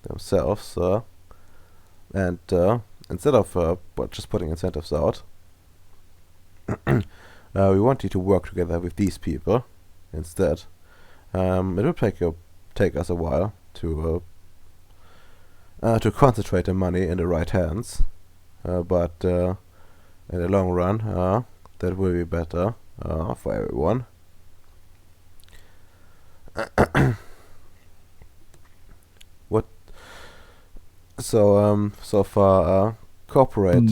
S1: themselves, and instead of just putting incentives out, we want you to work together with these people instead. It will take us a while to concentrate the money in the right hands, but in the long run, that will be better for everyone. What? So far, corporate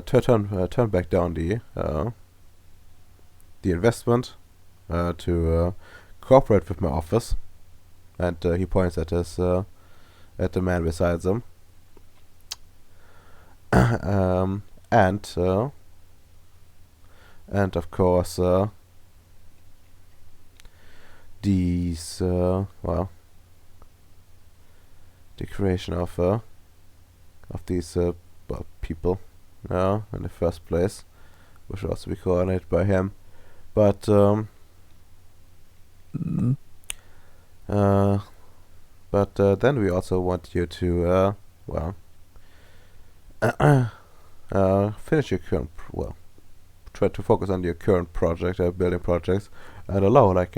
S1: turn back down the investment to cooperate with my office, and he points at his at the man beside him, and of course these the creation of these people in the first place, which should also be coordinated by him. But then we also want you to finish your current try to focus on your current project, building projects, and allow like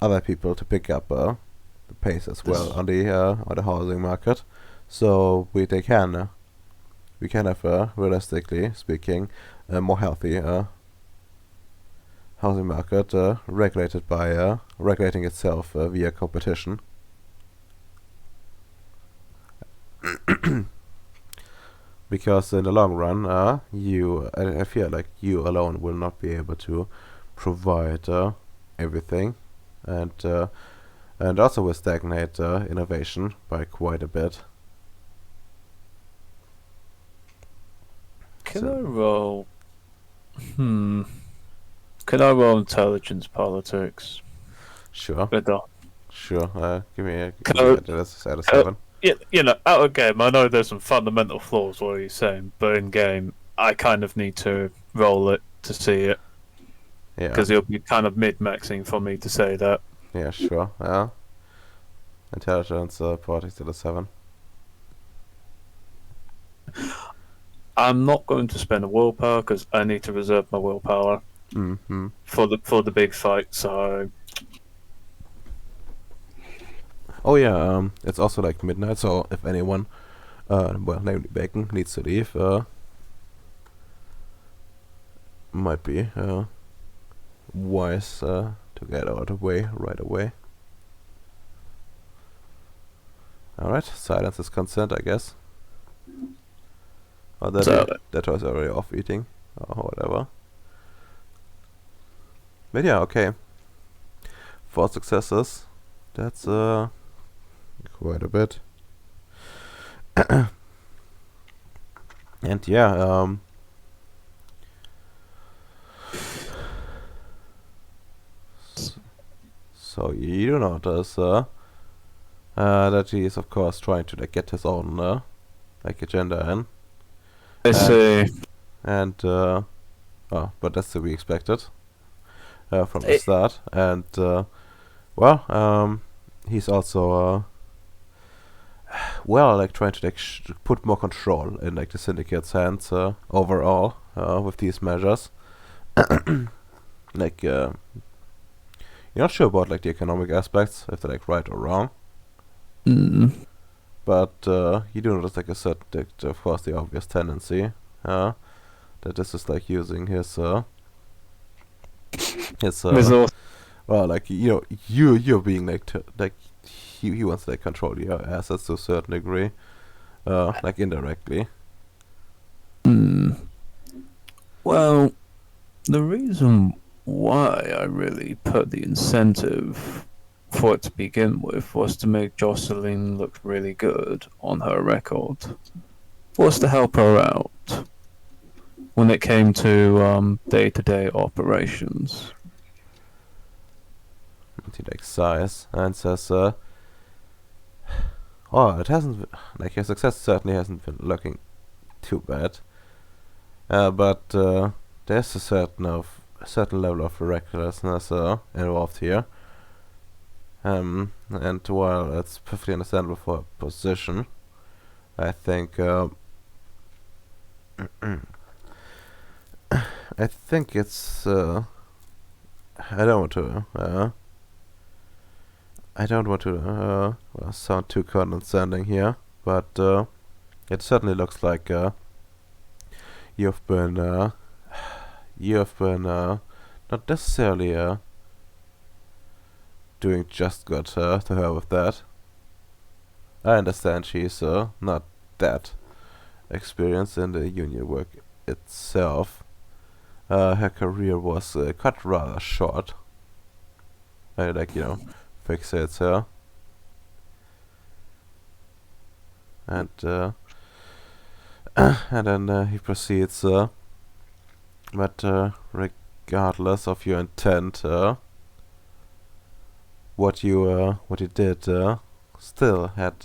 S1: other people to pick up the pace as well on the housing market, so we can have realistically speaking a more healthy housing market regulated by regulating itself via competition. Because in the long run, I feel like you alone will not be able to provide everything, and also will stagnate innovation by quite a bit.
S4: Can I roll? Can I roll intelligence politics?
S1: Sure.
S4: Better.
S1: Sure. Give me
S4: Can
S1: this out of 7.
S4: Yeah, out of game, I know there's some fundamental flaws what he's saying, but in game, I kind of need to roll it to see it.
S1: Yeah.
S4: Because it'll be kind of mid-maxing for me to say that.
S1: Yeah, sure. Intelligence politics out of 7.
S4: I'm not going to spend a willpower because I need to reserve my willpower for the big fight. So.
S1: Oh yeah, it's also like midnight, so if anyone, namely Bacon, needs to leave, might be wise to get out of the way right away. Alright, silence is consent, I guess. Or that was already off eating, or whatever. But yeah, okay. 4 successes. That's quite a bit. And yeah, so you notice that he is of course trying to like get his own like agenda in.
S4: I see.
S1: And but that's to be expected from the start. And he's also like trying to like put more control in like the syndicate's hands overall with these measures. Like you're not sure about like the economic aspects, if they're like right or wrong. but you do notice like a certain, of course, the obvious tendency, that this is like using his
S4: Resource.
S1: well, like you're being like like he wants to like control your assets to a certain degree, like indirectly.
S4: Hmm. Well, the reason why I really put the incentive for it to begin with was to make Jocelyn look really good on her record. Was to help her out when it came to day-to-day operations.
S1: And he like sighs and says, "Oh, it hasn't like your success certainly hasn't been looking too bad, but there's a certain level of recklessness involved here. And while it's perfectly understandable for a position, I think I think it's I don't want to well, sound too condescending here, but it certainly looks like you've been not necessarily doing just good to her with that. I understand she's not that experienced in the union work itself. Her career was cut rather short. I fixates her. And and then he proceeds, but regardless of your intent, what you did still had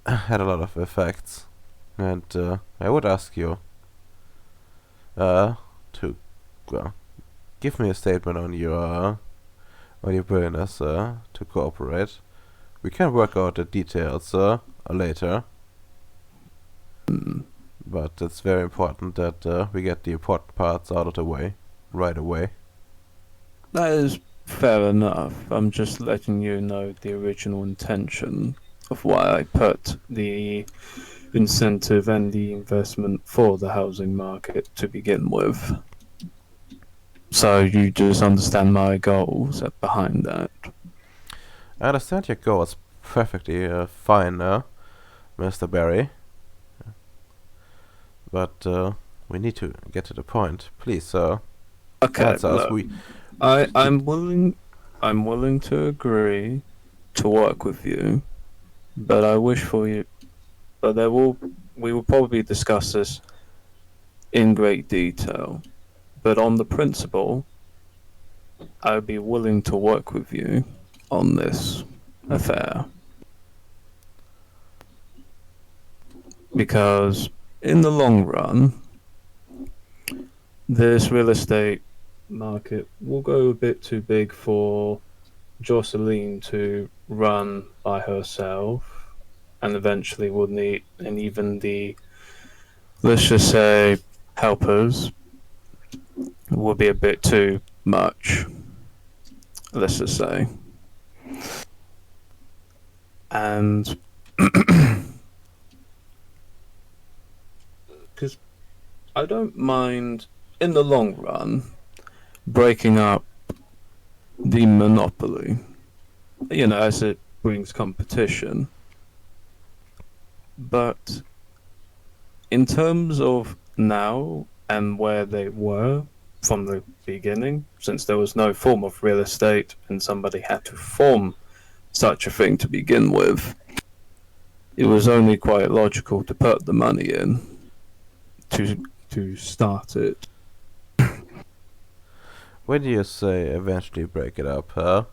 S1: had a lot of effects, and I would ask you to give me a statement on your willingness to cooperate. We can work out the details later, but it's very important that we get the important parts out of the way right away.
S4: That is fair enough. I'm just letting you know the original intention of why I put the incentive and the investment for the housing market to begin with. So you just understand my goals behind that.
S1: I understand your goals perfectly fine, Mr. Barry, but we need to get to the point. Please,
S4: Okay,
S1: answer us.
S4: look, I'm willing to agree to work with you, but I wish for you. But we will probably discuss this in great detail. But on the principle, I'd be willing to work with you on this affair. Because in the long run, this real estate market will go a bit too big for Jocelyn to run by herself, and eventually will need, and even the, let's just say, helpers will be a bit too much, let's just say. And because I don't mind, in the long run, breaking up the monopoly, as it brings competition. But in terms of now and where they were from the beginning, since there was no form of real estate and somebody had to form such a thing to begin with, it was only quite logical to put the money in to start it.
S1: When do you say eventually break it up, huh?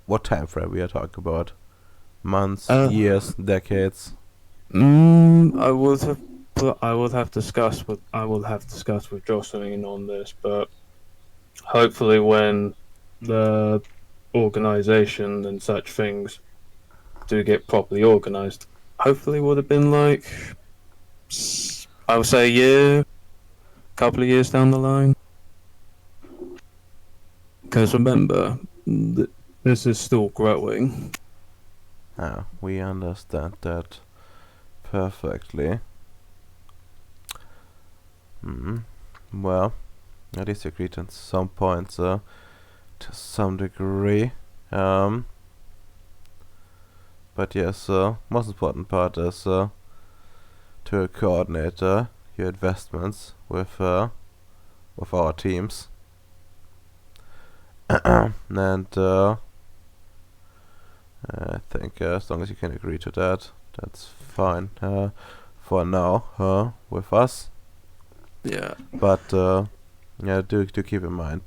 S1: What time frame we are talking about? Months, years, decades?
S4: I will have discussed with Jocelyn on this, but hopefully when the organization and such things do get properly organized, hopefully would have been like, I would say a year, couple of years down the line. Because remember, this is still growing.
S1: We understand that perfectly. Well, at least you agreed on some points to some degree. But yes, most important part is to coordinate your investments with our teams. And I think as long as you can agree to that, that's fine for now with us.
S3: Yeah.
S1: But yeah, do keep in mind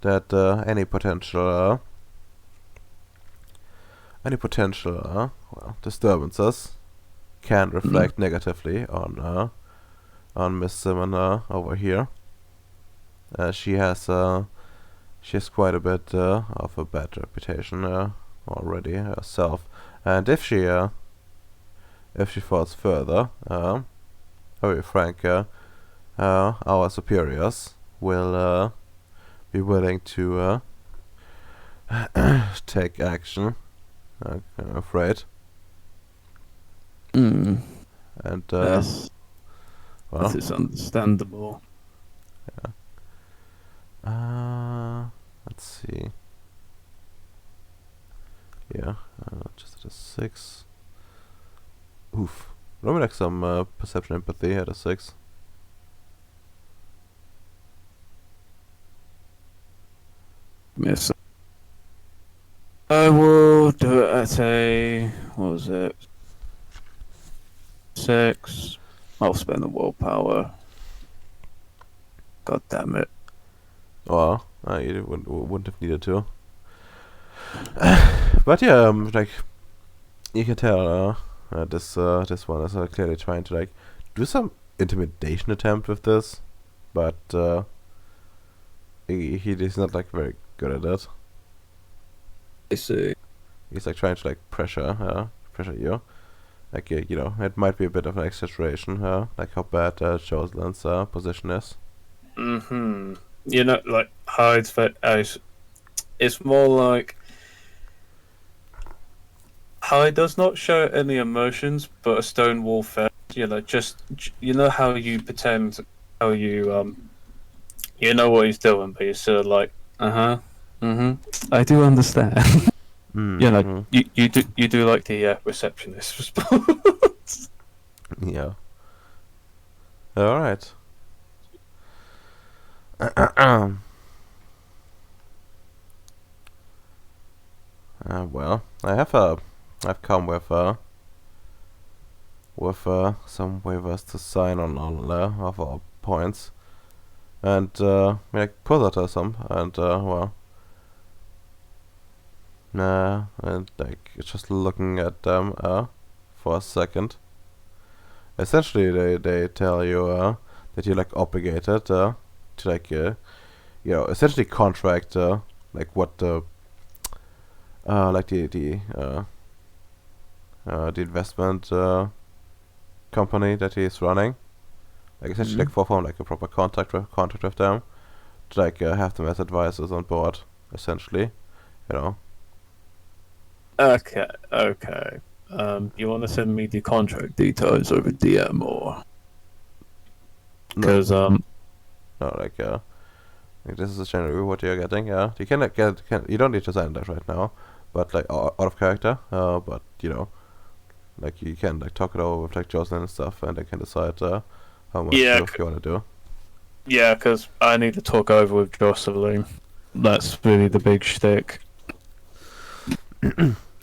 S1: that any potential well, disturbances can reflect negatively on Miss Simon over here. She has quite a bit of a bad reputation already herself, and if she falls further, I'll be frank, our superiors will be willing to take action. I'm afraid.
S4: Mm.
S1: And
S4: Yes,
S1: well,
S4: that is understandable.
S1: let's see. Yeah, just at a 6. Oof. Let me like some perception empathy at a 6.
S4: Yes. I will do it at a, what was it? 6. I'll spend the willpower. God damn it.
S1: Well, you wouldn't have needed to. But yeah, like you can tell this one is clearly trying to like do some intimidation attempt with this, but he's not like very good at it.
S4: I see.
S1: He's like trying to like pressure you. Like you know, it might be a bit of an exaggeration, like how bad Jocelyn's position is.
S4: Mm-hmm. You know, like hides that as it's more like Hyde does not show any emotions, but a stone wall face. You know, just you know how you pretend, how you know what he's doing, but you're sort of like, I do understand. You know, you do like the receptionist response.
S1: Yeah. All right. Well, I've come with some waivers to sign on all of our points, and like pull out some, and well, nah, and like just looking at them for a second. Essentially, they tell you that you're like obligated to like you know, essentially contract like what the like the investment company that he's running, like essentially like form like a proper contract with them, to like have them as advisors on board, essentially, you know.
S4: Okay, okay. You want to send me the contract details over DM or? Because
S1: No, like this is generally what you're getting. Yeah, you can like you don't need to sign that right now, but like out of character. But you know, like you can like talk it over with like Jocelyn and stuff, and they can decide how much
S4: Yeah,
S1: you want to do.
S4: yeah, because I need to talk over with Jocelyn. That's really the big shtick.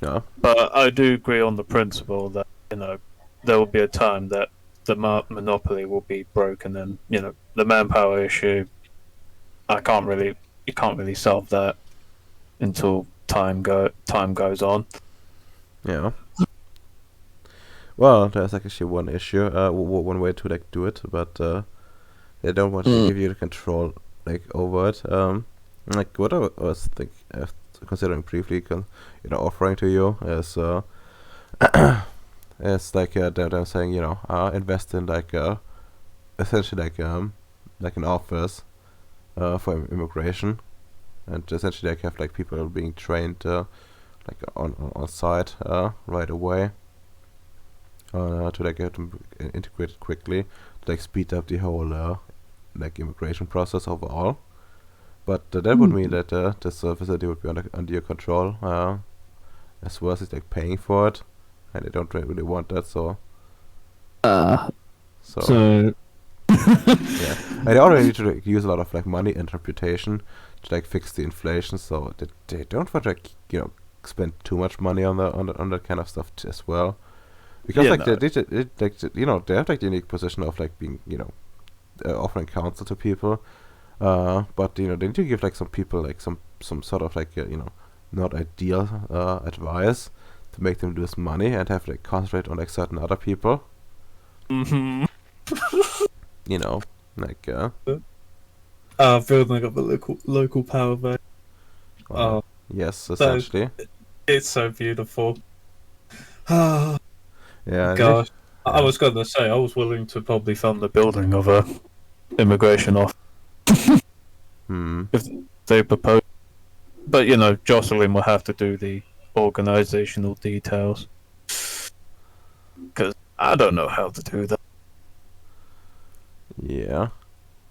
S1: Yeah.
S4: But I do agree on the principle that, you know, there will be a time that the monopoly will be broken, and you know the manpower issue. You can't really solve that until time goes on.
S1: Yeah. Well, there's like actually one issue, one way to like do it, but they don't want to give you the control like over it. Like what I was considering briefly, you know, offering to you is is like they're saying, you know, invest in like essentially like an office for immigration, and essentially like have like people being trained like on site right away to like get them integrated quickly to like speed up the whole like immigration process overall. But that would mean that this facility would be under your control, as well as like paying for it, and they don't really want that. So
S4: So
S1: yeah, and they already need to like, use a lot of like money and reputation to like fix the inflation. So they don't want to like spend too much money on that kind of stuff as well, because
S4: Yeah,
S1: like
S4: no.
S1: they have like the unique position of like being offering counsel to people. But they need to give like some people like some sort of like not ideal advice to make them lose money and have like concentrate on like certain other people.
S4: Mm-hmm.
S1: Like
S4: Building up a local power base.
S1: well, yes, essentially.
S4: It's so beautiful. Oh
S1: Yeah.
S4: gosh. I
S1: Yeah.
S4: was going to say I was willing to probably fund the building of a immigration office if they propose. But Jocelyn will have to do the organizational details because I don't know how to do that.
S1: Yeah.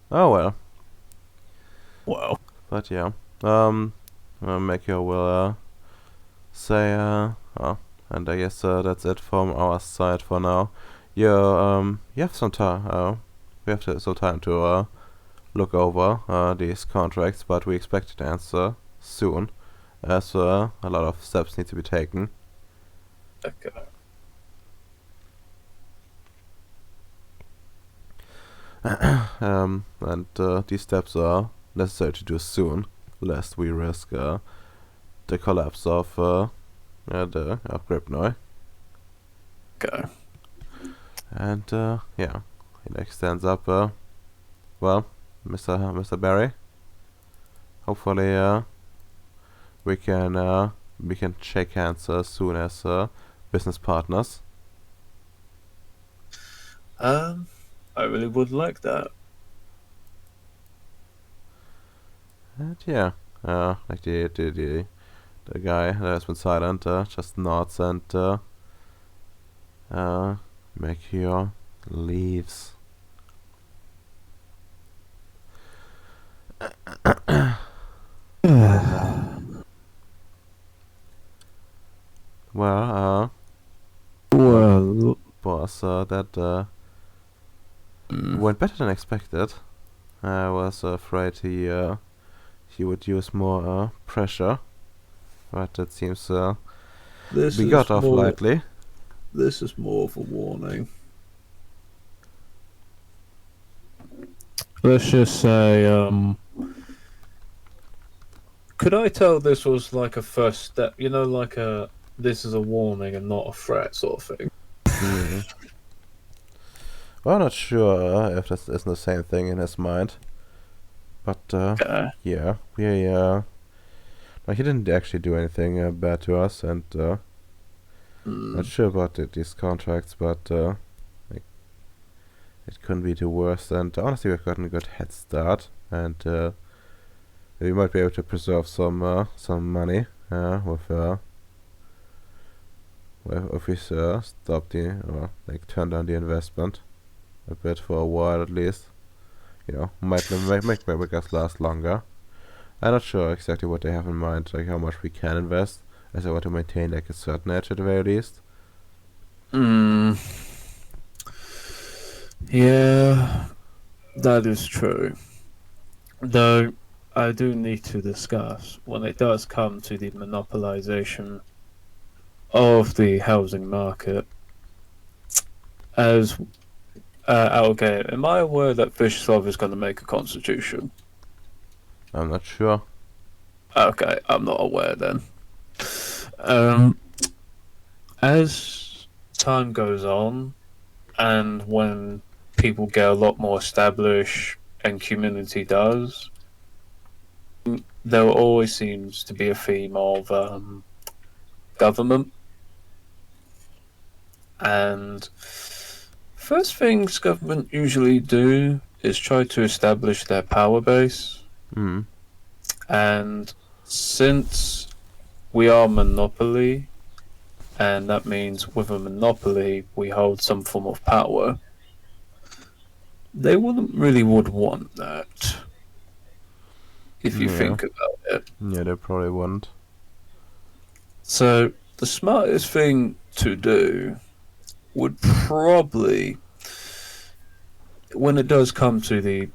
S1: Oh well.
S4: Well,
S1: But yeah. Makio will say oh, and I guess that's it from our side for now. You have some time. We have some time to look over these contracts, but we expect an answer soon, as a lot of steps need to be taken.
S4: okay.
S1: And these steps are necessary to do soon, lest we risk the collapse of Gripnoi.
S4: Okay.
S1: And yeah, he next stands up. Well, Mr. Barry. Hopefully, we can shake hands soon as business partners.
S4: I really would like that.
S1: And yeah, like the guy that has been silent just nods and Makio leaves. Well,
S4: Well,
S1: boss, that went better than expected. I was afraid he would use more pressure, but it seems
S4: this
S1: we
S4: is
S1: got off
S4: more.
S1: lightly.
S4: This is more of a warning. Let's just say, could I tell this was like a first step? Like this is a warning and not a threat sort of thing.
S1: Well, I'm not sure if this isn't the same thing in his mind, but yeah, we he didn't actually do anything bad to us, and not sure about these contracts, but like, it couldn't be the worst. And honestly, we've gotten a good head start, and we might be able to preserve some money if we stop or like turn down the investment a bit for a while at least. Might make us last longer. I'm not sure exactly what they have in mind, like how much we can invest, as I want to maintain like a certain edge at the very least.
S4: Yeah, that is true. Though I do need to discuss when it does come to the monopolization of the housing market. As okay, am I aware that Vyacheslav is going to make a constitution?
S1: I'm not sure.
S4: Okay, I'm not aware then. As time goes on, and when people get a lot more established and community does, there always seems to be a theme of government. And first things government usually do is try to establish their power base. And since we are monopoly, and that means with a monopoly we hold some form of power. They would want that if you
S1: Yeah.
S4: think about it.
S1: Yeah, they probably wouldn't.
S4: So the smartest thing to do would probably, when it does come to the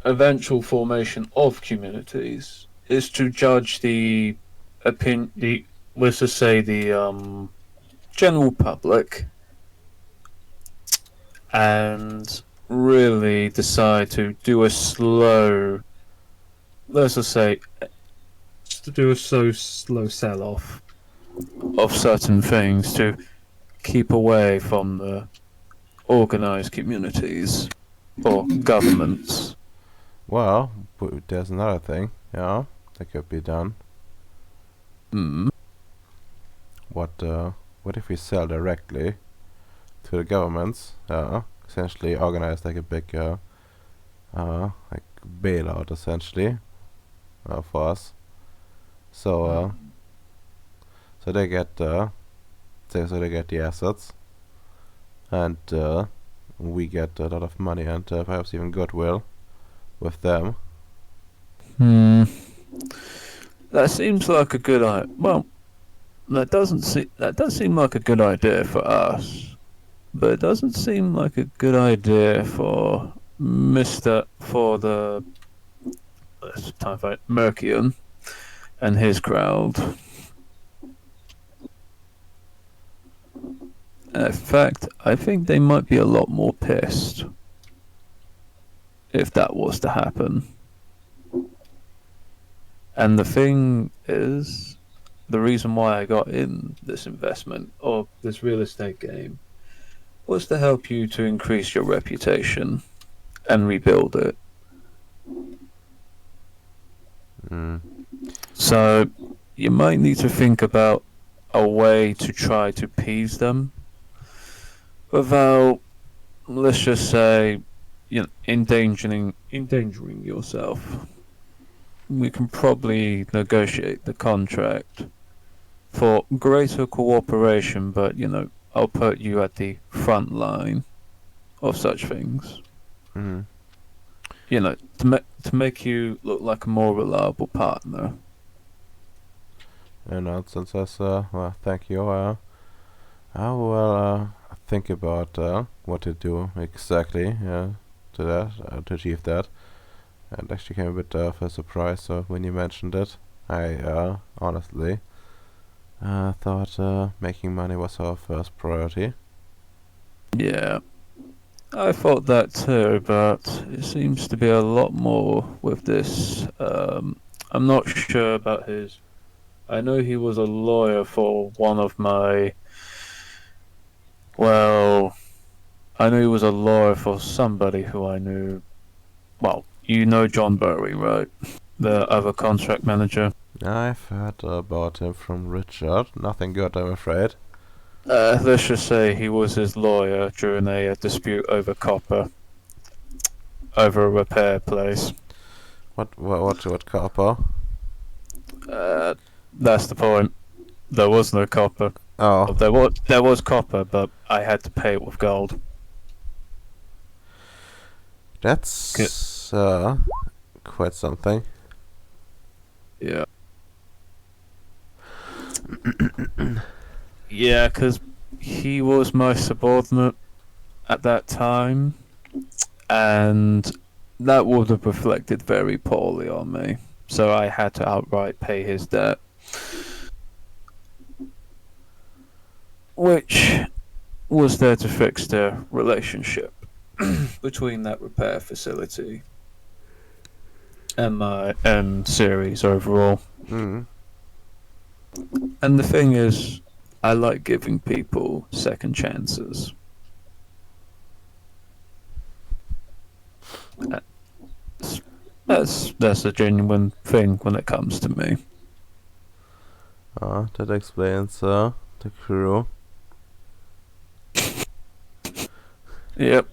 S4: eventual formation of communities, is to judge the let's just say the general public, and really decide to do a slow, let's just say, to do a slow sell off of certain things to keep away from the organized communities or governments.
S1: Well, there's another thing, yeah, that could be done.
S4: Mm.
S1: What if we sell directly to the governments? Essentially organize like a big, like bailout, essentially, for us. So, so they get, so they get the assets, and we get a lot of money and perhaps even goodwill with them.
S4: That seems like a good idea. Well, that does seem like a good idea for us, but it doesn't seem like a good idea for the time fight Mercian and his crowd. In fact, I think they might be a lot more pissed if that was to happen. And the thing is, the reason why I got in this investment or this real estate game was to help you to increase your reputation and rebuild it. So you might need to think about a way to try to appease them without, let's just say, endangering yourself. We can probably negotiate the contract for greater cooperation, but I'll put you at the front line of such things. To make you look like a more reliable partner.
S1: Since well, thank you. I will think about what to do exactly to achieve that. And actually came a bit of a surprise when you mentioned it. I honestly thought making money was our first priority.
S4: Yeah, I thought that too, but it seems to be a lot more with this. I'm not sure about his. I know he was a lawyer for one of my. Well, I know he was a lawyer for somebody who I knew. Well, you know John Burry, right? The other contract manager.
S1: I've heard about him from Richard. Nothing good, I'm afraid.
S4: Let's just say he was his lawyer during a dispute over copper, over a repair place.
S1: What copper?
S4: That's the point. There was no copper.
S1: Oh,
S4: There was copper, but I had to pay it with gold.
S1: that's quite something.
S4: Yeah. Yeah, because he was my subordinate at that time, and that would have reflected very poorly on me. So I had to outright pay his debt. Which was there to fix the relationship between that repair facility and Ceres overall. And the thing is, I like giving people second chances. That's a genuine thing when it comes to me.
S1: That explains the crew.
S4: Yep.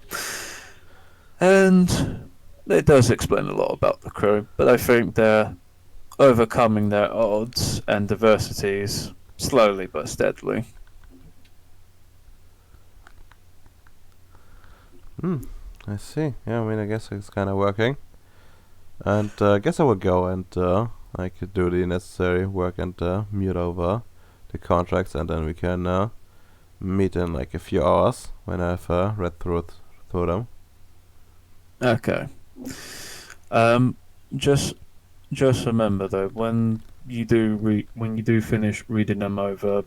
S4: And it does explain a lot about the crew, but I think they're overcoming their odds and diversities slowly but steadily.
S1: I see. Yeah, I mean, I guess it's kind of working. And I guess I will go and I could do the necessary work and mute over the contracts, and then we can meet in like a few hours when I've read through them.
S4: Okay. Just remember though, when you do finish reading them over,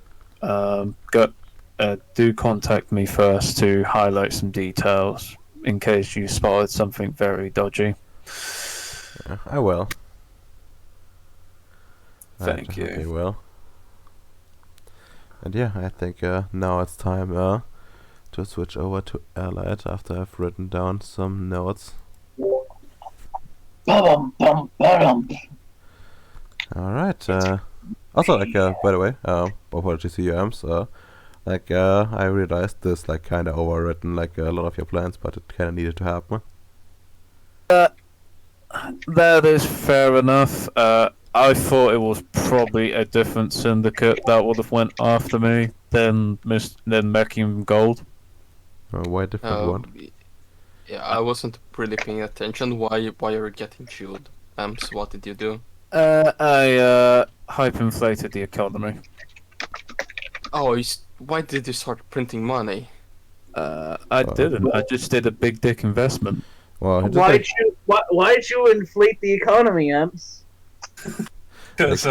S4: do contact me first to highlight some details in case you spotted something very dodgy.
S1: Yeah, I will.
S4: Thank
S1: I definitely
S4: you.
S1: will. And yeah, I think now it's time to switch over to Allied after I've written down some notes.
S5: Bum bum bum.
S1: Alright, also, like, by the way, apologies to you, Ems, I realized this, like, kinda overwritten, like, a lot of your plans, but it kinda needed to happen.
S4: That is fair enough. I thought it was probably a different syndicate that would have went after me than Mechium Gold.
S1: Why different one?
S3: Yeah, I wasn't really paying attention. Why you're getting chewed? So what did you do?
S4: I hyperinflated the economy.
S3: Oh, why did you start printing money?
S4: I didn't. I just did a big dick investment.
S1: Well, he just,
S5: Why'd you inflate the economy, Ems?
S4: Because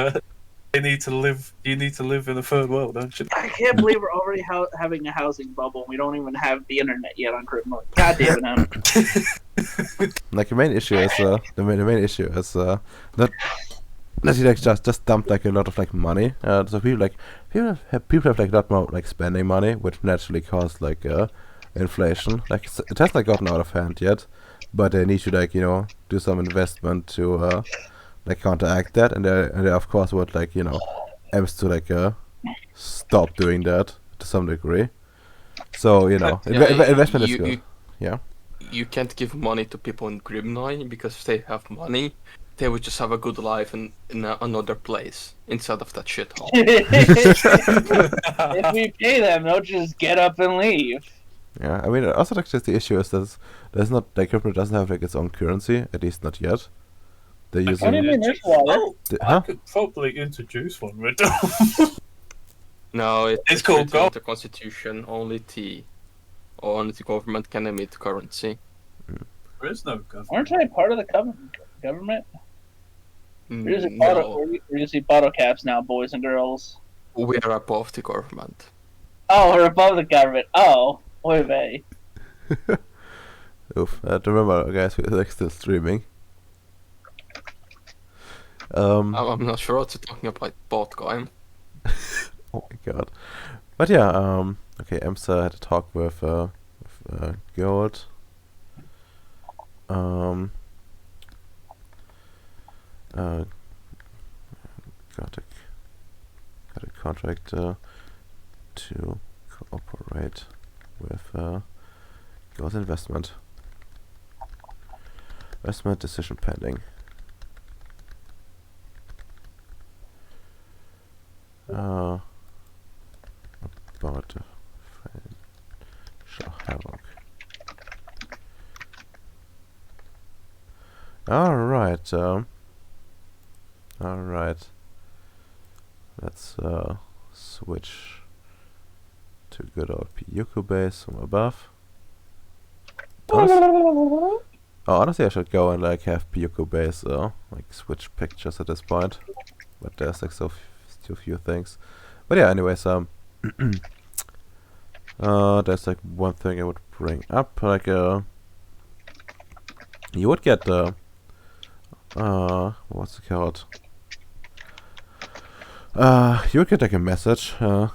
S4: you need to live in a third world, don't you?
S5: I can't believe we're already having a housing bubble. We don't even have the internet yet on Criminal. God damn it, Em.
S1: like, the main issue is, the main issue is, not that he, like, just dumped, like, a lot of, like, money, so people have, like, a lot more, like, spending money, which naturally caused, like, inflation. Like, it hasn't, like, gotten out of hand yet, but they need to, like, you know, do some investment to, like, counteract that, and they of course would, like, you know, aims to, like, stop doing that to some degree. So, you know, investment is good. Yeah.
S3: You can't give money to people in Grimnoy because if they have money, they would just have a good life in another place instead of that shithole.
S5: If we pay them, they'll just get up and leave.
S1: Yeah, I mean, also, like, just the issue is that there's not, like, crypto doesn't have, like, its own currency, at least not yet. They're using...
S5: What do you mean there's water?
S4: I could probably introduce one, right?
S3: No,
S4: It's called
S3: written in the constitution. Only the government can emit currency.
S4: There is no government.
S5: Aren't I part of the government? We're using
S3: No,
S5: we're using bottle caps now, boys and girls.
S3: we are above the government.
S5: Oh, we're above the government. Oh, oy vey.
S1: Oof. Remember, guys, we're, like, still streaming.
S3: I'm not sure what you're talking about, bot guy.
S1: Oh my god. But yeah, okay, Emsa had a talk with Gold. Got a contract to cooperate with Gold's investment. Investment decision pending. About financial havoc. Alright, alright. Let's switch to good old Piyuku base from above. Honestly, I should go and, like, have Piyuku base like, switch pictures at this point. But there's, like, so few things. But yeah, anyways, there's, like, one thing I would bring up, like, you would get what's it called? You would get, like, a message that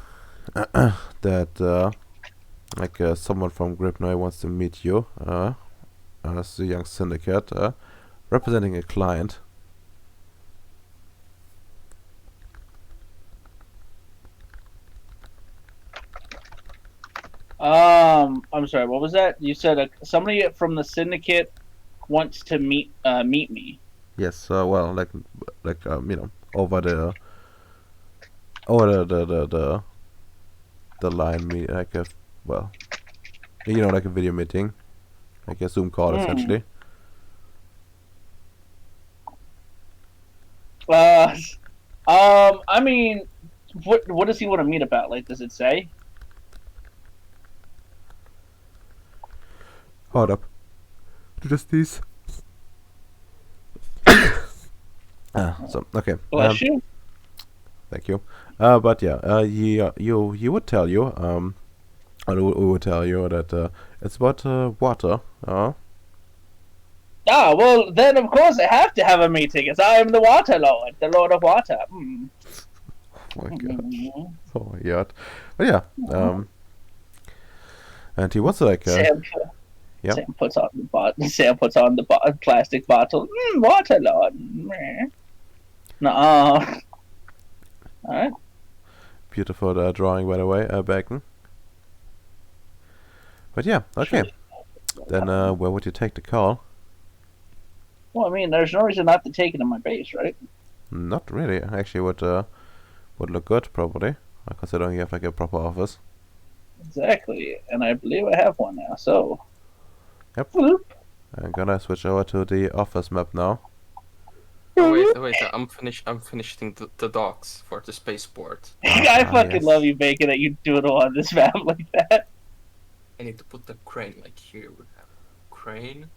S1: like, someone from Gripnoy wants to meet you as a young syndicate representing a client.
S5: I'm sorry. What was that? You said somebody from the syndicate wants to meet me.
S1: Yes, well, like, like over the line me like a well like a video meeting, like a Zoom call
S5: Hmm.
S1: essentially.
S5: I mean, what does he want to meet about? Like, does it say?
S1: Hold up. Just these. So okay.
S5: Bless you.
S1: Thank you. But yeah, he would tell you or we would tell you that it's about water.
S5: Ah, well, then of course I have to have a meeting, as I am the Water Lord, the Lord of Water. Hmm.
S1: Oh my god.
S5: Mhm.
S1: Oh my god. But yeah. And he was like yeah.
S5: Sam puts on the Sam puts on the plastic bottle. Water Lord. No. All right.
S1: Beautiful drawing, by the way, Bacon. But yeah, okay. Then where would you take the call?
S5: Well, I mean, there's no reason not to take it in my base, right?
S1: Not really. Actually, would look good probably, considering you have like a proper office.
S5: Exactly, and I believe I have one now. So.
S1: Yep.
S5: Whoop.
S1: I'm gonna switch over to the office map now.
S3: Oh, wait, I'm finishing the docks for the spaceport.
S5: I fucking
S1: yes.
S5: love you, Bacon, that you doodle on this map like that.
S3: I need to put the crane like here. We have crane.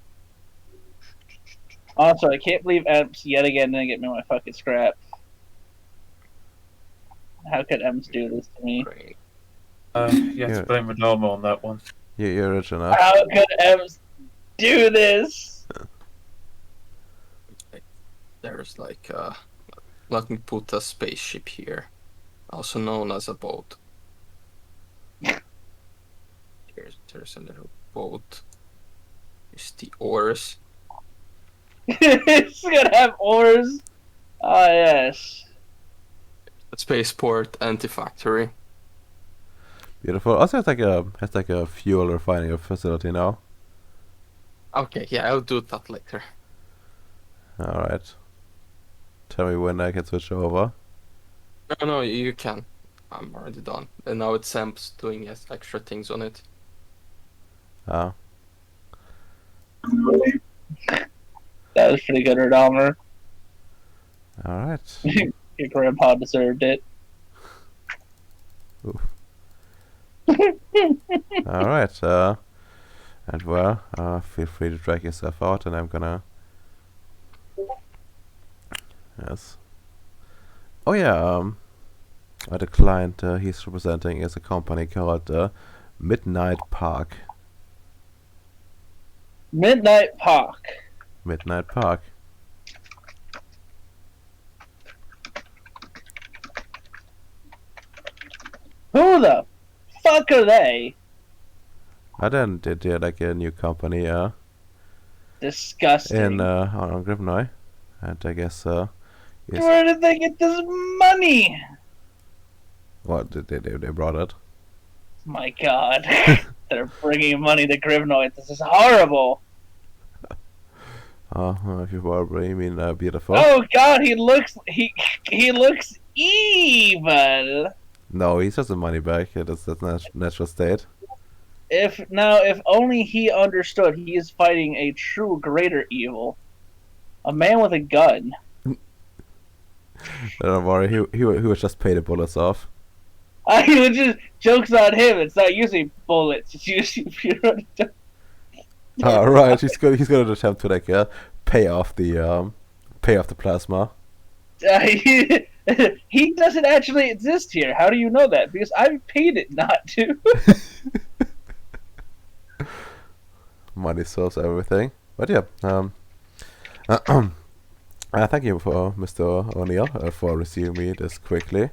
S5: Also, I can't believe Emps yet again didn't get me my fucking scrap. How could Emps do this to me?
S3: Crane.
S4: You have to blame Renoma on that one.
S1: You're rich enough.
S5: How could Emps do this?
S3: There's like let me put a spaceship here, also known as a boat. There's a little boat. It's the oars.
S5: It's gonna have oars. Ah, yes.
S3: Spaceport anti-factory.
S1: Beautiful. Also has like a fuel refining facility now.
S3: Okay, yeah, I'll do that later.
S1: All right. Tell me when I can switch over.
S3: No, you can. I'm already done. And now it's Sam's doing extra things on it.
S1: Ah.
S5: That was pretty good, Redomer.
S1: All right.
S5: Your grandpa deserved it.
S1: Oof. All right. And well, feel free to drag yourself out, and I'm gonna. Yes. Oh yeah. The client he's representing is a company called Midnight Park.
S5: Midnight Park.
S1: Midnight Park.
S5: Who the fuck are they?
S1: Then they're like a new company
S5: Disgusting.
S1: in on Grivnoy, and I guess yes.
S5: Where did they get this money?
S1: What they brought it?
S5: My god. They're bringing money to Grivnoid. This is horrible.
S1: If you probably mean beautiful.
S5: Oh god, he looks evil.
S1: No, he has the money back. That's natural state.
S5: If only he understood he is fighting a true greater evil. A man with a gun.
S1: Don't worry, he would just pay the bullets off.
S5: He would just jokes on him. It's not using bullets. It's using pure.
S1: Right, he's gonna attempt to like pay off the plasma.
S5: He doesn't actually exist here. How do you know that? Because I've paid it not to.
S1: Money solves everything. But yeah, thank you for Mr. O'Neill for receiving me this quickly.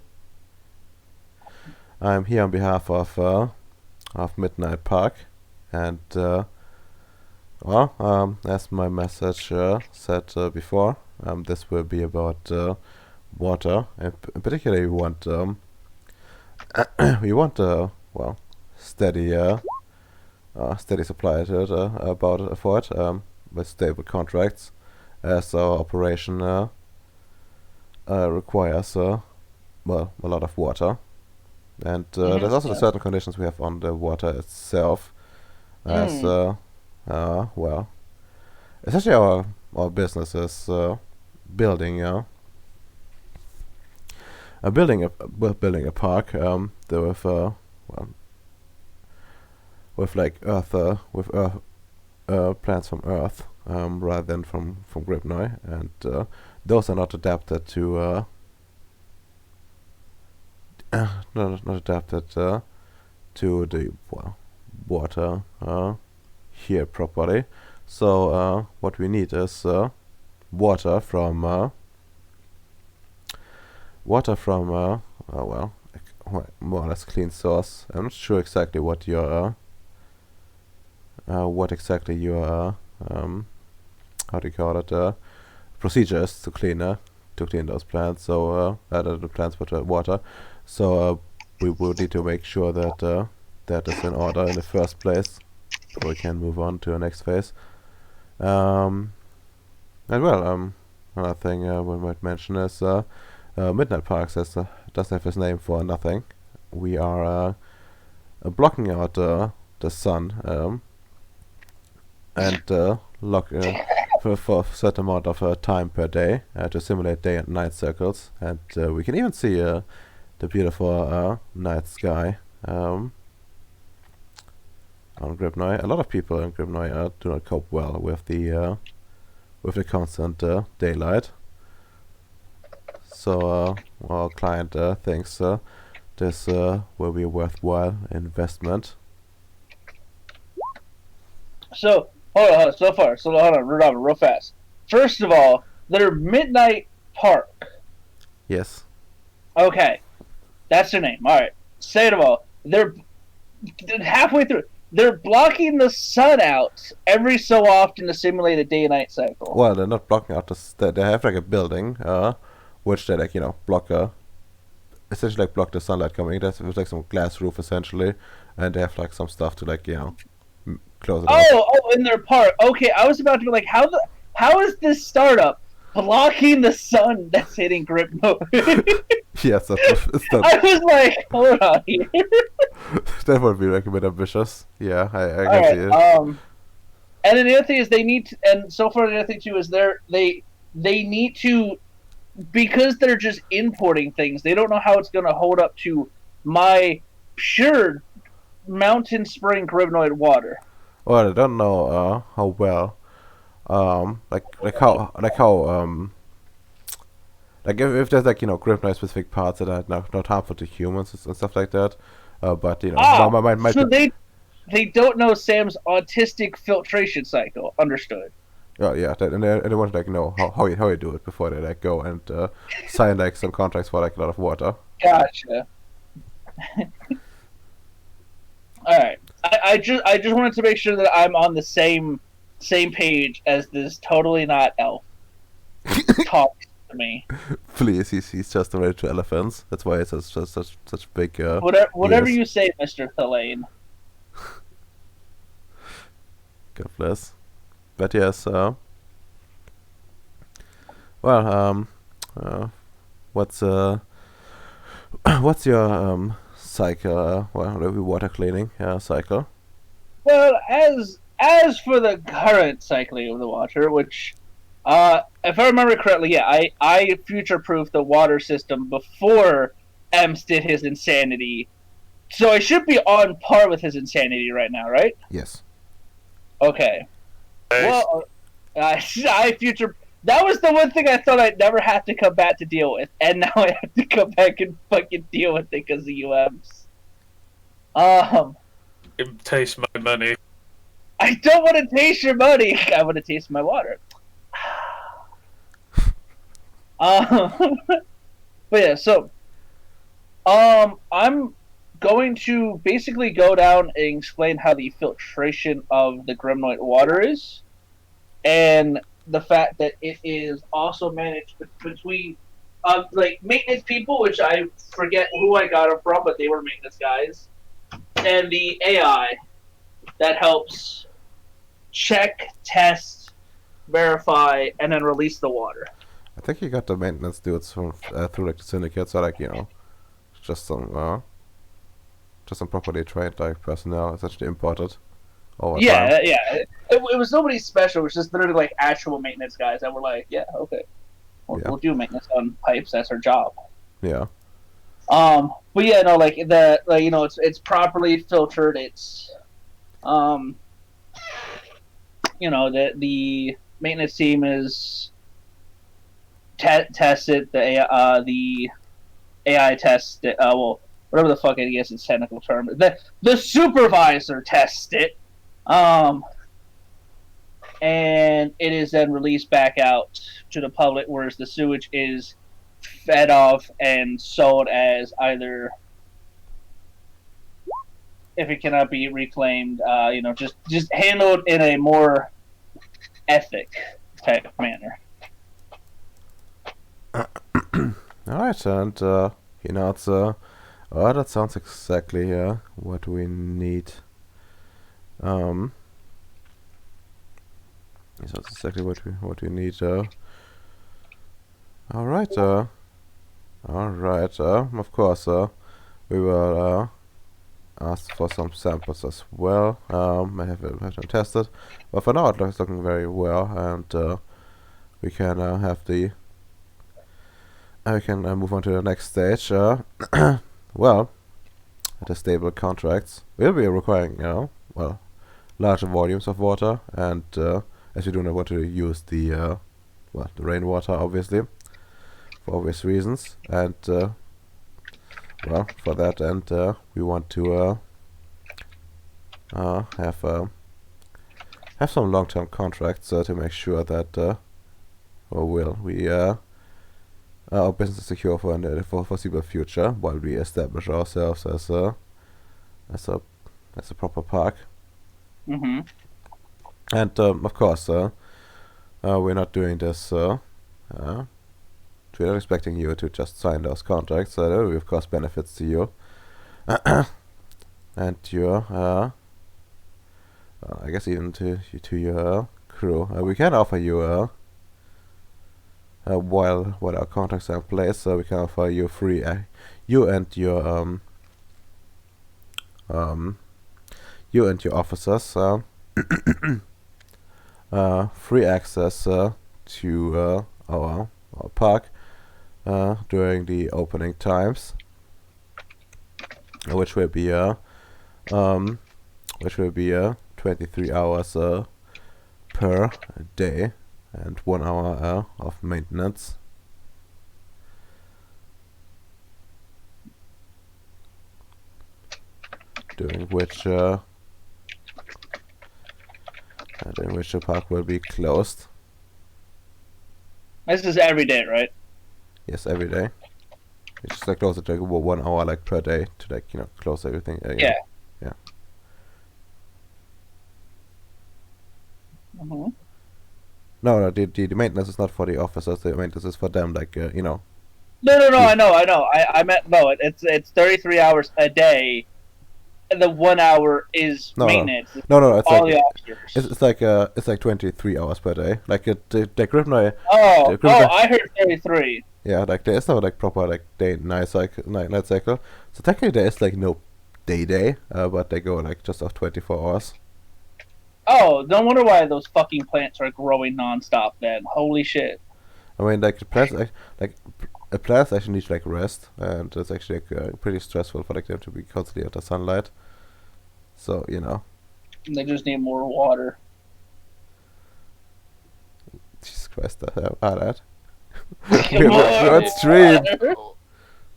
S1: I'm here on behalf of Midnight Park, and as my message said before, this will be about water, and in particular we want steady steady supply to it, for it with stable contracts as our operation requires well, a lot of water, and there's also the certain conditions we have on the water itself, as well, essentially our business is building building a park with well, with like earth with earth plants from earth rather than from Gribnoi, and those are not adapted to not adapted to the water here properly. So what we need is water from well, more or less clean source. I'm not sure exactly what your how do you call it, procedures to clean those plants. So the plants with water. So we will need to make sure that that is in order in the first place, before we can move on to the next phase. And well, another thing we might mention is Midnight Parks doesn't have his name for nothing. We are blocking out the sun and lock for a certain amount of time per day to simulate day and night cycles, and we can even see the beautiful night sky on Gribnoi. A lot of people in Gribnoi do not cope well with the constant daylight. So our client thinks this will be a worthwhile investment.
S5: So hold on, Rudolph, real fast. First of all, their Midnight Park.
S1: Yes.
S5: Okay, that's their name. All right. Second of all, they're halfway through. They're blocking the sun out every so often to simulate a day-night cycle.
S1: Well, they're not blocking out they have like a building, which they like block essentially like block the sunlight coming. There's like some glass roof essentially, and they have like some stuff to like close it up.
S5: Oh, in their park. Okay, I was about to be like, how is this startup blocking the sun that's hitting Gribnoi?
S1: Yes, it's not.
S5: I was like, hold on here.
S1: That would be like a bit ambitious. Yeah, I
S5: All
S1: can see it.
S5: And then the other thing is they need to, and so far the other thing too is they need to, because they're just importing things. They don't know how it's going to hold up to my pure mountain spring Gribnoid water.
S1: Well, I don't know how well, like how like if there's like Gribnoid specific parts that are not harmful to humans and stuff like that. But my
S5: so they don't know Sam's autistic filtration cycle. Understood.
S1: Oh yeah, and they want to like know how you do it before they like go and sign like some contracts for like a lot of water.
S5: Gotcha. All right. I just wanted to make sure that I'm on the same page as this totally not elf talks to me.
S1: Please, he's just related to elephants. That's why it's such big.
S5: Whatever
S1: ears.
S5: you say, Mr. Helene.
S1: God bless. But yes, well, what's your cycle? Well, water cleaning cycle.
S5: Well, as for the current cycling of the water, which, if I remember correctly, yeah, I future-proofed the water system before Ems did his insanity, so I should be on par with his insanity right now, right?
S1: Yes.
S5: Okay. Well, I future. That was the one thing I thought I'd never have to come back to deal with, and now I have to come back and fucking deal with it because of UMs.
S4: Taste my money.
S5: I don't want to taste your money. I want to taste my water. But yeah, so, I'm going to basically go down and explain how the filtration of the Grimoire water is, and the fact that it is also managed between like maintenance people, which I forget who I got it from, but they were maintenance guys, and the AI that helps check, test, verify, and then release the water.
S1: I think he got the maintenance dudes from through like the syndicate, so like just some properly trained like personnel essentially imported over time.
S5: Yeah, yeah. It was nobody special. It was just literally like actual maintenance guys that were like, yeah, okay,
S1: Yeah.
S5: we'll do maintenance on pipes. That's our job.
S1: Yeah.
S5: But yeah, no, like it's properly filtered. It's, the maintenance team is tested. The AI test it. Whatever the fuck I guess its technical term. The supervisor tests it. And it is then released back out to the public, whereas the sewage is fed off and sold as either, if it cannot be reclaimed, just handled in a more ethic type manner.
S1: Alright, and it's that sounds exactly what we need. That's exactly what we need. Alright, of course, we will ask for some samples as well. I have them tested, but for now it looks looking very well, and we can have the. We can move on to the next stage. Well, the stable contracts will be requiring, larger volumes of water, and as we do not want to use the rainwater, obviously, for obvious reasons, and for that, and we want to have some long-term contracts to make sure that our business is secure for the foreseeable future, while we establish ourselves as a proper park.
S5: Mm-hmm.
S1: And of course, we're not doing this. We're not expecting you to just sign those contracts. There will be, of course, benefits to you and your, I guess, even to your crew. We can offer you while our contracts are in place, we can offer you free, you and your officers, free access to our park during the opening times, which will be 23 hours per day. And 1 hour of maintenance. During which the park will be closed.
S5: This is every day, right?
S1: Yes, every day. It's just like close it like 1 hour like per day to close everything.
S5: Yeah.
S1: Yeah.
S5: Mm-hmm.
S1: No, the maintenance is not for the officers. The maintenance is for them,
S5: No, I know. I meant no. It's 33 hours a day, and the 1 hour is maintenance.
S1: No. It's
S5: all
S1: like
S5: the officers.
S1: it's like 23 hours per day. Like the Gripnoy.
S5: I heard 33.
S1: Yeah, like there is no like proper like day night cycle. So technically there is like no day, but they go like just off 24 hours.
S5: Oh, no wonder why those fucking plants are growing nonstop. Then, holy shit.
S1: I mean, like plants actually need like rest, and it's actually pretty stressful for like them to be constantly under sunlight. So
S5: They just need more water.
S1: Jesus Christ, that. we're on stream.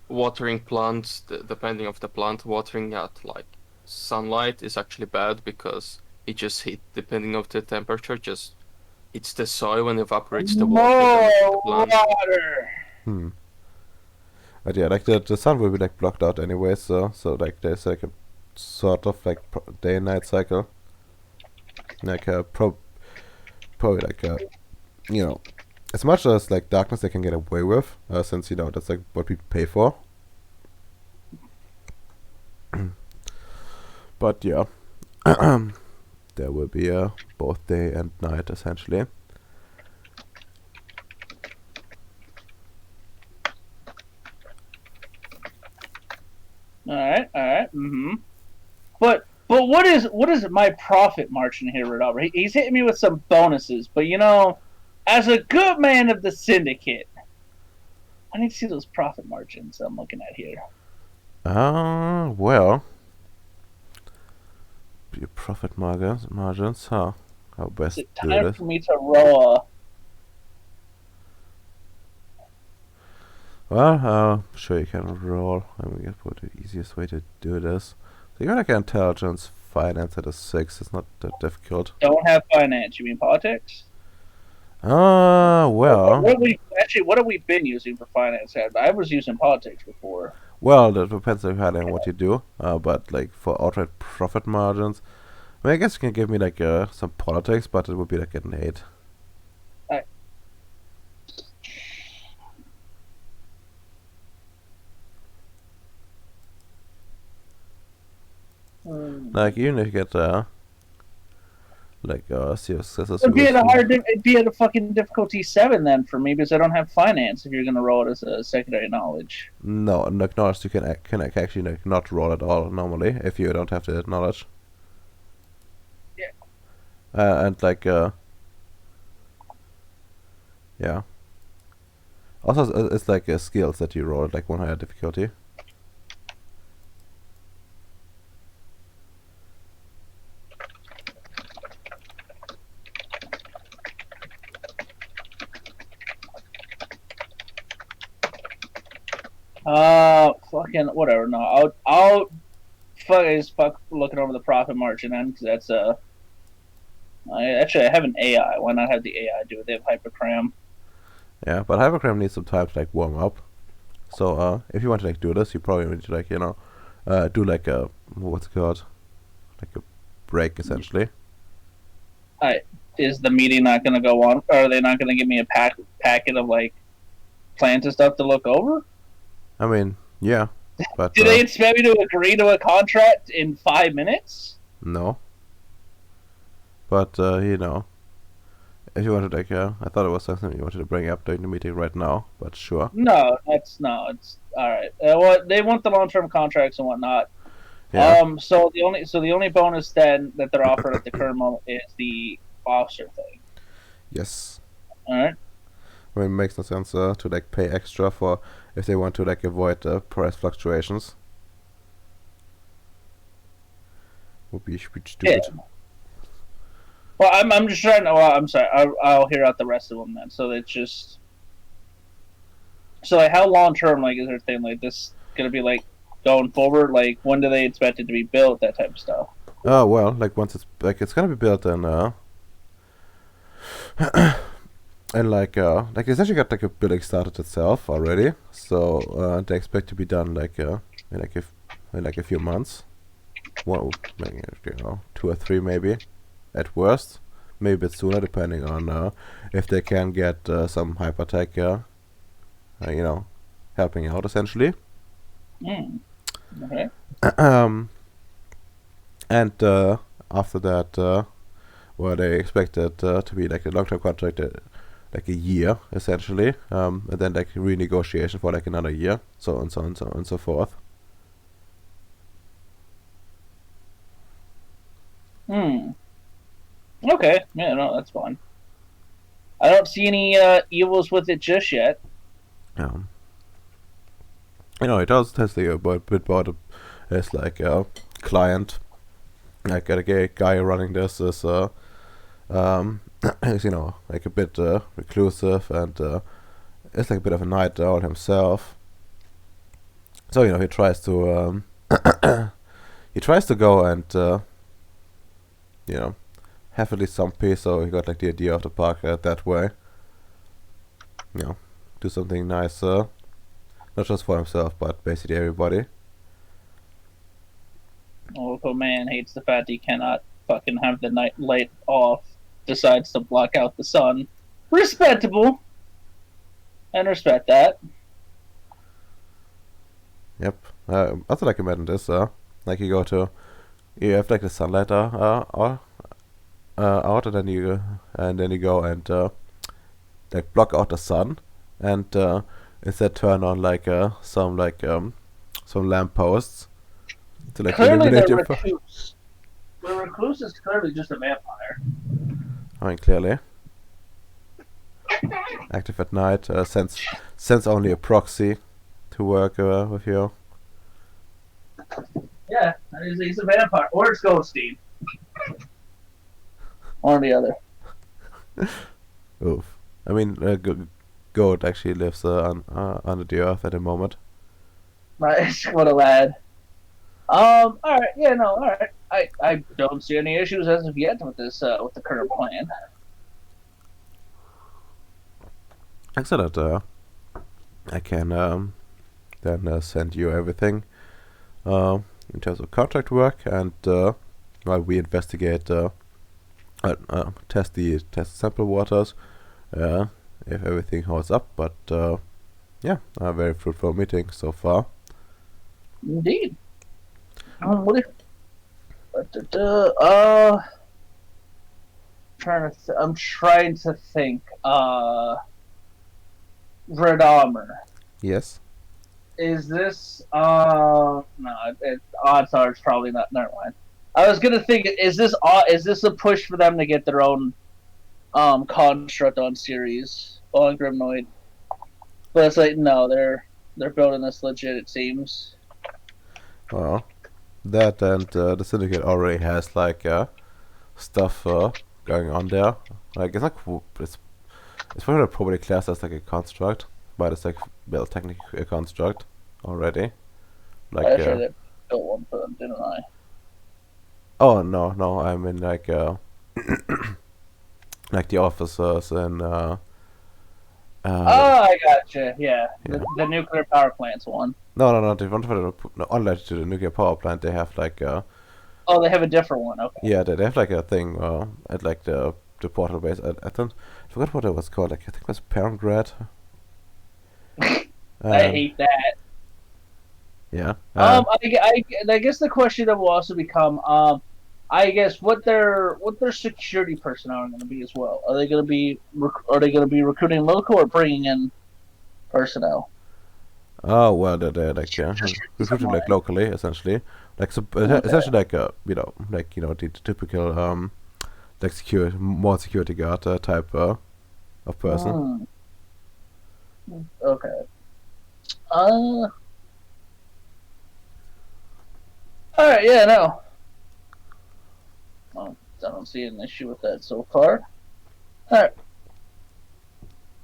S3: Watering plants, depending of the plant, watering at like sunlight is actually bad because it just depending of the temperature, just hits the soil and evaporates the water.
S5: More water.
S1: But yeah, like the sun will be like blocked out anyway, so like there's like a sort of like day and night cycle. Like probably like as much as like darkness they can get away with, since that's like what people pay for. But yeah. There will be both day and night essentially.
S5: All right. Mm-hmm. But what is my profit margin here, Rodolfo? He's hitting me with some bonuses, but as a good man of the syndicate, I need to see those profit margins I'm looking at here.
S1: Well, your profit margins, huh? How
S5: Is
S1: best
S5: it
S1: do
S5: time
S1: this?
S5: for me to roll a...
S1: Well, sure you can roll. Let me get what the easiest way to do this. So you got like intelligence, finance at a 6. It's not that difficult.
S5: Don't have finance. You mean politics?
S1: Well,
S5: What have we been using for finance? I was using politics before.
S1: well, that depends on how and what you do. But like for outright profit margins, I mean, I guess you can give me like some politics, but it would be like an 8. Like even if you get serious successes,
S5: It'd be at a fucking difficulty 7 then for me because I don't have finance. If you're gonna roll it as a secondary knowledge.
S1: No, and acknowledge you can actually like not roll at all normally if you don't have the knowledge.
S5: Yeah.
S1: And like yeah. Also, it's like skills that you roll at like 1 higher difficulty.
S5: Fucking whatever. No, fuck looking over the profit margin then because that's I have an AI. Why not have the AI do it? They have hypercram.
S1: Yeah, but hypercram needs some time to like warm up. So if you want to like do this, you probably need to like do like a what's it called, like a break essentially.
S5: Is the meeting not going to go on? Or are they not going to give me a packet of like plans and stuff to look over?
S1: I mean, yeah, but
S5: Do they expect me to agree to a contract in 5 minutes?
S1: no. But if you wanted like I thought it was something you wanted to bring up during the meeting right now, but sure.
S5: No, it's all right. They want the long-term contracts and whatnot.
S1: Yeah.
S5: So the only bonus then that they're offered at the current moment is the officer thing.
S1: Yes.
S5: All right.
S1: I mean, it makes no sense to like pay extra for if they want to like avoid price fluctuations. Would be stupid.
S5: Yeah. Well, I'm just trying to. Well, I'm sorry. I'll hear out the rest of them then. So it's just. So like, how long term like is there a thing like this gonna be like going forward? Like when do they expect it to be built? That type of stuff.
S1: Oh well, like once it's gonna be built in and like it's actually got like a building started itself already. So they expect to be done like in like a few months. Well, like, 2 or 3 maybe, at worst. Maybe a bit sooner depending on if they can get some hypertech helping out essentially.
S5: Okay.
S1: And after that, well, they expect it to be like a long-term contract, like a year essentially, and then like renegotiation for like another year, so on, so on, so on and so forth.
S5: Okay. Yeah, no, that's fine. I don't see any evils with it just yet.
S1: It does test a bit about it as like a client, like a guy running this is is like a bit reclusive and is like a bit of a night owl himself. So he tries to go and have at least some peace. So he got like the idea of the park that way. Do something nice, not just for himself, but basically everybody.
S5: Local man hates the fact he cannot fucking have the night light off. Decides to block out the sun. Respectable. And respect that.
S1: Yep. Also like imagine this, like you have like the sunlight out, and then you go and like block out the sun, and instead turn on like some lamp posts to like
S5: Clearly,
S1: eliminate
S5: the
S1: your.
S5: recluse. The recluse is clearly just a vampire.
S1: I mean, clearly active at night. Sends only a proxy to work with you.
S5: Yeah, he's a vampire. Or it's Goldstein. One or the other.
S1: Oof. I mean, Goat actually lives under the earth at the moment.
S5: Nice, what a lad. Alright, yeah, no, alright. I don't see any issues as of yet with this, with the current plan.
S1: Excellent. I can then send you everything in terms of contract work, and while we investigate, test the sample waters, if everything holds up. But yeah, a very fruitful meeting so far.
S5: Indeed. What if... I'm trying to think. Redomer.
S1: Yes.
S5: Is this no? Odds are it's probably not. Never mind. I was gonna think, is this a push for them to get their own construct on Ceres on Grimnoid? But it's like no, they're building this legit. It seems.
S1: Well, that and the syndicate already has like stuff going on there. Like it's like it's probably classed as like a construct, but it's like well technically a construct already. Like
S5: I sure they built one for them, didn't I?
S1: oh no, I mean like like the officers and
S5: I gotcha. Yeah,
S1: Yeah.
S5: the nuclear power plant's one.
S1: no, they want to unlike to the nuclear power plant, they have like
S5: Oh, they have a different one. Okay.
S1: yeah, they have like a thing at like the portal base. I forgot what it was called. Like I think it was Parentgrad.
S5: I hate that.
S1: Yeah.
S5: I guess the question that will also become, I guess what their security personnel are going to be as well. Are they going to be recruiting local or bringing in personnel?
S1: Oh well, they're like
S5: Just
S1: recruited like locally, essentially. Like essentially like the typical like more security guard type of person.
S5: Okay. Alright, yeah, no. Well, I don't see an issue with that so far. Alright.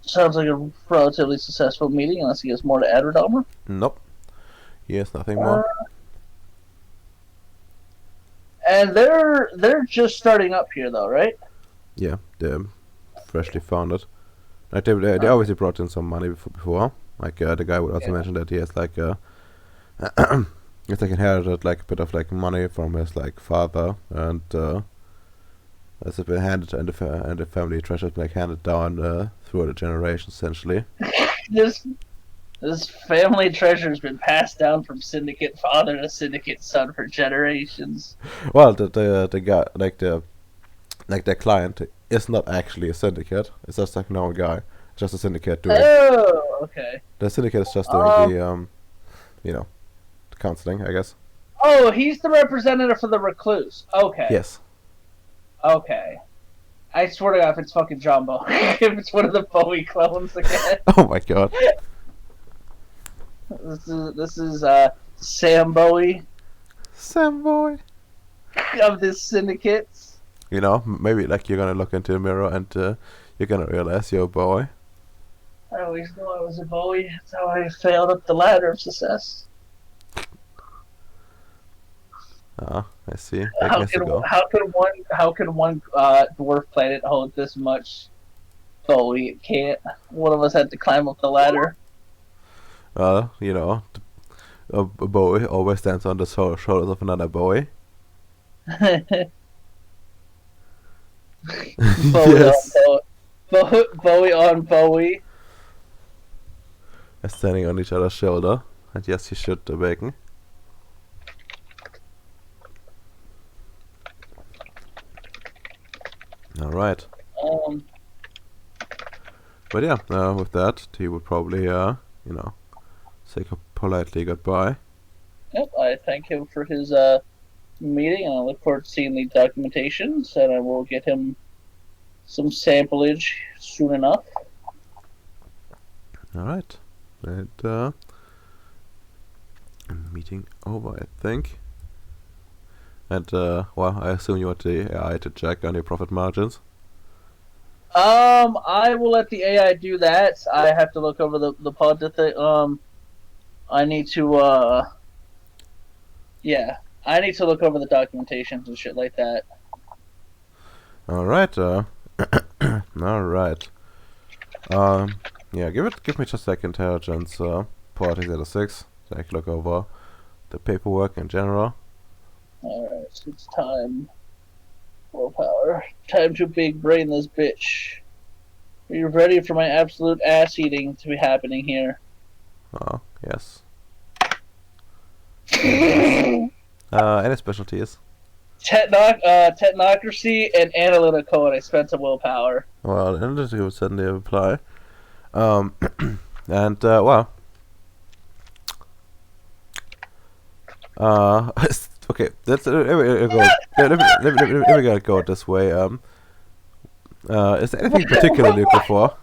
S5: Sounds like a relatively successful meeting, unless he has more to add, Redomer.
S1: Nope. Yes, nothing more.
S5: And they're just starting up here, though, right?
S1: Yeah, they're freshly founded. Like they obviously brought in some money before. Like the guy would also mention that he has like it's like inherited like a bit of like money from his like father, and has been handed and the family treasure has been like handed down through the generations essentially.
S5: This family treasure has been passed down from syndicate father to syndicate son for generations.
S1: Well, the guy like their client is not actually a syndicate. It's just like a normal guy. It's just a syndicate doing.
S5: Oh, okay.
S1: The syndicate is just doing the the counseling, I guess.
S5: Oh, he's the representative for the recluse. Okay.
S1: Yes.
S5: Okay. I swear to God, if it's fucking Jumbo, if it's one of the Bowie clones again.
S1: Oh my god.
S5: This is Sam Bowie
S1: Sam boy.
S5: of this syndicate.
S1: You know, maybe like you're gonna look into the mirror and you're gonna realize you're a boy.
S5: I always knew I was a Bowie. That's how I failed up the ladder of success.
S1: Ah, I see.
S5: How can one dwarf planet hold this much Bowie? It can't. One of us had to climb up the ladder.
S1: You know, a boy always stands on the shoulders of another boy. Yes.
S5: Bowie on Bowie.
S1: Standing on each other's shoulder. And yes, you should, Bacon. Alright. But yeah, with that, he would probably, say politely goodbye.
S5: Yep, I thank him for his meeting, and I look forward to seeing the documentations, and I will get him some samplage soon enough.
S1: All right. And meeting over, I think. And well, I assume you want the AI to check on your profit margins.
S5: I will let the AI do that. I have to look over the pod thing. I need to yeah, I need to look over the documentations and shit like that.
S1: All right. All right. Yeah. Give me just like intelligence. Politics at a 6. So I can look over the paperwork in general.
S5: Alright, so it's time. Willpower. Time to big brain this bitch. Are you ready for my absolute ass eating to be happening here?
S1: Oh, yes. Any specialties?
S5: Technocracy and analytical, and I spent some willpower.
S1: Well, analytics would certainly apply. And well. Okay. Let's go. Let me go this way. Is there anything particular you're looking for?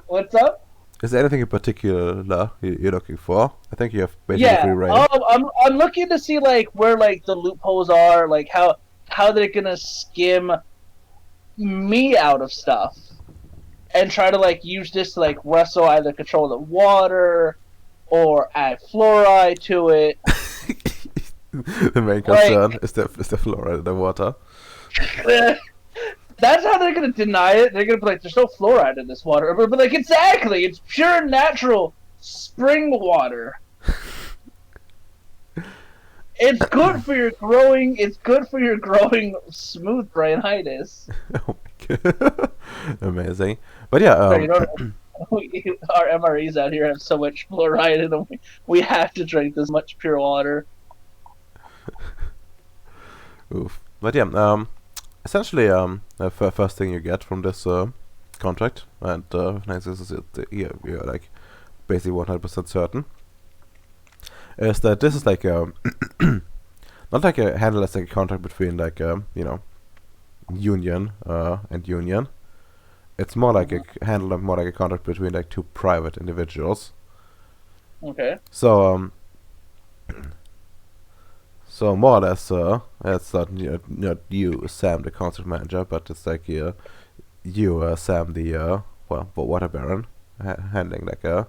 S5: What's up?
S1: Is there anything in particular you're looking for? I think you have basically free reign.
S5: I'm looking to see like where like the loopholes are, like how they're gonna skim me out of stuff, and try to like use this to like wrestle either control the water or add fluoride to it.
S1: The main concern is the fluoride in the water.
S5: That's how they're gonna deny it. They're gonna be like, "There's no fluoride in this water," but like, exactly, it's pure natural spring water. It's good for your growing. It's good for your growing smooth brainitis.
S1: Oh my god, amazing! But yeah,
S5: So, you know, our MREs out here have so much fluoride in them. We have to drink this much pure water.
S1: oof. But yeah, essentially, the first thing you get from this contract, and nice is you're like basically 100% certain, is that this is like not like a handle as like a contract between like you know, union and union. It's more like a handle more like a contract between like two private individuals.
S5: Okay.
S1: So so more or less, it's not you, Sam, the concert manager, but it's like you, Sam, the water baron, handling like a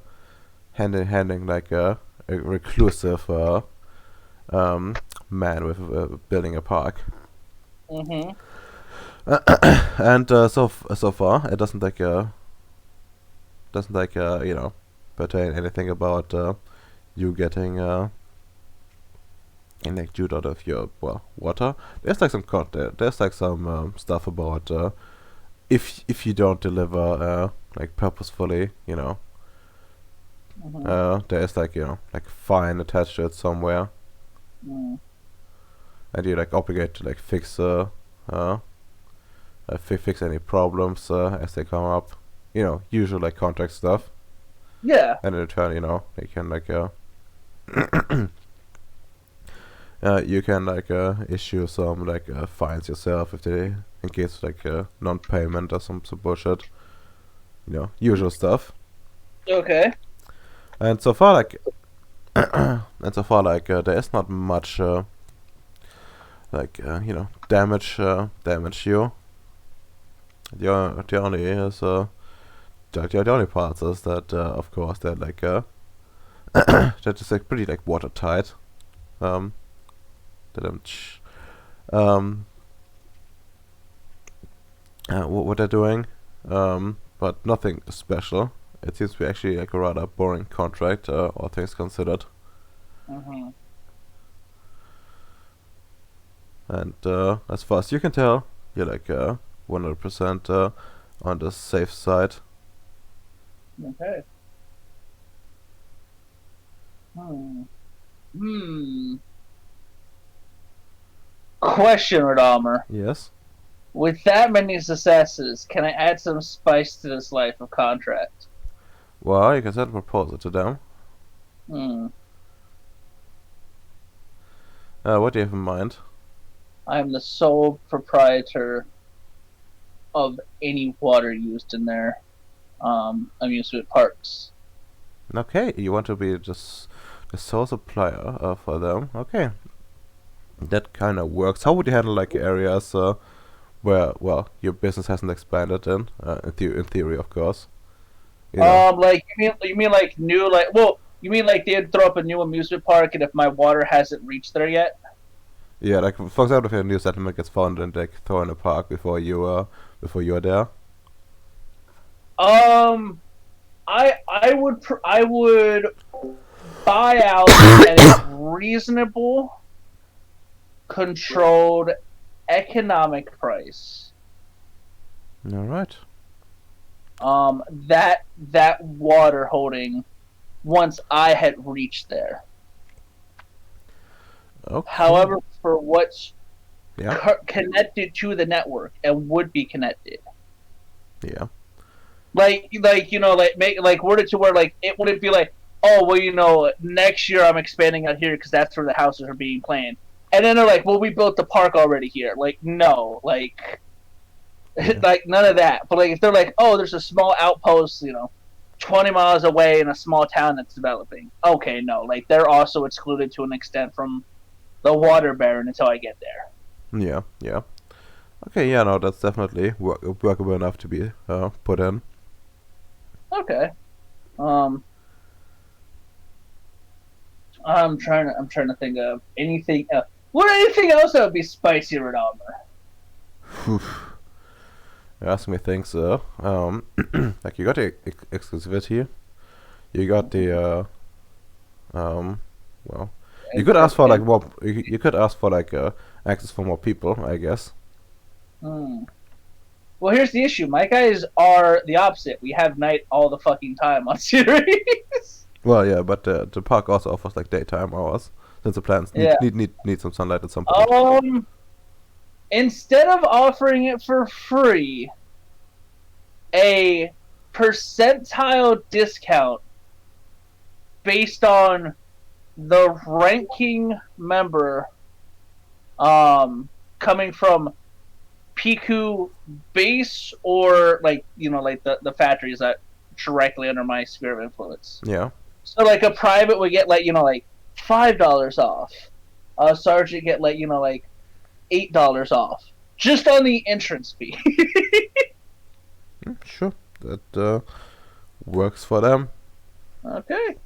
S1: reclusive man with building a park.
S5: Mhm.
S1: And so far, it doesn't you know, pertain anything about you getting and like jute out of your water. There's like some there's like some stuff about if you don't deliver like purposefully, you know, there is like, you know, like fine attached to it somewhere, and you're like obligated to like fix fix any problems as they come up, you know, usual like contract stuff.
S5: Yeah.
S1: And in return, you know, they can like you can like issue some like fines yourself if they in case like non-payment or some bullshit, you know, usual stuff.
S5: Okay.
S1: And so far like there is not much like you know, damage you. The only is the only parts is that of course they're like that is like pretty like watertight. What they're doing, but nothing special. It seems to be actually like a rather boring contract, all things considered.
S5: Mhm.
S1: And as far as you can tell, you're like 100% on the safe side.
S5: Okay. Question, Radalmer.
S1: Yes.
S5: With that many successes, can I add some spice to this life of contract?
S1: Well, you can send a proposal to them. What do you have in mind?
S5: I'm the sole proprietor of any water used in their amusement parks.
S1: Okay, you want to be just the sole supplier for them. Okay, that kind of works. How would you handle like areas where, well, your business hasn't expanded in theory, of course. You know.
S5: Like you mean like new like well you mean like they'd throw up a new amusement park and if my water hasn't reached there yet?
S1: Yeah, like for example, if a new settlement gets founded and like throw in a park before you are there.
S5: I would buy out at a reasonable, controlled economic price.
S1: All right.
S5: That water holding once I had reached there.
S1: Okay.
S5: However, for what's
S1: Yeah.
S5: connected to the network and would be connected,
S1: Yeah.
S5: like make like word it to where like it wouldn't be like, oh well, next year I'm expanding out here because that's where the houses are being planned, and then they're like, well, we built the park already here. Like no, like
S1: Yeah.
S5: like none of that. But like if they're like, oh, there's a small outpost, 20 miles away in a small town that's developing. Okay, no, like they're also excluded to an extent from the water baron until I get there.
S1: Yeah. Yeah. Okay. Yeah. No, that's definitely workable enough to be put in.
S5: Okay. I'm trying to think of anything else. Anything else that would be spicier in armor?
S1: You're asking me things, like you got the exclusivity, you got the well, you could ask for like more. You could ask for like access for more people, I guess.
S5: Hmm. Well, here's the issue. My guys are the opposite. We have night all the fucking time on Ceres.
S1: Well, yeah, but the park also offers like daytime hours since the plants
S5: Yeah.
S1: need some sunlight at some point.
S5: Instead of offering it for free, a percentile discount based on the ranking member coming from Piku base or like the factories that directly under my sphere of influence.
S1: Yeah.
S5: So like a private would get like $5 off. A sergeant get like $8 off just on the entrance fee.
S1: Sure, that works for them.
S5: Okay.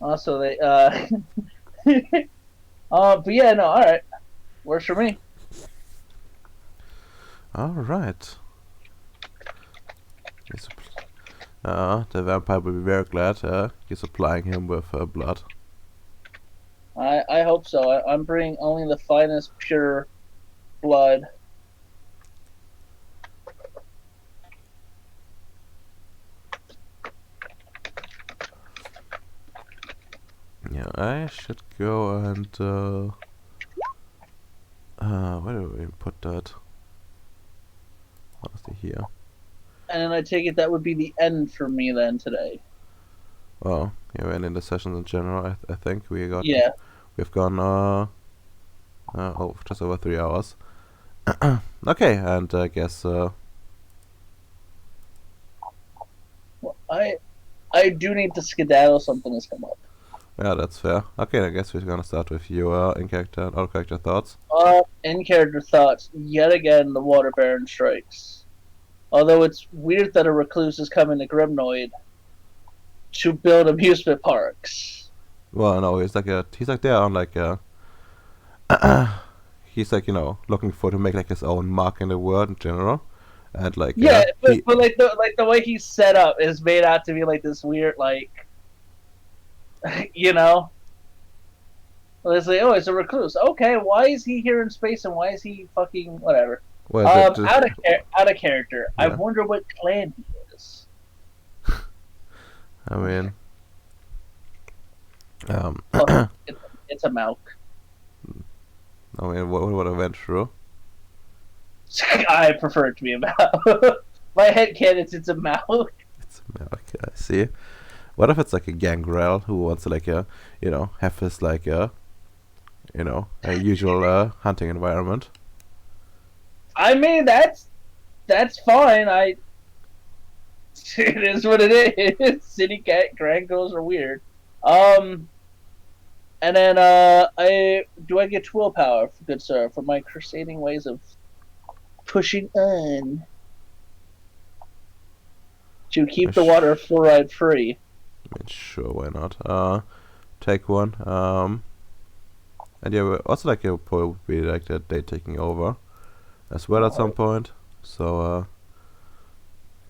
S5: Also, they but yeah, no, all right, works for me.
S1: All right. The vampire will be very glad you're supplying him with blood.
S5: I hope so. I'm bringing only the finest pure blood.
S1: Yeah, I should go and where do we put that? Honestly, here.
S5: And then I take it that would be the end for me then today.
S1: Oh, yeah, and in the sessions in general, I think we've gone just over 3 hours. Okay, and I guess
S5: Well, I do need to skedaddle. Something has come up.
S1: yeah, that's fair. Okay, I guess we're gonna start with your in-character and out-character thoughts.
S5: In character thoughts. Yet again, the Water Baron strikes. Although it's weird that a recluse is coming to Grimnoid to build amusement parks.
S1: Well, no, he's like there on like he's like looking for to make like his own mark in the world in general, and like
S5: Yeah, but like the way he's set up is made out to be like this weird It's like, oh, it's a recluse. Okay, why is he here in space and why is he fucking whatever?
S1: well,
S5: Out of character.
S1: Yeah.
S5: I wonder what clan he is.
S1: I mean,
S5: Oh, it's a Malk.
S1: I mean, what I went through.
S5: I prefer it to be a Malk. My head canons, it's a Malk.
S1: It's okay, I see. What if it's like a gangrel who wants to like have his like a usual hunting environment?
S5: I mean, that's fine. It is what it is. City cat grand girls are weird. And then I get willpower, good sir, for my crusading ways of pushing on to keep the water fluoride free.
S1: I mean, sure, why not? Take one. And yeah, also like it will be like that day taking over as well at some point. So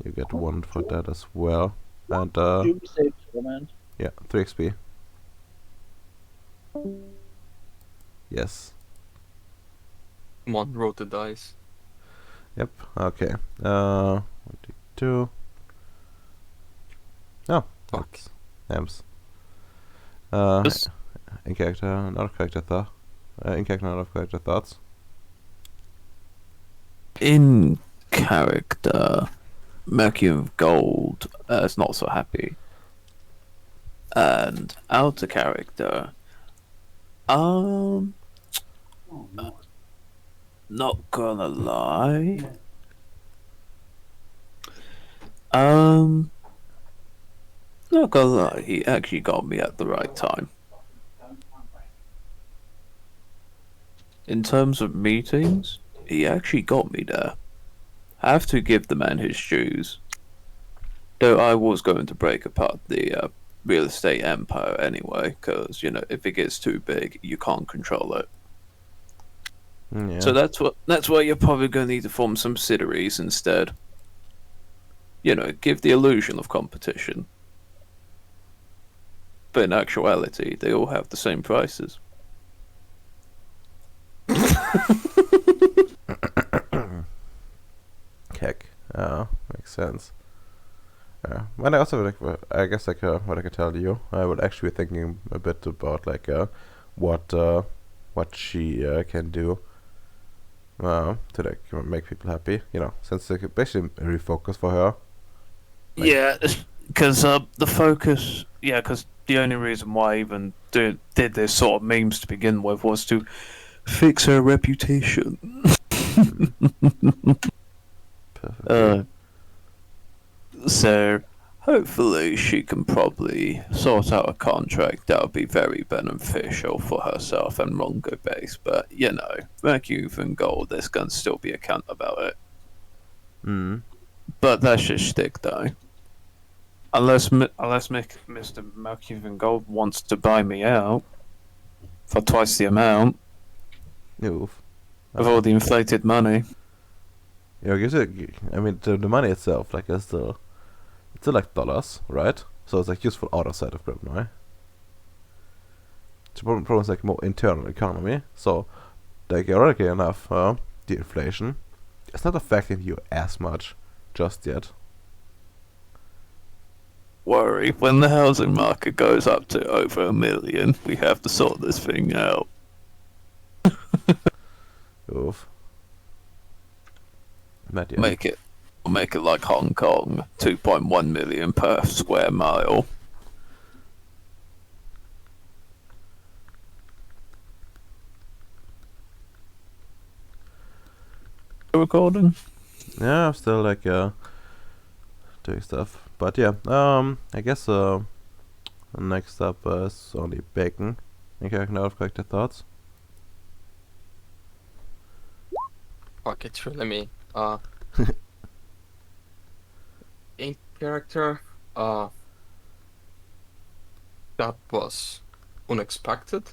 S1: you get one for that as well. And
S5: Do be safe, man.
S1: yeah, 3 XP. Yes.
S3: Come on, roll the dice.
S1: Yep. Okay. 1, 2. Oh,
S3: Fuck.
S1: that's Hams.
S4: Just-
S1: In character, not of character thought. In character, not of character thoughts.
S4: In character, Mercury of Gold is not so happy. And out of character, not gonna lie. Not gonna lie, he actually got me at the right time. In terms of meetings, he actually got me there. I have to give the man his dues. Though I was going to break apart the real estate empire anyway, because, if it gets too big, you can't control it.
S1: Yeah.
S4: So that's why you're probably going to need to form subsidiaries instead. Give the illusion of competition. But in actuality, they all have the same prices.
S1: Heck. Makes sense. When I also I guess what I could tell you, I would actually be thinking a bit about what she can do to like make people happy. Since like basically a refocus for her. Like-
S4: Yeah, because the focus. Yeah, because the only reason why I even did this sort of memes to begin with was to fix her reputation.
S1: Perfect.
S4: So hopefully she can probably sort out a contract that would be very beneficial for herself and Rongo Base. But Mercury and Gold, there's gonna still be a count about it. But that's just shtick, though. Unless Mr. Mercury and Gold wants to buy me out for twice the amount
S1: Oof.
S4: of all the inflated money.
S1: Gives it. I mean, the money itself, like, is still like dollars, right? So it's like useful outside of Grimnoy. The problem is like more internal economy. So, like, ironically enough, the inflation is not affecting you as much just yet.
S4: Worry, when the housing market goes up to over 1 million, we have to sort this thing out.
S1: Oof. But yeah.
S4: Make it like Hong Kong, 2.1 million per square mile. Recording?
S1: Yeah, I'm still like doing stuff. But yeah, I guess next up is only Bacon. Think I can out of character thoughts.
S3: Fuck, it's really me. In character, that was unexpected.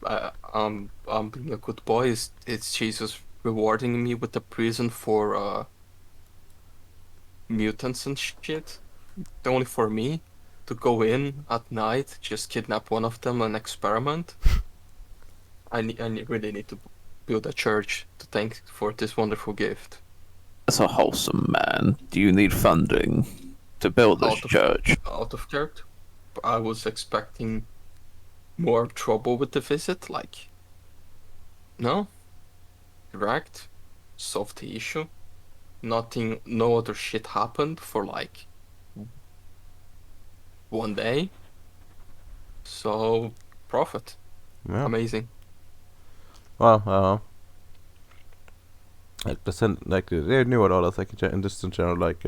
S3: I'm being a good boy. It's Jesus rewarding me with the prison for mutants and shit. Only for me to go in at night, just kidnap one of them and experiment. I really need to build a church to thank for this wonderful gift.
S4: That's a wholesome man. Do you need funding to build this church?
S3: Out of character, I was expecting more trouble with the visit. Like, no, direct, solve the issue. Nothing, no other shit happened for like one day. So profit.
S1: Yeah.
S3: Amazing.
S1: Well, like they knew what all this like in just in general like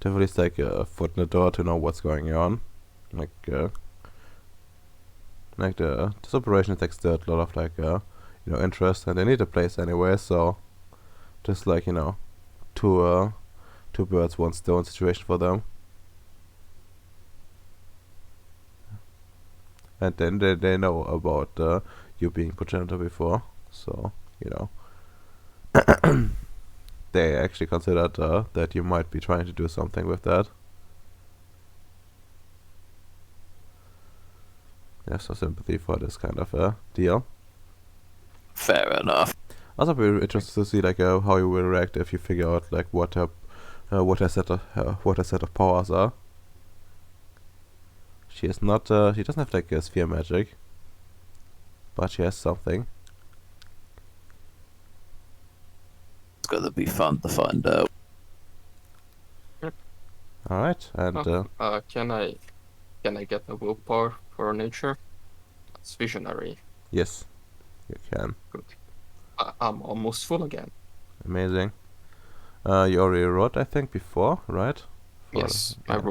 S1: definitely like a foot in the door to know what's going on, like this operation is like still a lot of like interest, and they need a place anyway, so just like two birds one stone situation for them. And then they know about you being progenitor before, so they actually considered that you might be trying to do something with that. They have some sympathy for this kind of deal.
S4: Fair enough.
S1: Also, be interested to see like how you will react if you figure out like what her set of powers are. She is not. She doesn't have like sphere magic, but she has something.
S4: It's gonna be fun to find out.
S1: All right, and
S3: Can I get a willpower for nature? That's visionary.
S1: yes, you can.
S3: Good. I'm almost full again.
S1: Amazing. You already wrote, I think, before, right?
S3: Yes, I
S1: yeah.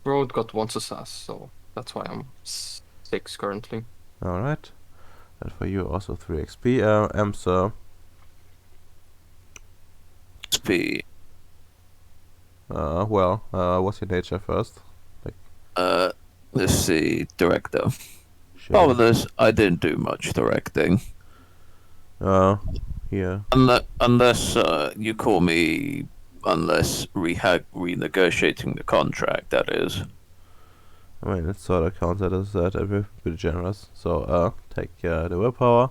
S3: rolled, got one success, so that's why I'm 6 currently.
S1: All right. And for you also 3 XP. Amsa.
S4: XP.
S1: Well, what's your nature first?
S4: Let's see, director.
S1: Sure.
S4: Others, I didn't do much directing.
S1: Yeah.
S4: Unless you call me, unless renegotiating the contract, that is.
S1: I mean, it sort of counts as that. I'm pretty generous. So, take the willpower.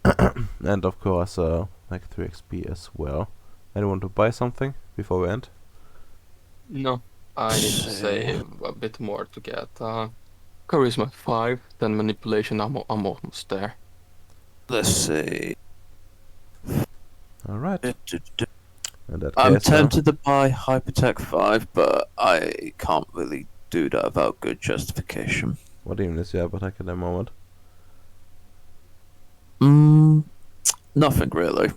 S1: And of course, like 3 XP as well. Anyone to buy something before we end?
S3: No, I need to save a bit more to get charisma 5, then manipulation. I'm almost there.
S4: Let's see.
S1: Alright. In that
S4: I'm
S1: case,
S4: tempted to buy Hypertech 5, but I can't really do that without good justification.
S1: what even is your attack at the moment?
S4: Nothing really.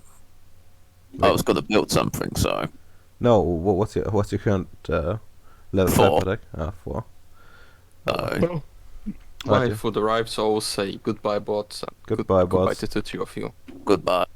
S4: I was gonna build something, so.
S1: No, what's your current level
S4: 4.
S1: attack? 4.
S3: Well,
S1: Right,
S3: my
S1: yeah.
S3: food arrives, so I'll say goodbye, bots. And
S1: Goodbye,
S3: goodbye
S1: bots.
S3: to the two of you.
S4: Goodbye.